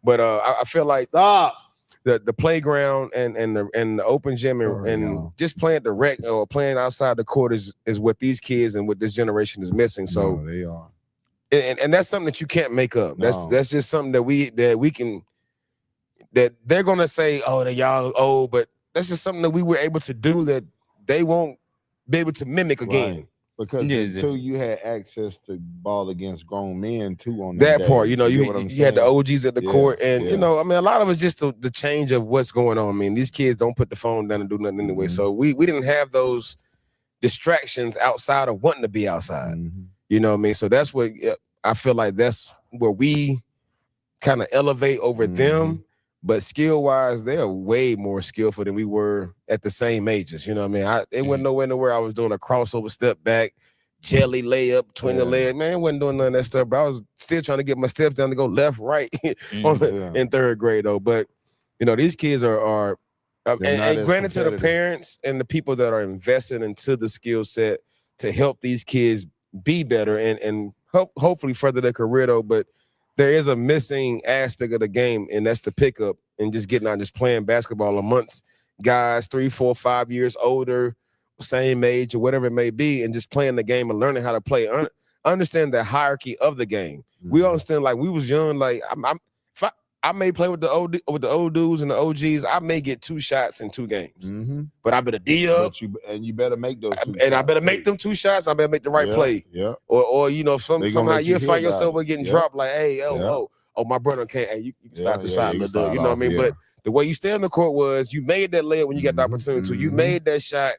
But I feel like the playground and the open gym and just playing the rec or playing outside the court is what these kids and what this generation is missing. So they are, and that's something that you can't make up. That's just something that we can. That they're gonna say, oh, that y'all old, but that's just something that we were able to do that they won't be able to mimic again. Right. Because too, you had access to ball against grown men too on that day. part. You had the OGs at the court, and a lot of it's just the change of what's going on. I mean, these kids don't put the phone down and do nothing anyway. So we didn't have those distractions outside of wanting to be outside. You know what I mean? So that's what I feel like. That's where we kind of elevate over them. But skill-wise, they are way more skillful than we were at the same ages. You know what I mean? It wasn't nowhere I was doing a crossover step back, jelly layup, twin the leg. Man, I wasn't doing none of that stuff, but I was still trying to get my steps down to go left, right in third grade, though. But, these kids are and granted to the parents and the people that are invested into the skill set to help these kids be better and hopefully further their career, though. But there is a missing aspect of the game, and that's the pickup and just getting out, just playing basketball amongst guys 3, 4, 5 years older, same age or whatever it may be, and just playing the game and learning how to play. Understand the hierarchy of the game. We understand, like, we was young, like I may play with the old dudes and the OGs. I may get 2 shots in 2 games, but I better D up, and you better make those. I better make them 2 shots. I better make the right play. Yeah. Or somehow you find yourself getting dropped. Like, hey, my brother can't. Hey, you can slide to side, little dude. You know what I mean? But the way you stay on the court was you made that layup when you got the opportunity to. You made that shot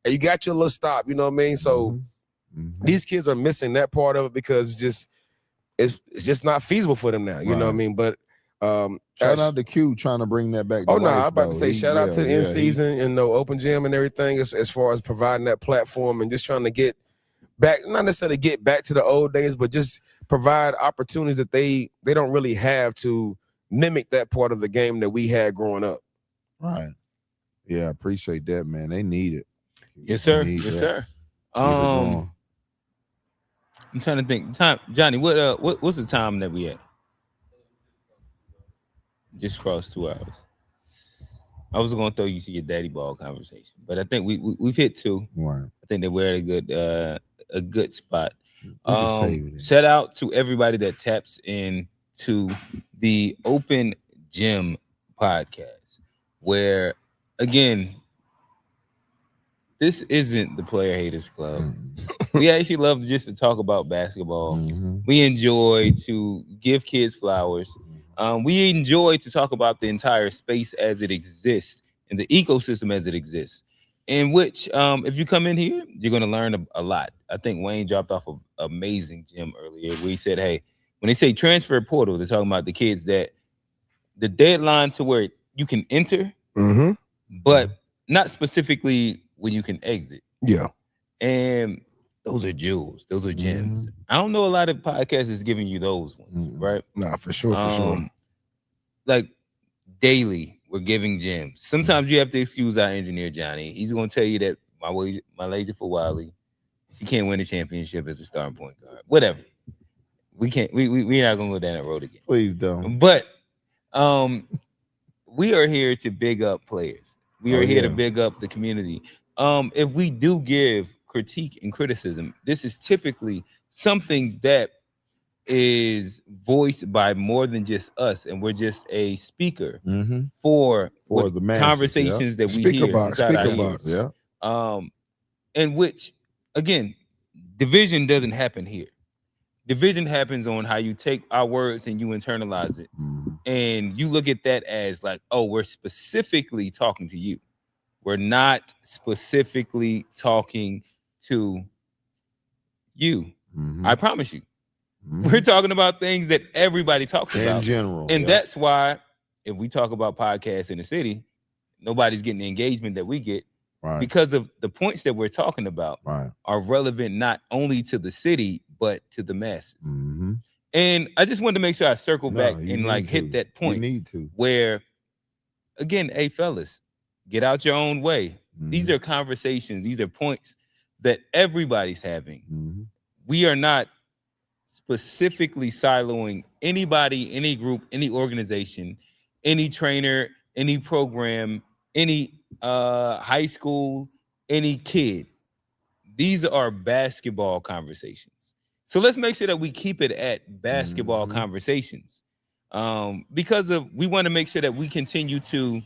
and you got your little stop. You know what I mean? So these kids are missing that part of it because it's just not feasible for them now. You know what I mean? But shout out to Q trying to bring that back. I'm about to say shout out to the in season and open gym and everything as far as providing that platform and just trying to get back, not necessarily get back to the old days, but just provide opportunities that they don't really have to mimic that part of the game that we had growing up. Right. Yeah, I appreciate that, man. They need it. Yes, sir. Yes, sir. I'm trying to think. Time, Johnny. What's the time that we at? Just crossed 2 hours. I was going to throw you to your daddy ball conversation, but I think we've hit 2. Right. I think that we're at a good spot. Shout out to everybody that taps in to the Open Gym podcast, where again, this isn't the Player Haters Club. We actually love just to talk about basketball. We enjoy to give kids flowers. We enjoy to talk about the entire space as it exists and the ecosystem as it exists, in which if you come in here, you're going to learn a lot. I think Wayne dropped off an amazing gem earlier where he said, hey, when they say transfer portal, they're talking about the kids that the deadline to where you can enter, but not specifically when you can exit. Yeah. And those are jewels. Those are gems. I don't know a lot of podcasts is giving you those ones, right? Nah, for sure. Like daily, we're giving gems. Sometimes you have to excuse our engineer, Johnny. He's going to tell you that my lady for Wiley, she can't win a championship as a starting point guard. Whatever. We can't. We're not going to go down that road again. Please don't. But we are here to big up players. We are here to big up the community. If we do give critique and criticism, this is typically something that is voiced by more than just us, and we're just a speaker for the masses, conversations that we hear inside our ears. In which, again, division doesn't happen here. Division happens on how you take our words and you internalize it, and you look at that as like, oh, we're specifically talking to you. We're not specifically talking to you. I promise you. We're talking about things that everybody talks about in general. And that's why if we talk about podcasts in the city, nobody's getting the engagement that we get because of the points that we're talking about are relevant not only to the city, but to the masses. And I just wanted to make sure I circle back and like hit that point where, again, hey, fellas, get out your own way. These are conversations. These are points that everybody's having. We are not specifically siloing anybody, any group, any organization, any trainer, any program, any high school, any kid. These are basketball conversations. So let's make sure that we keep it at basketball conversations because we want to make sure that we continue to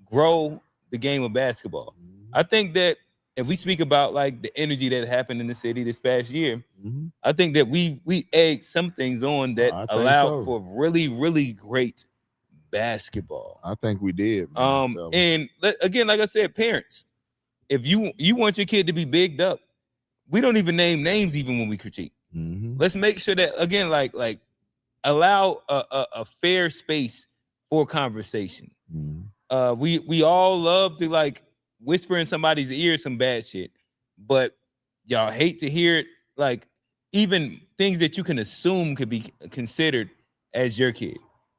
grow the game of basketball. I think that if we speak about like the energy that happened in the city this past year, I think that we egged some things on that allowed for really, really great basketball. I think we did. And again, like I said, parents, if you want your kid to be bigged up, we don't even name names even when we critique. Let's make sure that, again, like allow a fair space for conversation. We all love to like whisper in somebody's ear some bad shit, but y'all hate to hear it like even things that you can assume could be considered as your kid.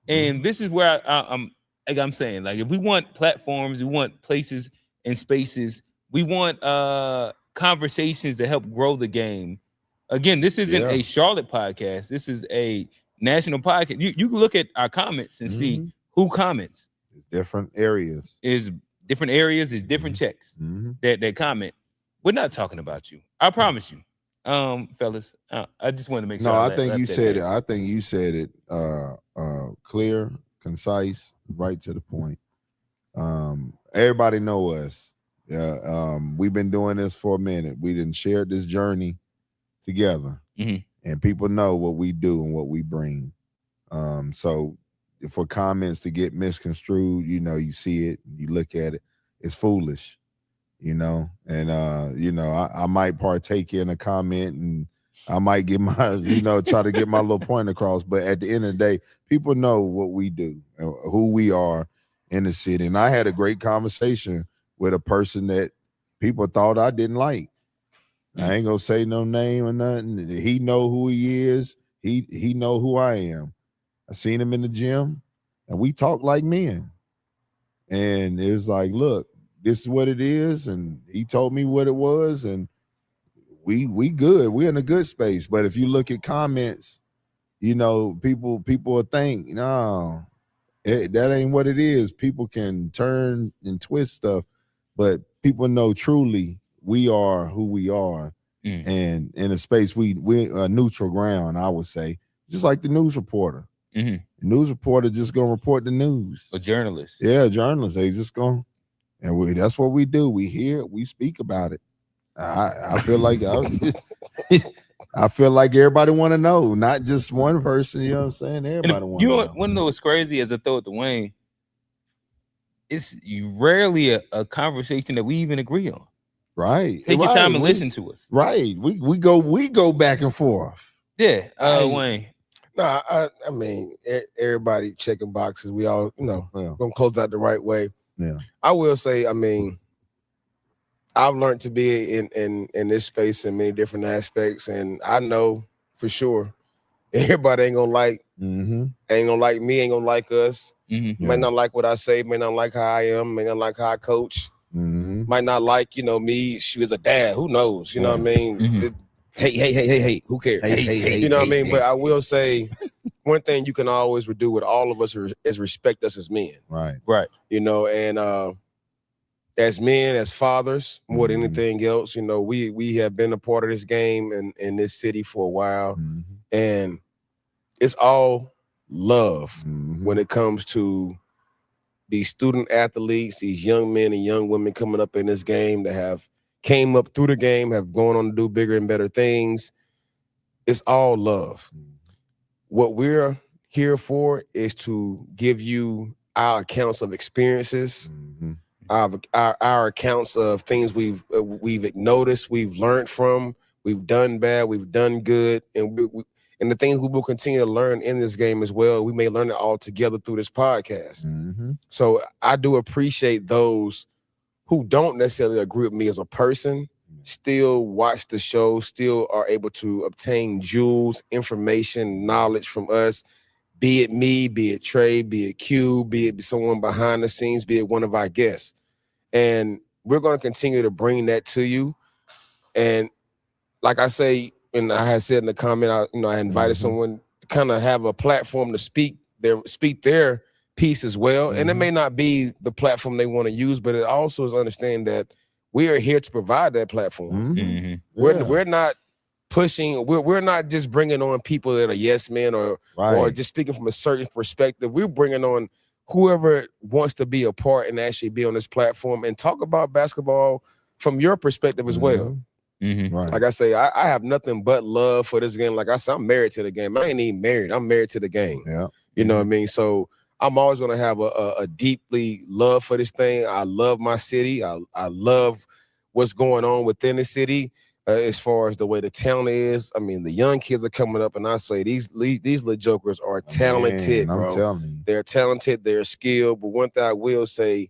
And this is where I'm saying, like, if we want platforms, we want places and spaces, we want conversations to help grow the game. Again, this isn't a Charlotte podcast. This is a national podcast. You can look at our comments and see who comments. It's different areas. Is different checks that comment. We're not talking about you. I promise you. Fellas, I just want to make sure. No, I think you said it. I think you said it clear, concise, right to the point. Everybody know us. We've been doing this for a minute. We didn't share this journey together, and people know what we do and what we bring. So for comments to get misconstrued, you see it, you look at it, it's foolish. And I might partake in a comment and I might get my, try to get my little point across. But at the end of the day, people know what we do and who we are in the city. And I had a great conversation with a person that people thought I didn't like. I ain't gonna say no name or nothing. He know who he is. He know who I am. I seen him in the gym and we talk like men. And it was like, look, this is what it is, and he told me what it was, and we good. We're in a good space. But if you look at comments, people will think, no, that ain't what it is. People can turn and twist stuff, but people know truly we are who we are, and in a space we're a neutral ground, I would say, just like the news reporter. The news reporter just gonna report the news. A journalist, journalists. They just gonna. And that's what we do. We hear it, we speak about it. I feel like I feel like everybody want to know, not just one person. You know what I'm saying? Everybody want to know. Want to know what's crazy as I throw it to Wayne? It's rarely a conversation that we even agree on. Right. Take your time and listen to us. Right. We go back and forth. Yeah. Wayne. No, I mean, everybody checking boxes. We all, gonna close out the right way. Yeah, I will say, I mean, I've learned to be in this space in many different aspects, and I know for sure everybody ain't gonna like me, ain't gonna like us. Might not like what I say, may not like how I am, may not like how I coach, might not like me. She was a dad, who knows? You know what I mean? Hey, who cares? Hey, you know what I mean? But I will say, one thing you can always do with all of us is respect us as men. Right. And as men, as fathers, more than anything else, we have been a part of this game in this city for a while. And it's all love when it comes to these student athletes, these young men and young women coming up in this game that have came up through the game, have gone on to do bigger and better things. It's all love. What we're here for is to give you our accounts of experiences, our accounts of things we've noticed, we've learned from, we've done bad, we've done good, and and the things we will continue to learn in this game as well. We may learn it all together through this podcast. So I do appreciate those who don't necessarily agree with me as a person, still watch the show, still are able to obtain jewels, information, knowledge from us, be it me, be it Trey, be it Q, be it someone behind the scenes, be it one of our guests. And we're going to continue to bring that to you. And like I say, and I had said in the comment, I invited someone to kind of have a platform to speak their piece as well. And it may not be the platform they want to use, but it also is understand that we are here to provide that platform. We're not pushing. We're not just bringing on people that are yes men or just speaking from a certain perspective. We're bringing on whoever wants to be a part and actually be on this platform and talk about basketball from your perspective as well. Right. Like I say, I have nothing but love for this game. Like I said, I'm married to the game. I ain't even married. I'm married to the game. Yeah. You know what I mean? So I'm always going to have a deeply love for this thing. I love my city. I love what's going on within the city as far as the way the talent is. I mean, the young kids are coming up, and I say these little jokers are talented, bro. I'm telling you. They're talented. They're skilled. But one thing I will say,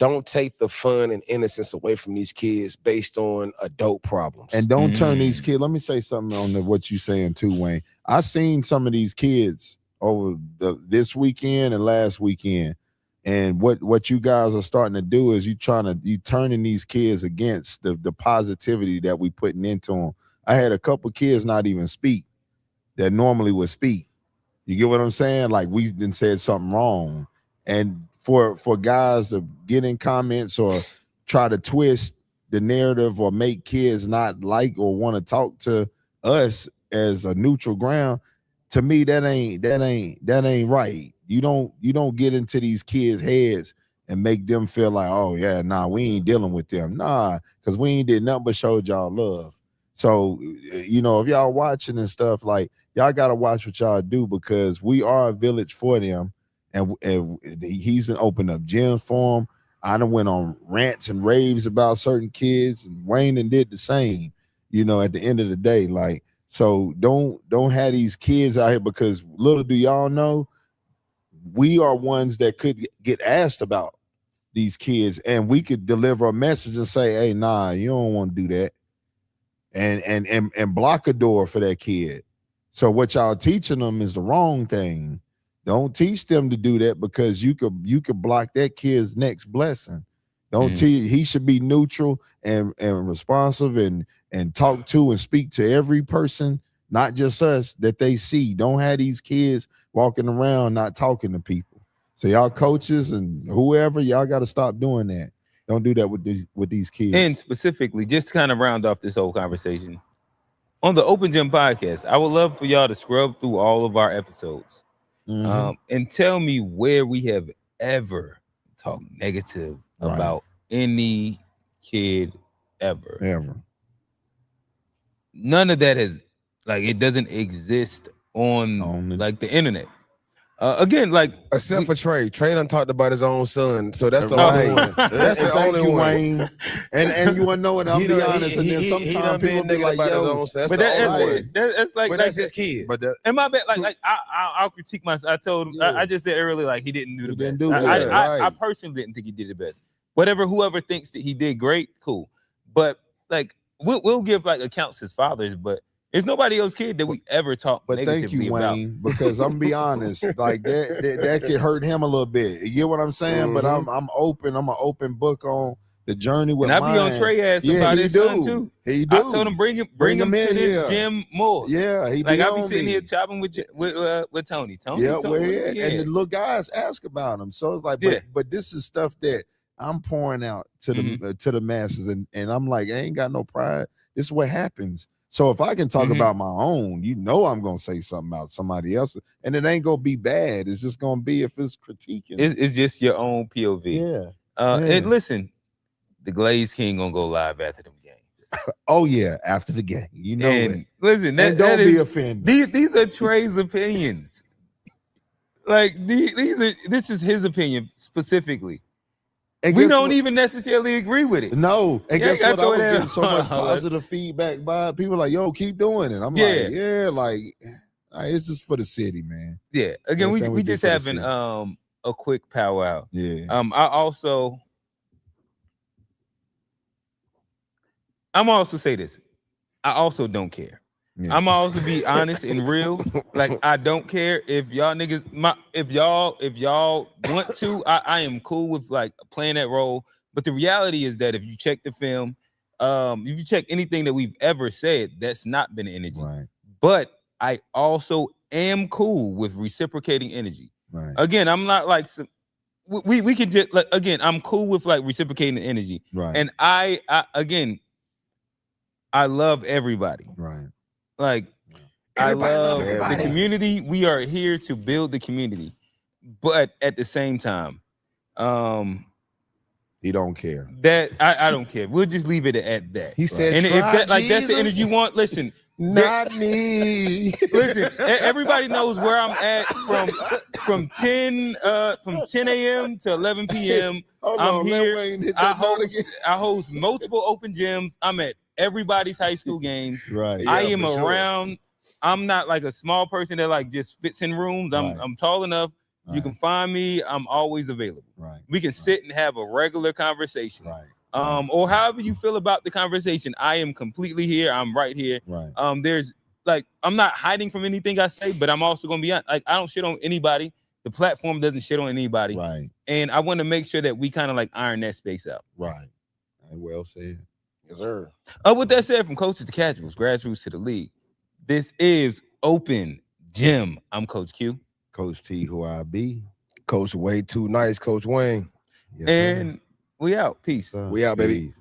don't take the fun and innocence away from these kids based on adult problems. And don't turn these kids. Let me say something on what you're saying too, Wayne. I seen some of these kids over this weekend and last weekend, and what you guys are starting to do is you turning these kids against the positivity that we putting into them. I had a couple kids not even speak that normally would speak. You get what I'm saying? Like we done said something wrong, and for guys to get in comments or try to twist the narrative or make kids not like or want to talk to us as a neutral ground, to me that ain't right. You don't get into these kids' heads and make them feel like, oh yeah, nah, we ain't dealing with them. Nah, because we ain't did nothing but showed y'all love. So, you know, if y'all watching and stuff, like y'all gotta watch what y'all do, because we are a village for them. And he's opened up gyms for them. I done went on rants and raves about certain kids, and Wayne and did the same. You know, at the end of the day, like, so don't have these kids out here, because little do y'all know, we are ones that could get asked about these kids, and we could deliver a message and say, hey, nah, you don't want to do that, and block a door for that kid. So what y'all teaching them is the wrong thing. Don't teach them to do that, because you could block that kid's next blessing. Don't teach. He should be neutral and responsive and talk to and speak to every person, not just us, that they see. Don't have these kids walking around not talking to people. So y'all coaches and whoever, y'all got to stop doing that. Don't do that with these kids. And specifically, just to kind of round off this whole conversation, on the Open Gym podcast, I would love for y'all to scrub through all of our episodes. And tell me where we have ever talked negative about any kid ever. None of that has, like, it doesn't exist on like the internet. Again, like, except for Trey. Trey done talked about his own son, so that's the only one. That's the only one. Wayne. And you want to know what? I'm be honest. And then sometimes people be like, "Yo," but that's like that's his kid. But and my bad, like I'll critique myself. I told him, I just said earlier, like, he didn't do the best. I personally didn't think he did the best. Whoever thinks that he did great, cool. But like, we'll give like accounts as fathers, but there's nobody else's kid that we ever talk negatively thank you, about. Wayne, because I'm gonna be honest, like that could hurt him a little bit. You get what I'm saying? But I'm open. I'm an open book on the journey with mine. And I be on Trey ass about his son too. He do. I told him bring him to this gym more. Yeah, he like be I be sitting here chopping with Tony. Tony. And the little guys ask about him. So it's like, but this is stuff that I'm pouring out to the masses, and I'm like, I ain't got no pride. This is what happens. So if I can talk about my own, you know, I'm gonna say something about somebody else, and it ain't gonna be bad. It's just gonna be, if it's critiquing, it's just your own POV. And listen, the Glaze King gonna go live after them games. Oh yeah, after the game, you know it. Listen, don't be offended. These are Trey's opinions. Like this is his opinion specifically. And we don't even necessarily agree with it. No. And guess what? I was getting so much positive feedback by people like, yo, keep doing it. I'm like, it's just for the city, man. Yeah. Again, we just having a quick powwow. Yeah. I'm also say this. I also don't care. Yeah. I'm also be honest and real. Like, I don't care if y'all niggas, if y'all want to, I am cool with like playing that role. But the reality is that if you check the film, if you check anything that we've ever said, that's not been energy. Right. But I also am cool with reciprocating energy. Right. Again, I'm not like we could just like, again, I'm cool with like reciprocating the energy. Right. And I love everybody. Right. Like, everybody, I love the community. We are here to build the community, but at the same time, he don't care. That I don't care. We'll just leave it at that. He said, and if that, like, that's the energy you want, listen. Not me. Listen, everybody knows where I'm at from 10 a.m. to 11 p.m. I'm here. I host multiple open gyms. I'm at everybody's high school games. Right. I am around. I'm not like a small person that like just fits in rooms. I'm tall enough. You can find me. I'm always available. Right. We can sit and have a regular conversation. Right. Or however you feel about the conversation. I am completely here. I'm right here. Right. There's like, I'm not hiding from anything I say, but I'm also gonna be like, I don't shit on anybody. The platform doesn't shit on anybody. Right. And I want to make sure that we kind of like iron that space out. Right. Well said. Yes, sir. With that said, from coaches to casuals, grassroots to the league, this is Open Gym. I'm Coach Q. Coach T, who I be. Coach Way Too Nice, Coach Wayne. Yes, and we out. Peace. We out, baby. Peace.